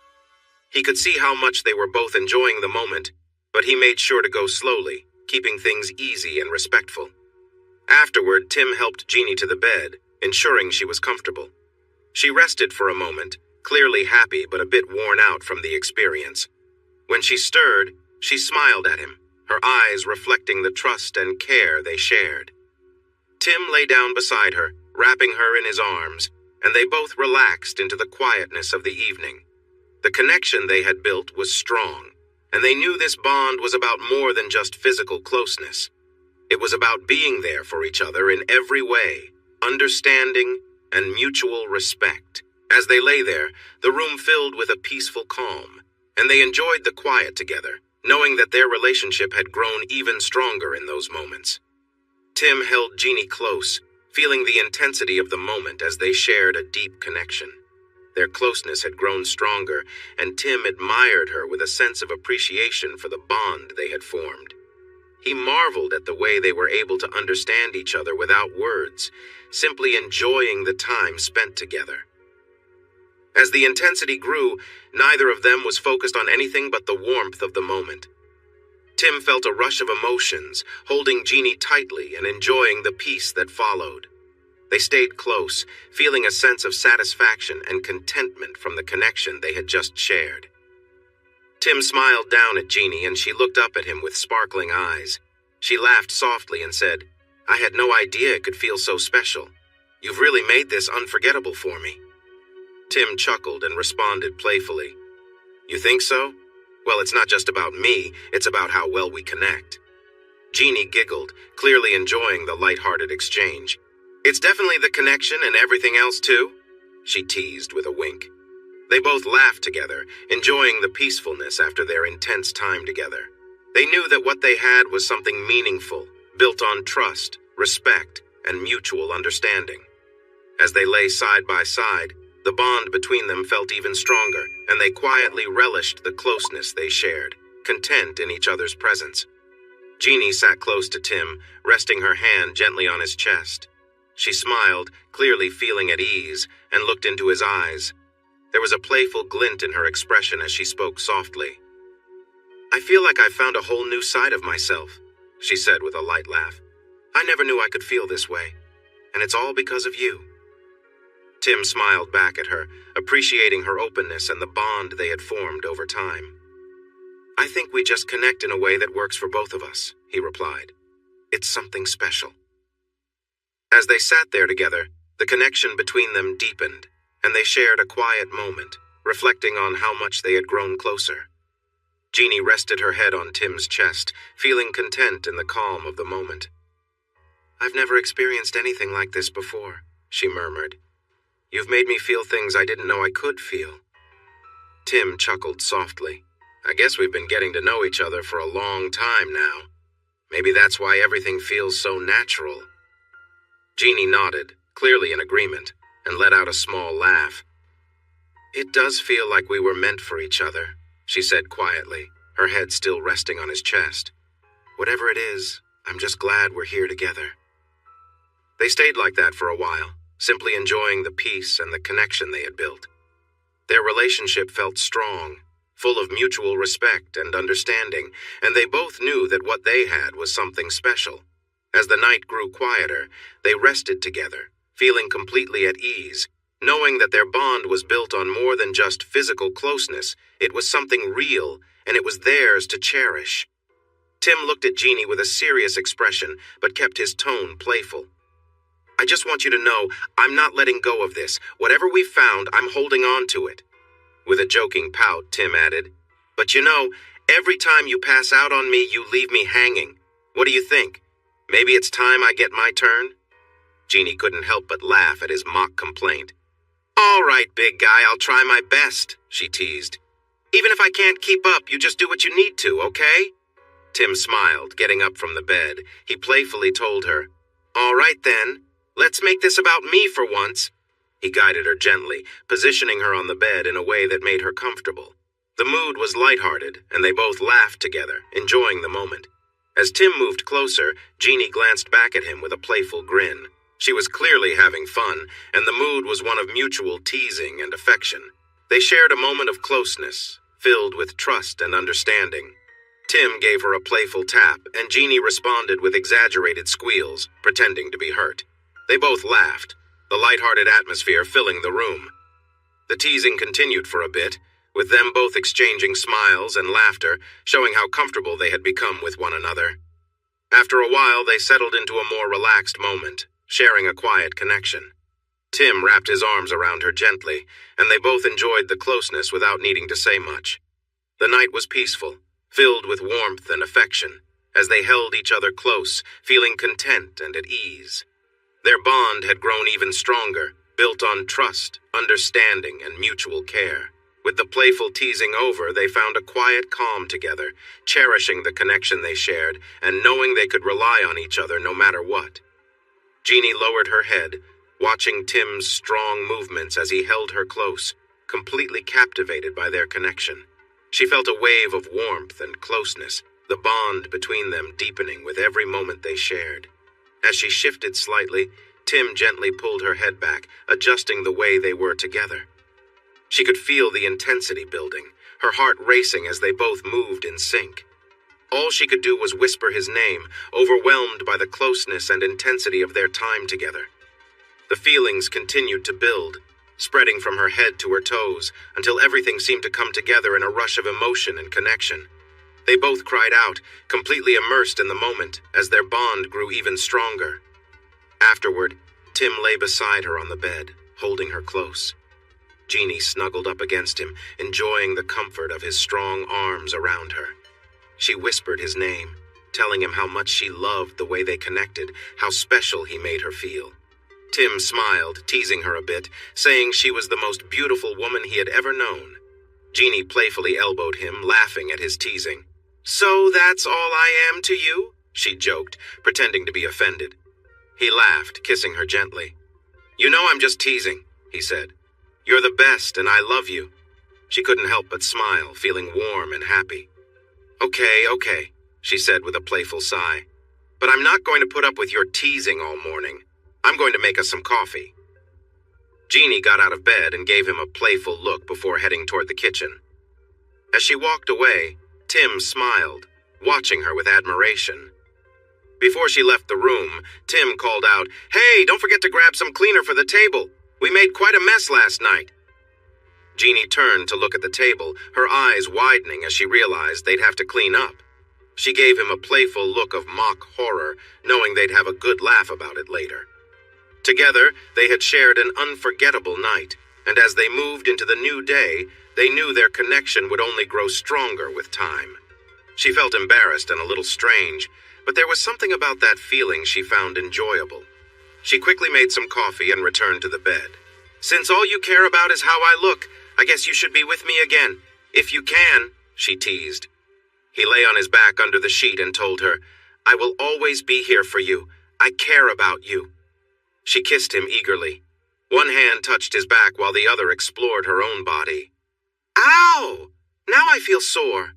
He could see how much they were both enjoying the moment, but he made sure to go slowly, keeping things easy and respectful. Afterward, Tim helped Jeannie to the bed, ensuring she was comfortable. She rested for a moment, clearly happy but a bit worn out from the experience. When she stirred, she smiled at him, her eyes reflecting the trust and care they shared. Tim lay down beside her, wrapping her in his arms, and they both relaxed into the quietness of the evening. The connection they had built was strong, and they knew this bond was about more than just physical closeness. It was about being there for each other in every way, understanding and mutual respect. As they lay there, the room filled with a peaceful calm, and they enjoyed the quiet together, knowing that their relationship had grown even stronger in those moments. Tim held Jeannie close, feeling the intensity of the moment as they shared a deep connection. Their closeness had grown stronger, and Tim admired her with a sense of appreciation for the bond they had formed. He marveled at the way they were able to understand each other without words, simply enjoying the time spent together. As the intensity grew, neither of them was focused on anything but the warmth of the moment. Tim felt a rush of emotions, holding Jeannie tightly and enjoying the peace that followed. They stayed close, feeling a sense of satisfaction and contentment from the connection they had just shared. Tim smiled down at Jeannie, and she looked up at him with sparkling eyes. She laughed softly and said, "I had no idea it could feel so special. You've really made this unforgettable for me." Tim chuckled and responded playfully, "You think so? Well, it's not just about me, it's about how well we connect." Jeannie giggled, clearly enjoying the light-hearted exchange. "It's definitely the connection and everything else too. she teased with a wink. They both laughed together, enjoying the peacefulness after their intense time together. They knew that what they had was something meaningful, built on trust, respect, and mutual understanding. As they lay side by side, the bond between them felt even stronger, and they quietly relished the closeness they shared, content in each other's presence. Jeannie sat close to Tim, resting her hand gently on his chest. She smiled, clearly feeling at ease, and looked into his eyes. There was a playful glint in her expression as she spoke softly. "I feel like I've found a whole new side of myself," she said with a light laugh. "I never knew I could feel this way, and it's all because of you." Tim smiled back at her, appreciating her openness and the bond they had formed over time. "I think we just connect in a way that works for both of us," he replied. "It's something special." As they sat there together, the connection between them deepened, and they shared a quiet moment, reflecting on how much they had grown closer. Jeannie rested her head on Tim's chest, feeling content in the calm of the moment. "I've never experienced anything like this before," she murmured. "You've made me feel things I didn't know I could feel." Tim chuckled softly. "I guess we've been getting to know each other for a long time now. Maybe that's why everything feels so natural." Jeannie nodded, clearly in agreement, and let out a small laugh. "It does feel like we were meant for each other," she said quietly, her head still resting on his chest. "Whatever it is, I'm just glad we're here together." They stayed like that for a while, simply enjoying the peace and the connection they had built. Their relationship felt strong, full of mutual respect and understanding, and they both knew that what they had was something special. As the night grew quieter, they rested together, feeling completely at ease, knowing that their bond was built on more than just physical closeness. It was something real, and it was theirs to cherish. Tim looked at Jeannie with a serious expression, but kept his tone playful. "I just want you to know, I'm not letting go of this. Whatever we've found, I'm holding on to it." With a joking pout, Tim added, "But you know, every time you pass out on me, you leave me hanging. What do you think? Maybe it's time I get my turn?" Jeannie couldn't help but laugh at his mock complaint. "All right, big guy, I'll try my best," she teased. "Even if I can't keep up, you just do what you need to, okay?" Tim smiled, getting up from the bed. He playfully told her, "All right then, let's make this about me for once." He guided her gently, positioning her on the bed in a way that made her comfortable. The mood was lighthearted, and they both laughed together, enjoying the moment. As Tim moved closer, Jeannie glanced back at him with a playful grin. She was clearly having fun, and the mood was one of mutual teasing and affection. They shared a moment of closeness, filled with trust and understanding. Tim gave her a playful tap, and Jeannie responded with exaggerated squeals, pretending to be hurt. They both laughed, the lighthearted atmosphere filling the room. The teasing continued for a bit, with them both exchanging smiles and laughter, showing how comfortable they had become with one another. After a while, they settled into a more relaxed moment, sharing a quiet connection. Tim wrapped his arms around her gently, and they both enjoyed the closeness without needing to say much. The night was peaceful, filled with warmth and affection, as they held each other close, feeling content and at ease. Their bond had grown even stronger, built on trust, understanding, and mutual care. With the playful teasing over, they found a quiet calm together, cherishing the connection they shared and knowing they could rely on each other no matter what. Jeannie lowered her head, watching Tim's strong movements as he held her close, completely captivated by their connection. She felt a wave of warmth and closeness, the bond between them deepening with every moment they shared. As she shifted slightly, Tim gently pulled her head back, adjusting the way they were together. She could feel the intensity building, her heart racing as they both moved in sync. All she could do was whisper his name, overwhelmed by the closeness and intensity of their time together. The feelings continued to build, spreading from her head to her toes, until everything seemed to come together in a rush of emotion and connection. They both cried out, completely immersed in the moment, as their bond grew even stronger. Afterward, Tim lay beside her on the bed, holding her close. Jeannie snuggled up against him, enjoying the comfort of his strong arms around her. She whispered his name, telling him how much she loved the way they connected, how special he made her feel. Tim smiled, teasing her a bit, saying she was the most beautiful woman he had ever known. Jeannie playfully elbowed him, laughing at his teasing. "So that's all I am to you?" she joked, pretending to be offended. He laughed, kissing her gently. "You know I'm just teasing," he said. "You're the best, and I love you." She couldn't help but smile, feeling warm and happy. Okay, she said with a playful sigh. "But I'm not going to put up with your teasing all morning. I'm going to make us some coffee." Jeannie got out of bed and gave him a playful look before heading toward the kitchen. As she walked away, Tim smiled, watching her with admiration. Before she left the room, Tim called out, "Hey, don't forget to grab some cleaner for the table. We made quite a mess last night." Jeannie turned to look at the table, her eyes widening as she realized they'd have to clean up. She gave him a playful look of mock horror, knowing they'd have a good laugh about it later. Together, they had shared an unforgettable night, and as they moved into the new day, they knew their connection would only grow stronger with time. She felt embarrassed and a little strange, but there was something about that feeling she found enjoyable. She quickly made some coffee and returned to the bed. "Since all you care about is how I look, I guess you should be with me again. If you can," she teased. He lay on his back under the sheet and told her, "I will always be here for you. I care about you." She kissed him eagerly. One hand touched his back while the other explored her own body. "Ow! Now I feel sore.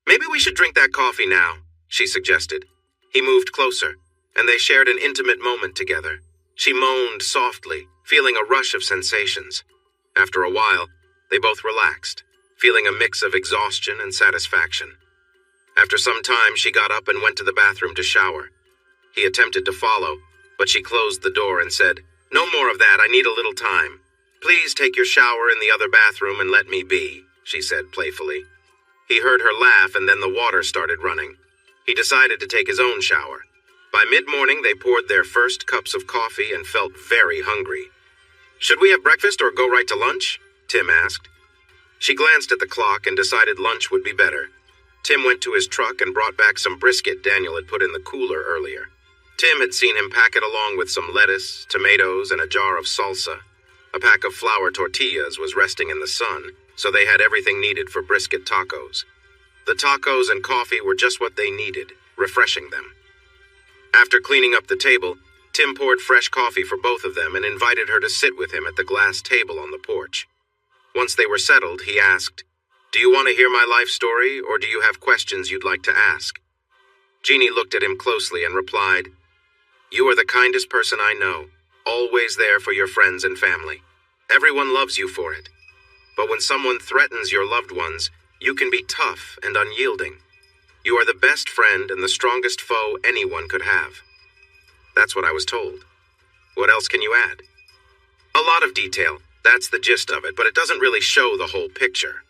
Maybe we should drink that coffee now," she suggested. He moved closer, and they shared an intimate moment together. She moaned softly, feeling a rush of sensations. After a while, they both relaxed, feeling a mix of exhaustion and satisfaction. After some time, she got up and went to the bathroom to shower. He attempted to follow, but she closed the door and said, "No more of that, I need a little time. Please take your shower in the other bathroom and let me be," she said playfully. He heard her laugh and then the water started running. He decided to take his own shower. By mid-morning, they poured their first cups of coffee and felt very hungry. "Should we have breakfast or go right to lunch?" Tim asked. She glanced at the clock and decided lunch would be better. Tim went to his truck and brought back some brisket Daniel had put in the cooler earlier. Tim had seen him pack it along with some lettuce, tomatoes, and a jar of salsa. A pack of flour tortillas was resting in the sun, so they had everything needed for brisket tacos. The tacos and coffee were just what they needed, refreshing them. After cleaning up the table, Tim poured fresh coffee for both of them and invited her to sit with him at the glass table on the porch. Once they were settled, he asked, "Do you want to hear my life story, or do you have questions you'd like to ask?" Jeannie looked at him closely and replied, "You are the kindest person I know, always there for your friends and family. Everyone loves you for it. But when someone threatens your loved ones, you can be tough and unyielding. You are the best friend and the strongest foe anyone could have." That's what I was told. What else can you add? A lot of detail, that's the gist of it, but it doesn't really show the whole picture.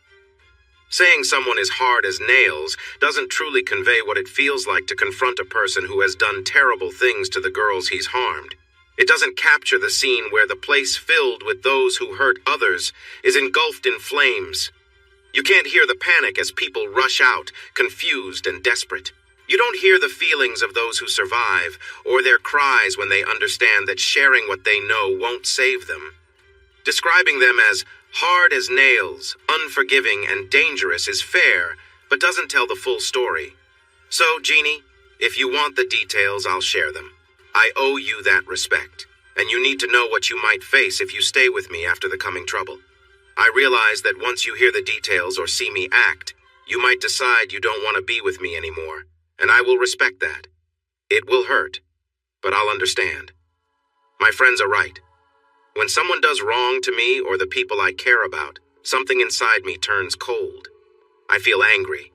Saying someone is hard as nails doesn't truly convey what it feels like to confront a person who has done terrible things to the girls he's harmed. It doesn't capture the scene where the place filled with those who hurt others is engulfed in flames. You can't hear the panic as people rush out, confused and desperate. You don't hear the feelings of those who survive, or their cries when they understand that sharing what they know won't save them. Describing them as hard as nails, unforgiving, and dangerous is fair, but doesn't tell the full story. So, Jeannie, if you want the details, I'll share them. I owe you that respect, and you need to know what you might face if you stay with me after the coming trouble. I realize that once you hear the details or see me act, you might decide you don't want to be with me anymore, and I will respect that. It will hurt, but I'll understand. My friends are right. When someone does wrong to me or the people I care about, something inside me turns cold. I feel angry,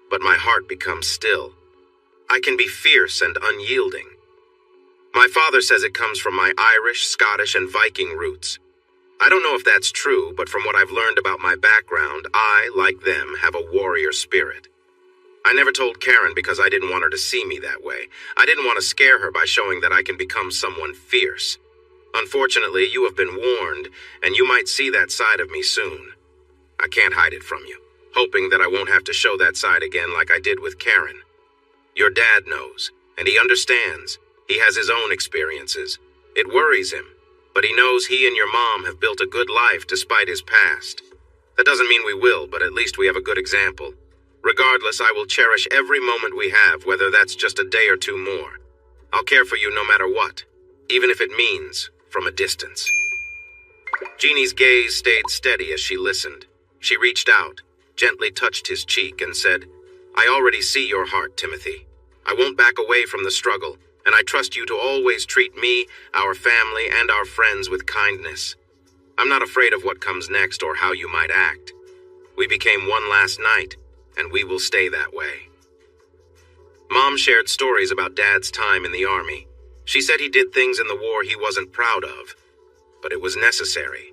but my heart becomes still. I can be fierce and unyielding. My father says it comes from my Irish, Scottish, and Viking roots. I don't know if that's true, but from what I've learned about my background, I, like them, have a warrior spirit. I never told Karen because I didn't want her to see me that way. I didn't want to scare her by showing that I can become someone fierce. Unfortunately, you have been warned, and you might see that side of me soon. I can't hide it from you, hoping that I won't have to show that side again like I did with Karen. Your dad knows, and he understands. He has his own experiences. It worries him, But he knows he and your mom have built a good life despite his past. That doesn't mean we will, but at least we have a good example. Regardless, I will cherish every moment we have, whether that's just a day or two more. I'll care for you no matter what, even if it means from a distance. Jeannie's gaze stayed steady as she listened. She reached out, gently touched his cheek, and said, I already see your heart, Timothy. I won't back away from the struggle, and I trust you to always treat me, our family, and our friends with kindness. I'm not afraid of what comes next or how you might act. We became one last night, and we will stay that way. Mom shared stories about Dad's time in the Army. She said he did things in the war he wasn't proud of, but it was necessary.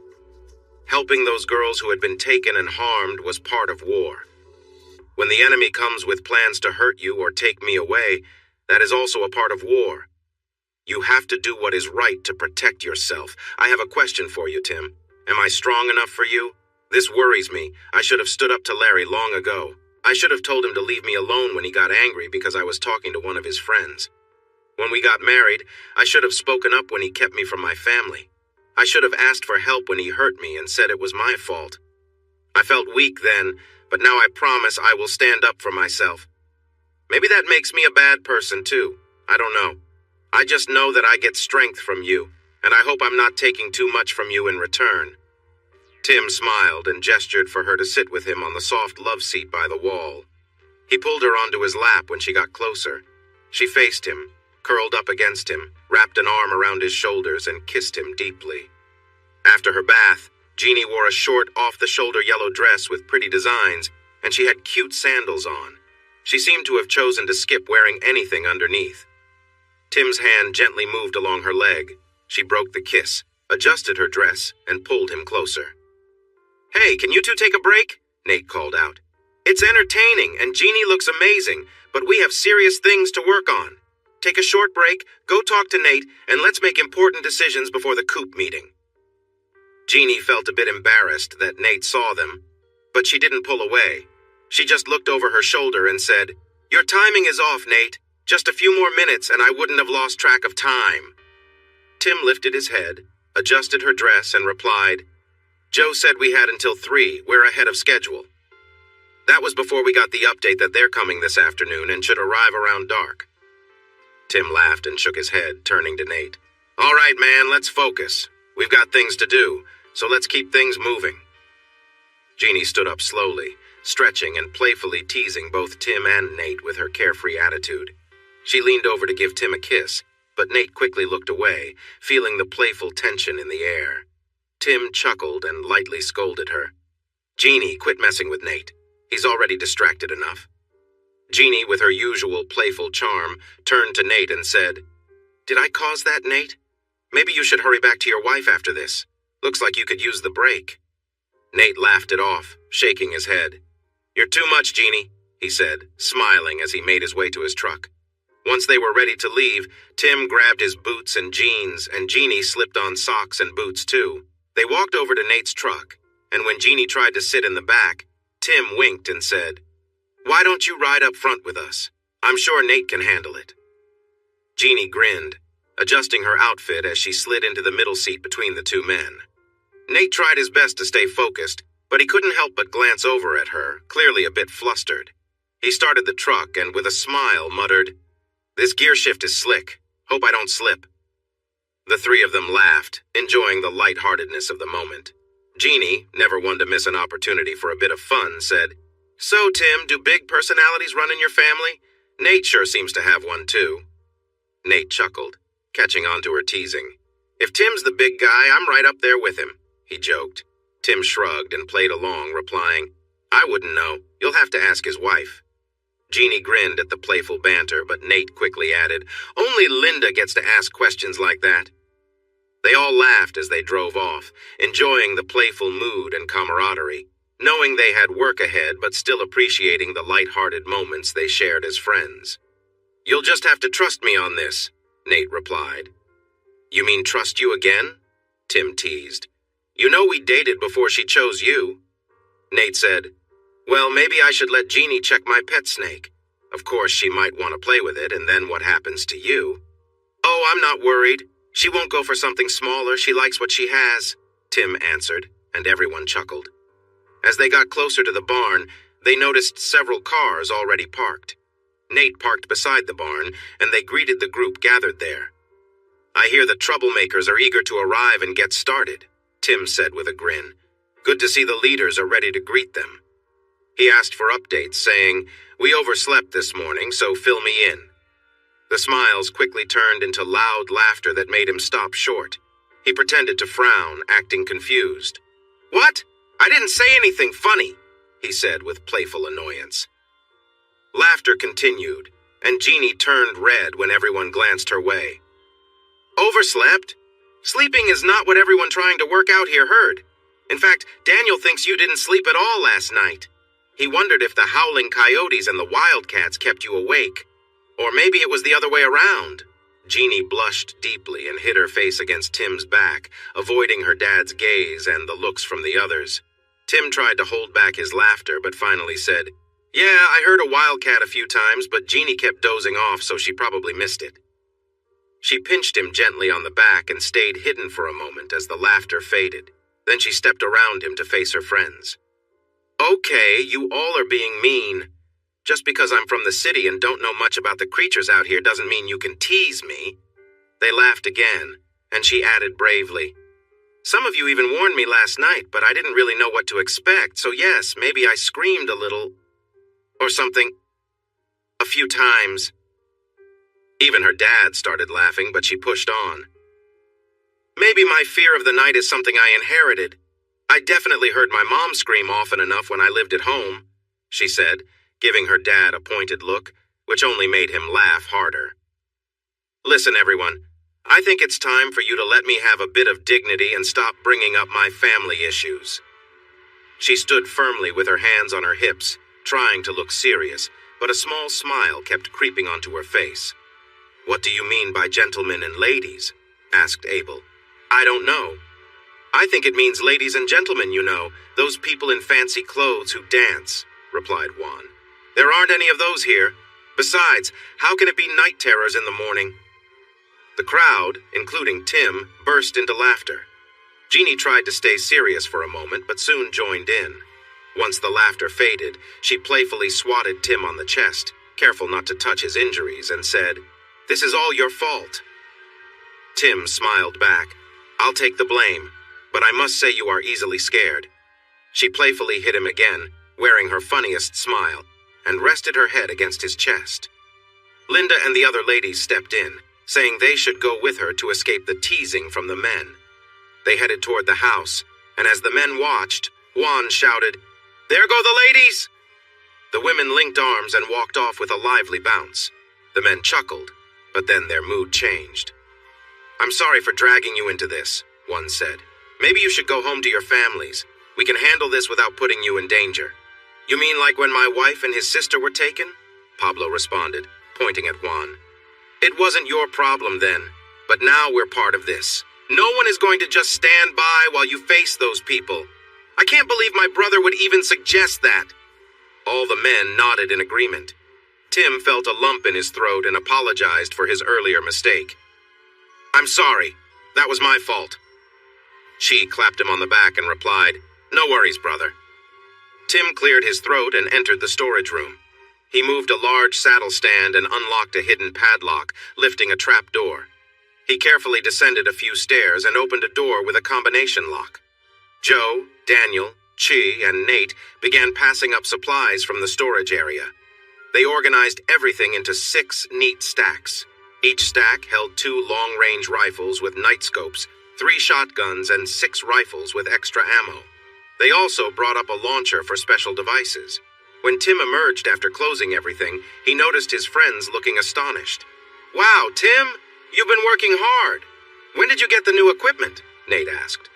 Helping those girls who had been taken and harmed was part of war. When the enemy comes with plans to hurt you or take me away, that is also a part of war. You have to do what is right to protect yourself. I have a question for you, Tim. Am I strong enough for you? This worries me. I should have stood up to Larry long ago. I should have told him to leave me alone when he got angry because I was talking to one of his friends. When we got married, I should have spoken up when he kept me from my family. I should have asked for help when he hurt me and said it was my fault. I felt weak then, but now I promise I will stand up for myself. Maybe that makes me a bad person too. I don't know. I just know that I get strength from you, and I hope I'm not taking too much from you in return. Tim smiled and gestured for her to sit with him on the soft love seat by the wall. He pulled her onto his lap when she got closer. She faced him, curled up against him, wrapped an arm around his shoulders, and kissed him deeply. After her bath, Jeannie wore a short, off-the-shoulder yellow dress with pretty designs, and she had cute sandals on. She seemed to have chosen to skip wearing anything underneath. Tim's hand gently moved along her leg. She broke the kiss, adjusted her dress, and pulled him closer. Hey, can you two take a break? Nate called out. It's entertaining, and Jeannie looks amazing, but we have serious things to work on. Take a short break, go talk to Nate, and let's make important decisions before the coop meeting. Jeannie felt a bit embarrassed that Nate saw them, but she didn't pull away. She just looked over her shoulder and said, Your timing is off, Nate. Just a few more minutes and I wouldn't have lost track of time. Tim lifted his head, adjusted her dress, and replied, Joe said we had until 3. We're ahead of schedule. That was before we got the update that they're coming this afternoon and should arrive around dark. Tim laughed and shook his head, turning to Nate. All right, man, let's focus. We've got things to do, so let's keep things moving. Jeannie stood up slowly, stretching and playfully teasing both Tim and Nate with her carefree attitude. She leaned over to give Tim a kiss, but Nate quickly looked away, feeling the playful tension in the air. Tim chuckled and lightly scolded her. Jeannie, quit messing with Nate. He's already distracted enough. Jeannie, with her usual playful charm, turned to Nate and said, Did I cause that, Nate? Maybe you should hurry back to your wife after this. Looks like you could use the break. Nate laughed it off, shaking his head. You're too much, Jeannie, he said, smiling as he made his way to his truck. Once they were ready to leave, Tim grabbed his boots and jeans, and Jeannie slipped on socks and boots too. They walked over to Nate's truck, and when Jeannie tried to sit in the back, Tim winked and said, Why don't you ride up front with us? I'm sure Nate can handle it. Jeannie grinned, adjusting her outfit as she slid into the middle seat between the two men. Nate tried his best to stay focused, but he couldn't help but glance over at her, clearly a bit flustered. He started the truck and with a smile muttered, This gear shift is slick. Hope I don't slip. The three of them laughed, enjoying the lightheartedness of the moment. Jeannie, never one to miss an opportunity for a bit of fun, said, So, Tim, do big personalities run in your family? Nate sure seems to have one, too. Nate chuckled, catching on to her teasing. If Tim's the big guy, I'm right up there with him, he joked. Tim shrugged and played along, replying, I wouldn't know. You'll have to ask his wife. Jeannie grinned at the playful banter, but Nate quickly added, Only Linda gets to ask questions like that. They all laughed as they drove off, enjoying the playful mood and camaraderie, knowing they had work ahead but still appreciating the light-hearted moments they shared as friends. You'll just have to trust me on this, Nate replied. You mean trust you again? Tim teased. You know we dated before she chose you. Nate said, Well, maybe I should let Jeannie check my pet snake. Of course, she might want to play with it, and then what happens to you? Oh, I'm not worried. She won't go for something smaller. She likes what she has, Tim answered, and everyone chuckled. As they got closer to the barn, they noticed several cars already parked. Nate parked beside the barn, and they greeted the group gathered there. I hear the troublemakers are eager to arrive and get started, Tim said with a grin. Good to see the leaders are ready to greet them. He asked for updates, saying, "We overslept this morning, so fill me in." The smiles quickly turned into loud laughter that made him stop short. He pretended to frown, acting confused. "What? I didn't say anything funny," he said with playful annoyance. Laughter continued, and Jeannie turned red when everyone glanced her way. "Overslept? Sleeping is not what everyone trying to work out here heard. In fact, Daniel thinks you didn't sleep at all last night. He wondered if the howling coyotes and the wildcats kept you awake. Or maybe it was the other way around." Jeannie blushed deeply and hid her face against Tim's back, avoiding her dad's gaze and the looks from the others. Tim tried to hold back his laughter, but finally said, "Yeah, I heard a wildcat a few times, but Jeannie kept dozing off, so she probably missed it." She pinched him gently on the back and stayed hidden for a moment as the laughter faded. Then she stepped around him to face her friends. "Okay, you all are being mean. Just because I'm from the city and don't know much about the creatures out here doesn't mean you can tease me." They laughed again, and she added bravely, "Some of you even warned me last night, but I didn't really know what to expect, so yes, maybe I screamed a little, or something, a few times." Even her dad started laughing, but she pushed on. "Maybe my fear of the night is something I inherited. I definitely heard my mom scream often enough when I lived at home," she said, giving her dad a pointed look, which only made him laugh harder. "Listen, everyone, I think it's time for you to let me have a bit of dignity and stop bringing up my family issues." She stood firmly with her hands on her hips, trying to look serious, but a small smile kept creeping onto her face. "What do you mean by gentlemen and ladies?" asked Abel. "I don't know. I think it means ladies and gentlemen, you know, those people in fancy clothes who dance," replied Juan. "There aren't any of those here. Besides, how can it be night terrors in the morning?" The crowd, including Tim, burst into laughter. Jeannie tried to stay serious for a moment, but soon joined in. Once the laughter faded, she playfully swatted Tim on the chest, careful not to touch his injuries, and said, "This is all your fault." Tim smiled back. "I'll take the blame, but I must say you are easily scared." She playfully hit him again, wearing her funniest smile, and rested her head against his chest. Linda and the other ladies stepped in, saying they should go with her to escape the teasing from the men. They headed toward the house, and as the men watched, Juan shouted, "There go the ladies!" The women linked arms and walked off with a lively bounce. The men chuckled, but then their mood changed. "I'm sorry for dragging you into this," one said. "Maybe you should go home to your families. We can handle this without putting you in danger." "You mean like when my wife and his sister were taken?" Pablo responded, pointing at Juan. "It wasn't your problem then, but now we're part of this. No one is going to just stand by while you face those people. I can't believe my brother would even suggest that." All the men nodded in agreement. Tim felt a lump in his throat and apologized for his earlier mistake. "I'm sorry. That was my fault." She clapped him on the back and replied, "No worries, brother." Tim cleared his throat and entered the storage room. He moved a large saddle stand and unlocked a hidden padlock, lifting a trap door. He carefully descended a few stairs and opened a door with a combination lock. Joe, Daniel, Chi, and Nate began passing up supplies from the storage area. They organized everything into 6 neat stacks. Each stack held 2 long-range rifles with night scopes, 3 shotguns, and 6 rifles with extra ammo. They also brought up a launcher for special devices. When Tim emerged after closing everything, he noticed his friends looking astonished. "Wow, Tim, you've been working hard. When did you get the new equipment?" Nate asked.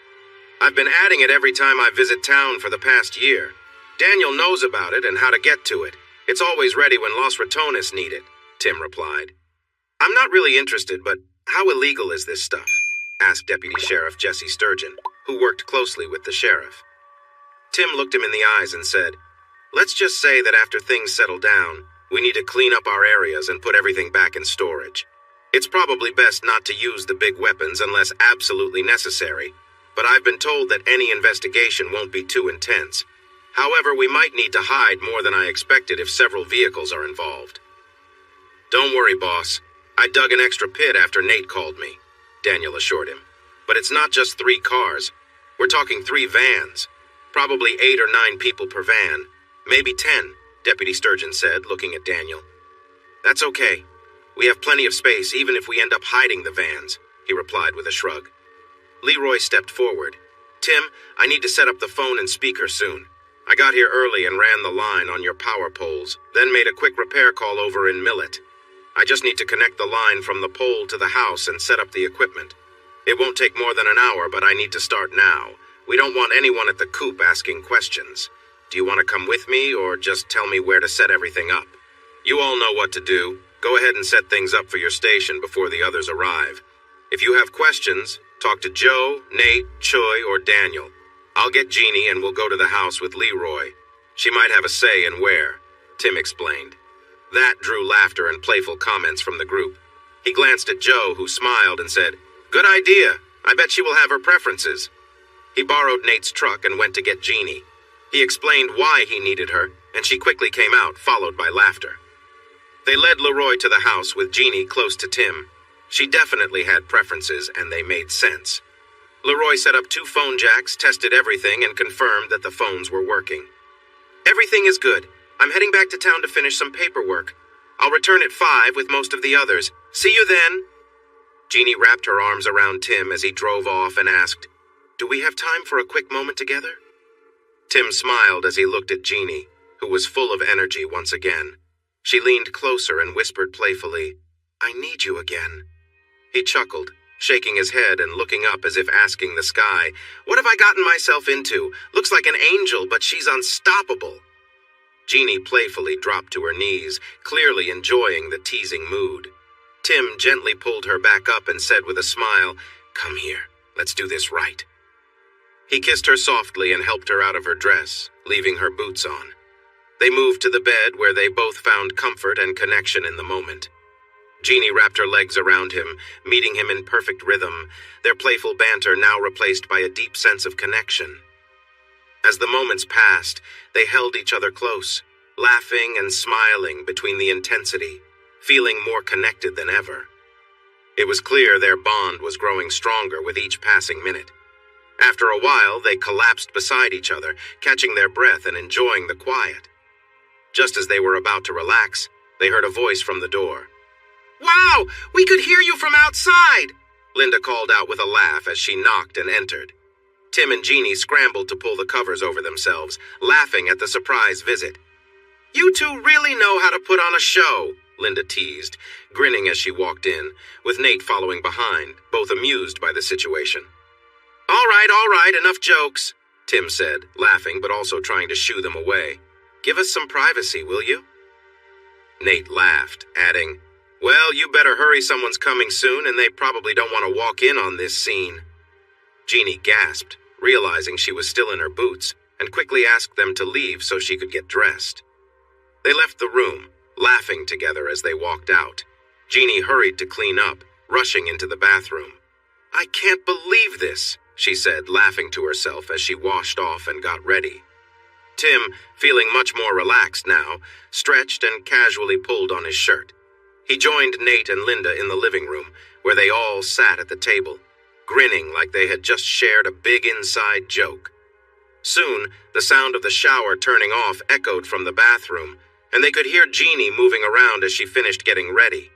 "I've been adding it every time I visit town for the past year. Daniel knows about it and how to get to it. It's always ready when Los Ratones need it," Tim replied. "I'm not really interested, but how illegal is this stuff?" asked Deputy Sheriff Jesse Sturgeon, who worked closely with the sheriff. Tim looked him in the eyes and said, "Let's just say that after things settle down, we need to clean up our areas and put everything back in storage. It's probably best not to use the big weapons unless absolutely necessary, but I've been told that any investigation won't be too intense. However, we might need to hide more than I expected if several vehicles are involved. Don't worry, boss. I dug an extra pit after Nate called me, Daniel assured him. But it's not just 3 cars. We're talking 3 vans. Probably 8 or 9 people per van. Maybe 10, Deputy Sturgeon said, looking at Daniel. That's okay. We have plenty of space even if we end up hiding the vans, he replied with a shrug. Leroy stepped forward. Tim, I need to set up the phone and speaker soon. I got here early and ran the line on your power poles, then made a quick repair call over in Millet. I just need to connect the line from the pole to the house and set up the equipment. It won't take more than an hour, but I need to start now. We don't want anyone at the coop asking questions. Do you want to come with me or just tell me where to set everything up? You all know what to do. Go ahead and set things up for your station before the others arrive. If you have questions, talk to Joe, Nate, Choi, or Daniel. I'll get Jeannie and we'll go to the house with Leroy. She might have a say in where, Tim explained. That drew laughter and playful comments from the group. He glanced at Joe, who smiled and said, Good idea. I bet she will have her preferences. He borrowed Nate's truck and went to get Jeannie. He explained why he needed her, and she quickly came out, followed by laughter. They led Leroy to the house with Jeannie close to Tim. She definitely had preferences, and they made sense. Leroy set up 2 phone jacks, tested everything, and confirmed that the phones were working. Everything is good. I'm heading back to town to finish some paperwork. I'll return at 5 with most of the others. See you then. Jeannie wrapped her arms around Tim as he drove off and asked, Do we have time for a quick moment together? Tim smiled as he looked at Jeannie, who was full of energy once again. She leaned closer and whispered playfully, I need you again. He chuckled, shaking his head and looking up as if asking the sky, What have I gotten myself into? Looks like an angel, but she's unstoppable. Jeannie playfully dropped to her knees, clearly enjoying the teasing mood. Tim gently pulled her back up and said with a smile, Come here, let's do this right. He kissed her softly and helped her out of her dress, leaving her boots on. They moved to the bed where they both found comfort and connection in the moment. Jeannie wrapped her legs around him, meeting him in perfect rhythm, their playful banter now replaced by a deep sense of connection. As the moments passed, they held each other close, laughing and smiling between the intensity, feeling more connected than ever. It was clear their bond was growing stronger with each passing minute. After a while, they collapsed beside each other, catching their breath and enjoying the quiet. Just as they were about to relax, they heard a voice from the door. Wow! We could hear you from outside! Linda called out with a laugh as she knocked and entered. Tim and Jeannie scrambled to pull the covers over themselves, laughing at the surprise visit. You two really know how to put on a show, Linda teased, grinning as she walked in, with Nate following behind, both amused by the situation. All right, enough jokes, Tim said, laughing but also trying to shoo them away. Give us some privacy, will you? Nate laughed, adding, Well, you better hurry, someone's coming soon, and they probably don't want to walk in on this scene. Jeannie gasped, realizing she was still in her boots, and quickly asked them to leave so she could get dressed. They left the room, laughing together as they walked out. Jeannie hurried to clean up, rushing into the bathroom. I can't believe this, she said, laughing to herself as she washed off and got ready. Tim, feeling much more relaxed now, stretched and casually pulled on his shirt. He joined Nate and Linda in the living room, where they all sat at the table, grinning like they had just shared a big inside joke. Soon, the sound of the shower turning off echoed from the bathroom, and they could hear Jeannie moving around as she finished getting ready.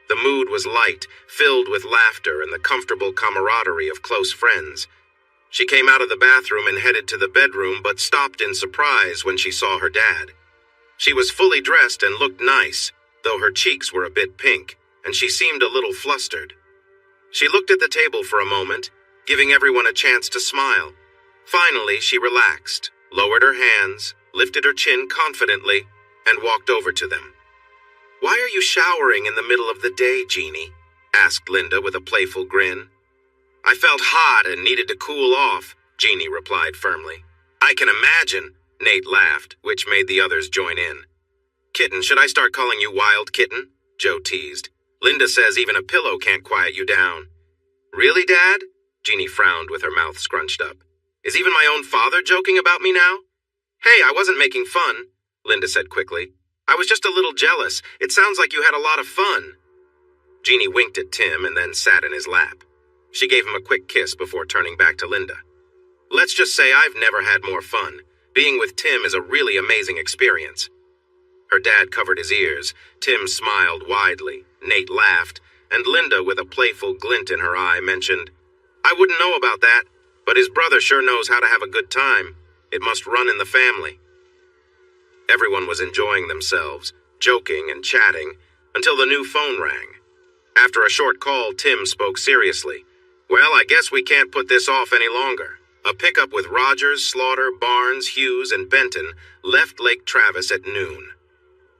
The mood was light, filled with laughter and the comfortable camaraderie of close friends. She came out of the bathroom and headed to the bedroom, but stopped in surprise when she saw her dad. She was fully dressed and looked nice, though her cheeks were a bit pink, and she seemed a little flustered. She looked at the table for a moment, giving everyone a chance to smile. Finally, she relaxed, lowered her hands, lifted her chin confidently, and walked over to them. Why are you showering in the middle of the day, Jeannie? Asked Linda with a playful grin. I felt hot and needed to cool off, Jeannie replied firmly. I can imagine, Nate laughed, which made the others join in. Kitten, should I start calling you Wild Kitten? Joe teased. Linda says even a pillow can't quiet you down. Really, Dad? Jeannie frowned with her mouth scrunched up. Is even my own father joking about me now? Hey, I wasn't making fun, Linda said quickly. I was just a little jealous. It sounds like you had a lot of fun. Jeannie winked at Tim and then sat in his lap. She gave him a quick kiss before turning back to Linda. Let's just say I've never had more fun. Being with Tim is a really amazing experience. Her dad covered his ears. Tim smiled widely. Nate laughed, and Linda, with a playful glint in her eye, mentioned, I wouldn't know about that, but his brother sure knows how to have a good time. It must run in the family. Everyone was enjoying themselves, joking and chatting, until the new phone rang. After a short call, Tim spoke seriously. Well, I guess we can't put this off any longer. A pickup with Rogers, Slaughter, Barnes, Hughes, and Benton left Lake Travis at noon.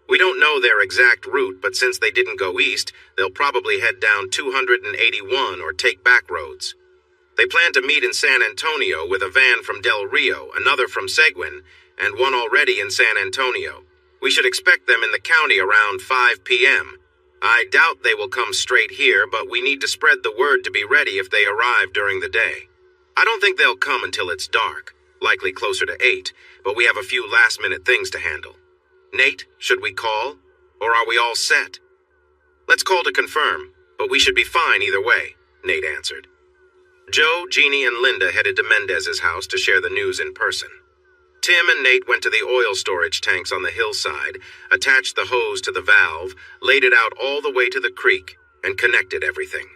We don't know their exact route, but since they didn't go east, they'll probably head down 281 or take back roads. They plan to meet in San Antonio with a van from Del Rio, another from Seguin, and one already in San Antonio. We should expect them in the county around 5 p.m. I doubt they will come straight here, but we need to spread the word to be ready if they arrive during the day. I don't think they'll come until it's dark, likely closer to 8, but we have a few last-minute things to handle. Nate, should we call? Or are we all set? Let's call to confirm, but we should be fine either way, Nate answered. Joe, Jeannie, and Linda headed to Mendez's house to share the news in person. Tim and Nate went to the oil storage tanks on the hillside, attached the hose to the valve, laid it out all the way to the creek, and connected everything.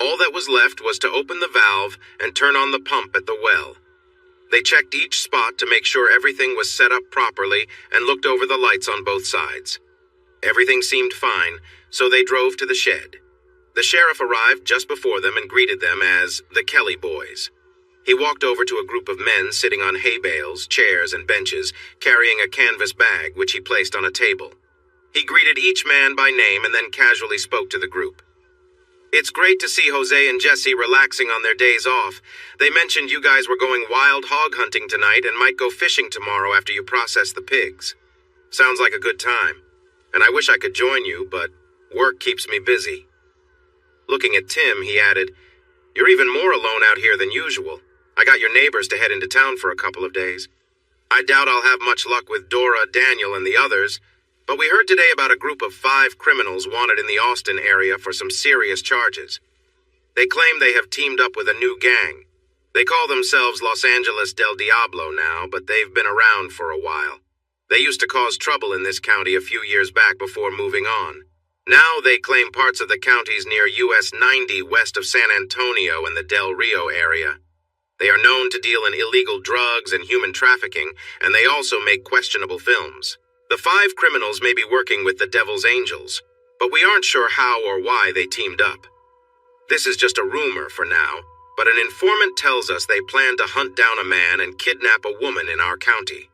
All that was left was to open the valve and turn on the pump at the well. They checked each spot to make sure everything was set up properly and looked over the lights on both sides. Everything seemed fine, so they drove to the shed. The sheriff arrived just before them and greeted them as the Kelly boys. He walked over to a group of men sitting on hay bales, chairs, and benches, carrying a canvas bag which he placed on a table. He greeted each man by name and then casually spoke to the group. It's great to see Jose and Jesse relaxing on their days off. They mentioned you guys were going wild hog hunting tonight and might go fishing tomorrow after you process the pigs. Sounds like a good time. And I wish I could join you, but work keeps me busy. Looking at Tim, he added, You're even more alone out here than usual. I got your neighbors to head into town for a couple of days. I doubt I'll have much luck with Dora, Daniel, and the others, but we heard today about a group of 5 criminals wanted in the Austin area for some serious charges. They claim they have teamed up with a new gang. They call themselves Los Angeles del Diablo now, but they've been around for a while. They used to cause trouble in this county a few years back before moving on. Now they claim parts of the counties near US 90 west of San Antonio and the Del Rio area. They are known to deal in illegal drugs and human trafficking, and they also make questionable films. The 5 criminals may be working with the Devil's Angels, but we aren't sure how or why they teamed up. This is just a rumor for now, but an informant tells us they plan to hunt down a man and kidnap a woman in our county.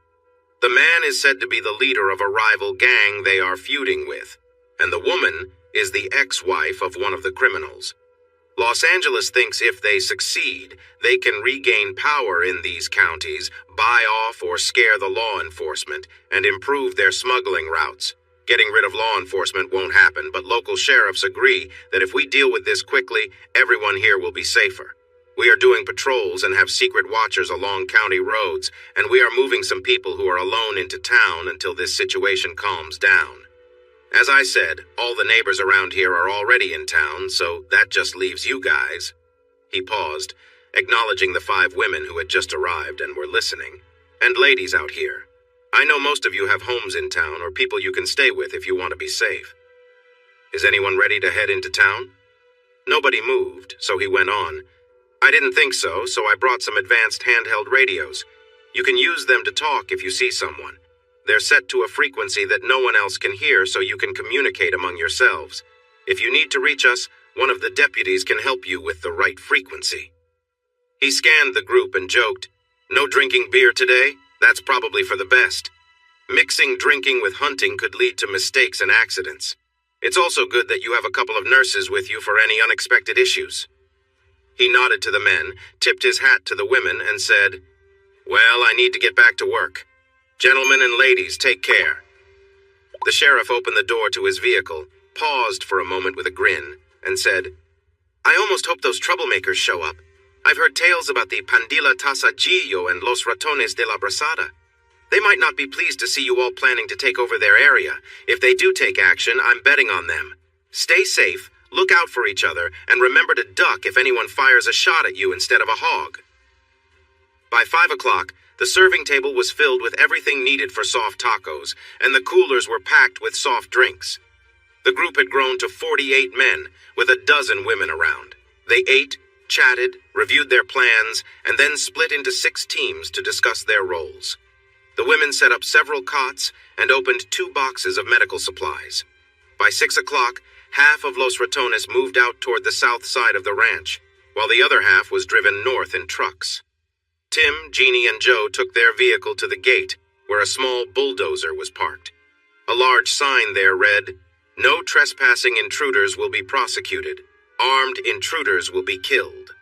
The man is said to be the leader of a rival gang they are feuding with, and the woman is the ex-wife of one of the criminals. Los Angeles thinks if they succeed, they can regain power in these counties, buy off or scare the law enforcement, and improve their smuggling routes. Getting rid of law enforcement won't happen, but local sheriffs agree that if we deal with this quickly, everyone here will be safer. We are doing patrols and have secret watchers along county roads, and we are moving some people who are alone into town until this situation calms down. As I said, all the neighbors around here are already in town, so that just leaves you guys. He paused, acknowledging the 5 women who had just arrived and were listening. And ladies out here. I know most of you have homes in town or people you can stay with if you want to be safe. Is anyone ready to head into town? Nobody moved, so he went on. I didn't think so, so I brought some advanced handheld radios. You can use them to talk if you see someone. They're set to a frequency that no one else can hear, so you can communicate among yourselves. If you need to reach us, one of the deputies can help you with the right frequency. He scanned the group and joked, No drinking beer today? That's probably for the best. Mixing drinking with hunting could lead to mistakes and accidents. It's also good that you have a couple of nurses with you for any unexpected issues. He nodded to the men, tipped his hat to the women, and said, Well, I need to get back to work. Gentlemen and ladies, take care. The sheriff opened the door to his vehicle, paused for a moment with a grin, and said, "I almost hope those troublemakers show up. I've heard tales about the Pandilla Tasajillo and Los Ratones de la Brasada. They might not be pleased to see you all planning to take over their area. If they do take action, I'm betting on them. Stay safe, look out for each other, and remember to duck if anyone fires a shot at you instead of a hog." By 5 o'clock, the serving table was filled with everything needed for soft tacos, and the coolers were packed with soft drinks. The group had grown to 48 men, with a dozen women around. They ate, chatted, reviewed their plans, and then split into 6 teams to discuss their roles. The women set up several cots and opened 2 boxes of medical supplies. By 6 o'clock, half of Los Ratones moved out toward the south side of the ranch, while the other half was driven north in trucks. Tim, Jeannie, and Joe took their vehicle to the gate, where a small bulldozer was parked. A large sign there read, "No trespassing intruders will be prosecuted. Armed intruders will be killed."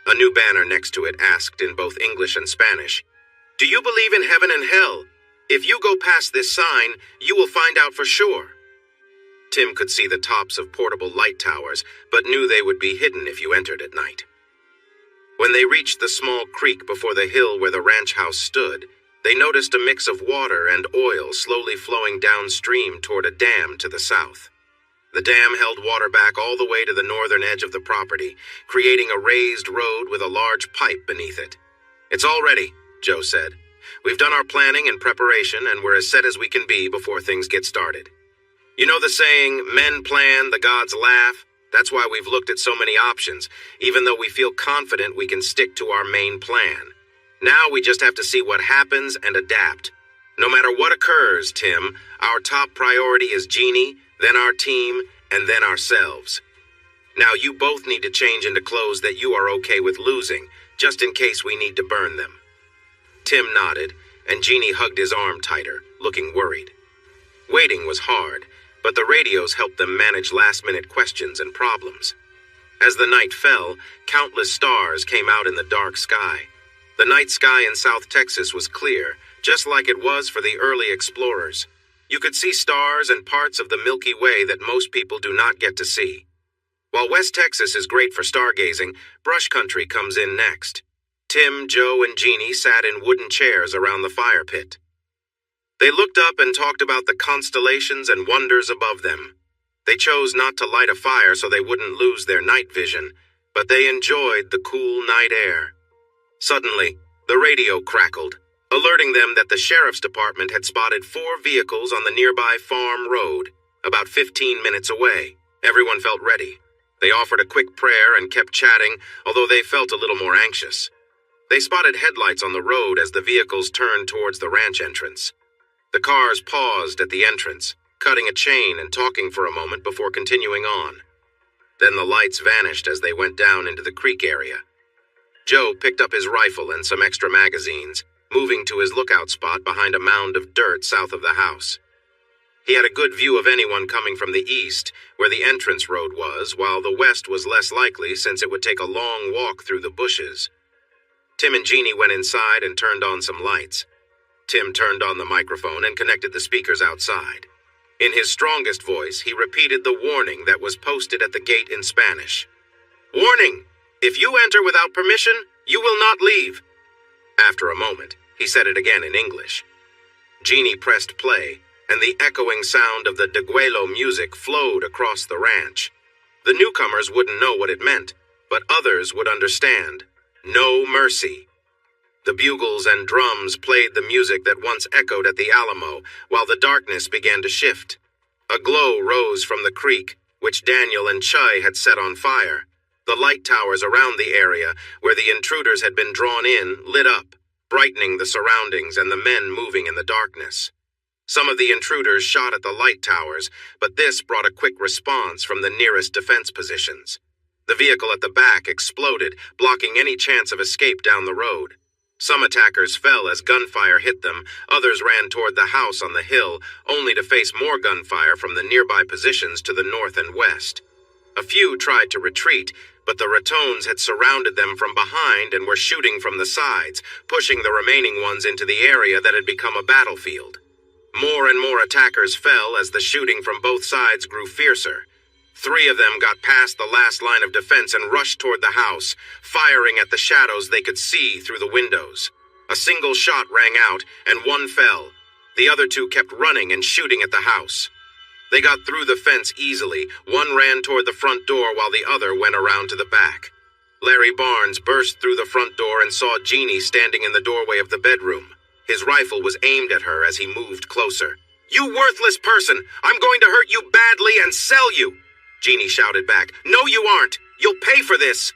A new banner next to it asked in both English and Spanish, "Do you believe in heaven and hell? If you go past this sign, you will find out for sure." Tim could see the tops of portable light towers, but knew they would be hidden if you entered at night. When they reached the small creek before the hill where the ranch house stood, they noticed a mix of water and oil slowly flowing downstream toward a dam to the south. The dam held water back all the way to the northern edge of the property, creating a raised road with a large pipe beneath it. "It's all ready," Joe said. "We've done our planning and preparation, and we're as set as we can be before things get started. You know the saying, 'Men plan, the gods laugh'? That's why we've looked at so many options, even though we feel confident we can stick to our main plan. Now we just have to see what happens and adapt. No matter what occurs, Tim, our top priority is Jeannie, then our team, and then ourselves. Now you both need to change into clothes that you are okay with losing, just in case we need to burn them." Tim nodded, and Jeannie hugged his arm tighter, looking worried. Waiting was hard, but the radios helped them manage last-minute questions and problems. As the night fell, countless stars came out in the dark sky. The night sky in South Texas was clear, just like it was for the early explorers. You could see stars and parts of the Milky Way that most people do not get to see. While West Texas is great for stargazing, brush country comes in next. Tim, Joe, and Jeannie sat in wooden chairs around the fire pit. They looked up and talked about the constellations and wonders above them. They chose not to light a fire so they wouldn't lose their night vision, but they enjoyed the cool night air. Suddenly, the radio crackled, alerting them that the sheriff's department had spotted 4 vehicles on the nearby farm road, about 15 minutes away. Everyone felt ready. They offered a quick prayer and kept chatting, although they felt a little more anxious. They spotted headlights on the road as the vehicles turned towards the ranch entrance. The cars paused at the entrance, cutting a chain and talking for a moment before continuing on. Then the lights vanished as they went down into the creek area. Joe picked up his rifle and some extra magazines, moving to his lookout spot behind a mound of dirt south of the house. He had a good view of anyone coming from the east, where the entrance road was, while the west was less likely since it would take a long walk through the bushes. Tim and Jeannie went inside and turned on some lights. Tim turned on the microphone and connected the speakers outside. In his strongest voice, he repeated the warning that was posted at the gate in Spanish. "Warning! If you enter without permission, you will not leave." After a moment, he said it again in English. Jeannie pressed play, and the echoing sound of the Deguelo music flowed across the ranch. The newcomers wouldn't know what it meant, but others would understand. No mercy. The bugles and drums played the music that once echoed at the Alamo, while the darkness began to shift. A glow rose from the creek, which Daniel and Chai had set on fire. The light towers around the area, where the intruders had been drawn in, lit up, brightening the surroundings and the men moving in the darkness. Some of the intruders shot at the light towers, but this brought a quick response from the nearest defense positions. The vehicle at the back exploded, blocking any chance of escape down the road. Some attackers fell as gunfire hit them, others ran toward the house on the hill, only to face more gunfire from the nearby positions to the north and west. A few tried to retreat, but the Ratones had surrounded them from behind and were shooting from the sides, pushing the remaining ones into the area that had become a battlefield. More and more attackers fell as the shooting from both sides grew fiercer. 3 of them got past the last line of defense and rushed toward the house, firing at the shadows they could see through the windows. A single shot rang out, and 1 fell. The other 2 kept running and shooting at the house. They got through the fence easily. 1 ran toward the front door while the other went around to the back. Larry Barnes burst through the front door and saw Jeannie standing in the doorway of the bedroom. His rifle was aimed at her as he moved closer. "You worthless person! I'm going to hurt you badly and sell you!" Jeannie shouted back. "No, you aren't! You'll pay for this!"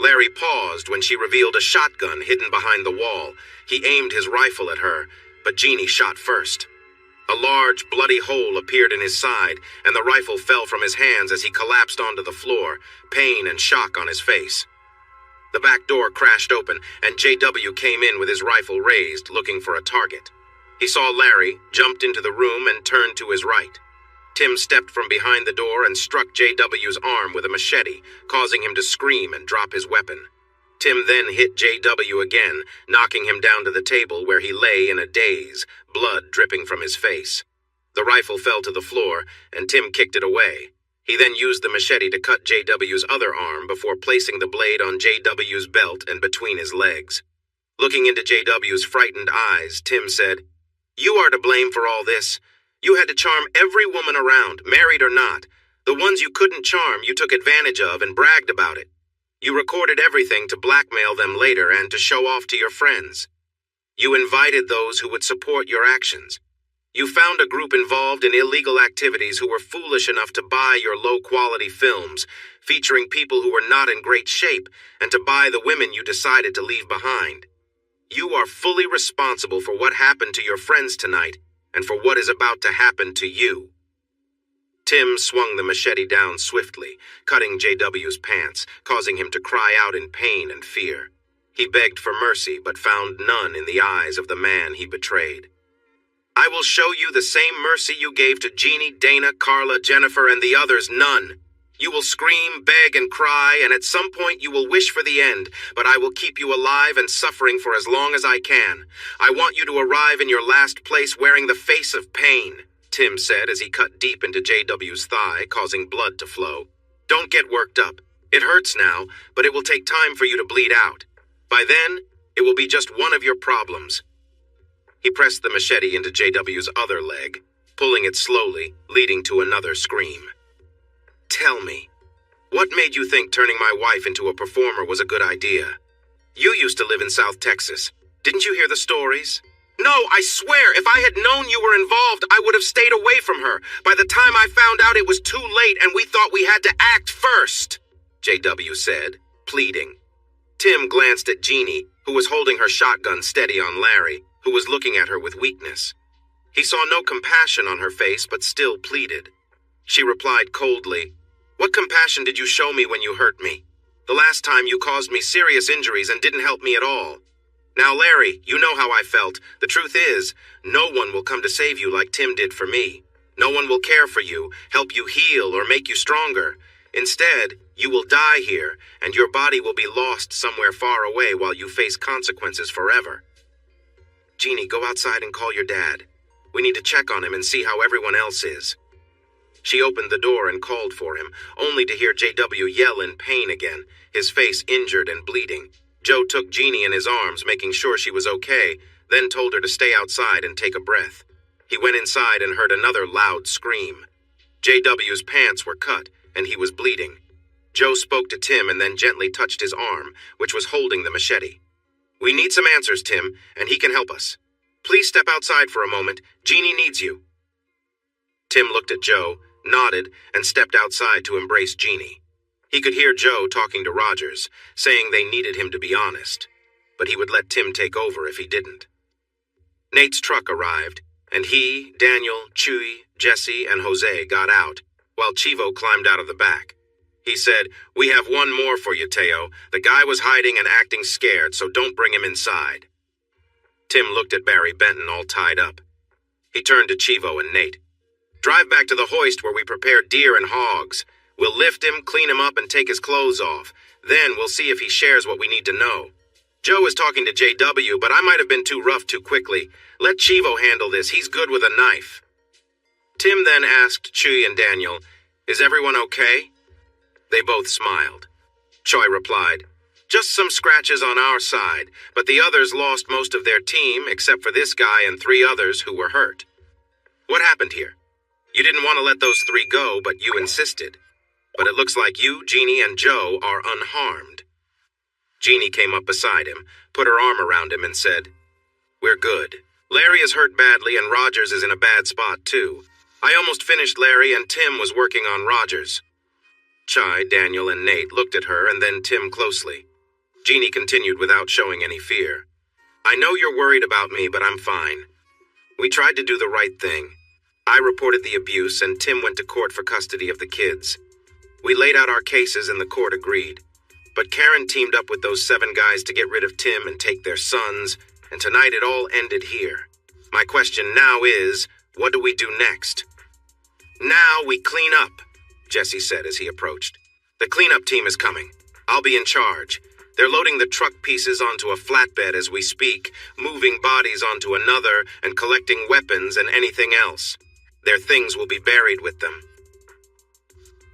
Larry paused when she revealed a shotgun hidden behind the wall. He aimed his rifle at her, but Jeannie shot first. A large, bloody hole appeared in his side, and the rifle fell from his hands as he collapsed onto the floor, pain and shock on his face. The back door crashed open, and J.W. came in with his rifle raised, looking for a target. He saw Larry, jumped into the room, and turned to his right. Tim stepped from behind the door and struck J.W.'s arm with a machete, causing him to scream and drop his weapon. Tim then hit J.W. again, knocking him down to the table where he lay in a daze, blood dripping from his face. The rifle fell to the floor, and Tim kicked it away. He then used the machete to cut J.W.'s other arm before placing the blade on J.W.'s belt and between his legs. Looking into J.W.'s frightened eyes, Tim said, "You are to blame for all this. You had to charm every woman around, married or not. The ones you couldn't charm, you took advantage of and bragged about it. You recorded everything to blackmail them later and to show off to your friends. You invited those who would support your actions. You found a group involved in illegal activities who were foolish enough to buy your low-quality films, featuring people who were not in great shape, and to buy the women you decided to leave behind. You are fully responsible for what happened to your friends tonight, and for what is about to happen to you." Tim swung the machete down swiftly, cutting J.W.'s pants, causing him to cry out in pain and fear. He begged for mercy, but found none in the eyes of the man he betrayed. "I will show you the same mercy you gave to Jeannie, Dana, Carla, Jennifer, and the others, none. You will scream, beg, and cry, and at some point you will wish for the end, but I will keep you alive and suffering for as long as I can. I want you to arrive in your last place wearing the face of pain," Tim said as he cut deep into J.W.'s thigh, causing blood to flow. "Don't get worked up. It hurts now, but it will take time for you to bleed out. By then, it will be just one of your problems." He pressed the machete into J.W.'s other leg, pulling it slowly, leading to another scream. "Tell me, what made you think turning my wife into a performer was a good idea? You used to live in South Texas. Didn't you hear the stories?" "No, I swear, if I had known you were involved, I would have stayed away from her. By the time I found out, it was too late, and we thought we had to act first," J.W. said, pleading. Tim glanced at Jeannie, who was holding her shotgun steady on Larry, who was looking at her with weakness. He saw no compassion on her face, but still pleaded. She replied coldly, "What compassion did you show me when you hurt me? The last time you caused me serious injuries and didn't help me at all. Now, Larry, you know how I felt. The truth is, no one will come to save you like Tim did for me. No one will care for you, help you heal, or make you stronger. Instead, you will die here, and your body will be lost somewhere far away while you face consequences forever. Jeannie, go outside and call your dad. We need to check on him and see how everyone else is." She opened the door and called for him, only to hear J.W. yell in pain again, his face injured and bleeding. Joe took Jeannie in his arms, making sure she was okay, then told her to stay outside and take a breath. He went inside and heard another loud scream. J.W.'s pants were cut, and he was bleeding. Joe spoke to Tim and then gently touched his arm, which was holding the machete. "We need some answers, Tim, and he can help us. Please step outside for a moment. Jeannie needs you." Tim looked at Joe, nodded, and stepped outside to embrace Jeannie. He could hear Joe talking to Rogers, saying they needed him to be honest, but he would let Tim take over if he didn't. Nate's truck arrived, and he, Daniel, Chewy, Jesse, and Jose got out, while Chivo climbed out of the back. He said, "We have one more for you, Theo. The guy was hiding and acting scared, so don't bring him inside." Tim looked at Barry Benton all tied up. He turned to Chivo and Nate. "Drive back to the hoist where we prepare deer and hogs. We'll lift him, clean him up, and take his clothes off. Then we'll see if he shares what we need to know. Joe was talking to JW, but I might have been too rough too quickly. Let Chivo handle this. He's good with a knife. Tim then asked Chuy and Daniel, "Is everyone okay?" They both smiled. Choi replied, "Just some scratches on our side, but the others lost most of their team except for this guy and 3 others who were hurt." "What happened here? You didn't want to let those 3 go, but you insisted. But it looks like you, Jeannie, and Joe are unharmed." Jeannie came up beside him, put her arm around him, and said, "We're good. Larry is hurt badly, and Rogers is in a bad spot, too. I almost finished Larry, and Tim was working on Rogers." Chai, Daniel, and Nate looked at her and then Tim closely. Jeannie continued without showing any fear. "I know you're worried about me, but I'm fine. We tried to do the right thing. I reported the abuse, and Tim went to court for custody of the kids. We laid out our cases, and the court agreed. But Karen teamed up with those 7 guys to get rid of Tim and take their sons, and tonight it all ended here. My question now is, what do we do next?" "Now we clean up," Jesse said as he approached. "The cleanup team is coming. I'll be in charge. They're loading the truck pieces onto a flatbed as we speak, moving bodies onto another, and collecting weapons and anything else. Their things will be buried with them.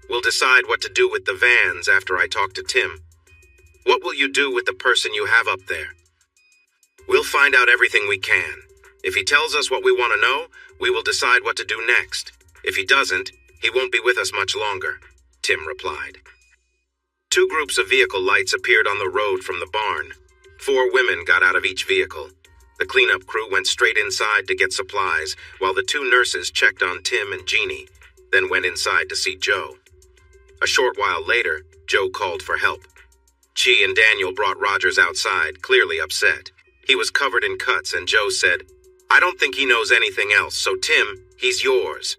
We'll decide what to do with the vans after I talk to Tim. What will you do with the person you have up there?" "We'll find out everything we can. If he tells us what we want to know, we will decide what to do next. If he doesn't, he won't be with us much longer," Tim replied. 2 groups of vehicle lights appeared on the road from the barn. 4 women got out of each vehicle. The cleanup crew went straight inside to get supplies, while the 2 nurses checked on Tim and Jeannie, then went inside to see Joe. A short while later, Joe called for help. Chi and Daniel brought Rogers outside, clearly upset. He was covered in cuts, and Joe said, "I don't think he knows anything else, so Tim, he's yours."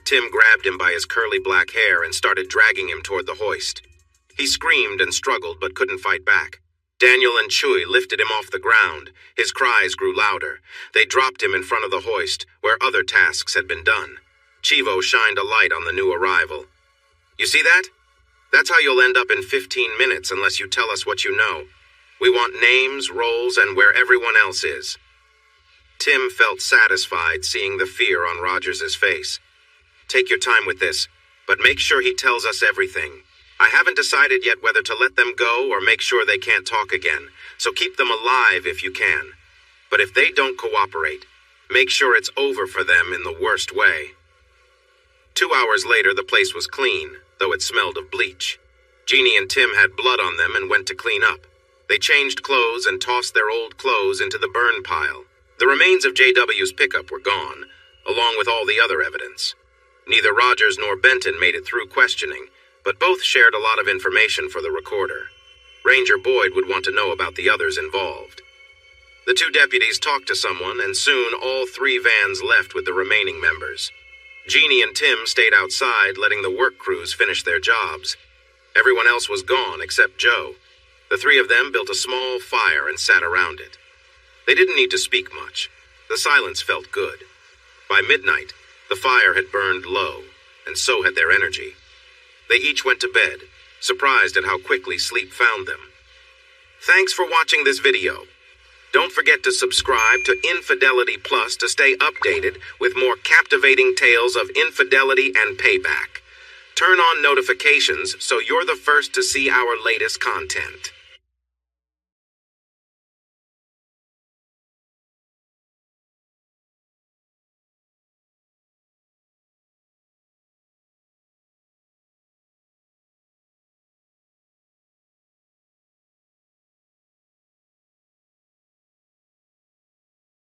Tim grabbed him by his curly black hair and started dragging him toward the hoist. He screamed and struggled but couldn't fight back. Daniel and Chuy lifted him off the ground. His cries grew louder. They dropped him in front of the hoist, where other tasks had been done. Chivo shined a light on the new arrival. "You see that? That's how you'll end up in 15 minutes unless you tell us what you know. We want names, roles, and where everyone else is." Tim felt satisfied seeing the fear on Rogers' face. "Take your time with this, but make sure he tells us everything. I haven't decided yet whether to let them go or make sure they can't talk again, so keep them alive if you can. But if they don't cooperate, make sure it's over for them in the worst way." 2 hours later, the place was clean, though it smelled of bleach. Jeannie and Tim had blood on them and went to clean up. They changed clothes and tossed their old clothes into the burn pile. The remains of JW's pickup were gone, along with all the other evidence. Neither Rogers nor Benton made it through questioning, but both shared a lot of information for the recorder. Ranger Boyd would want to know about the others involved. The 2 deputies talked to someone, and soon all 3 vans left with the remaining members. Jeannie and Tim stayed outside, letting the work crews finish their jobs. Everyone else was gone except Joe. The 3 of them built a small fire and sat around it. They didn't need to speak much. The silence felt good. By midnight, the fire had burned low, and so had their energy. They each went to bed, surprised at how quickly sleep found them. Thanks for watching this video. Don't forget to subscribe to Infidelity Plus to stay updated with more captivating tales of infidelity and payback. Turn on notifications so you're the first to see our latest content.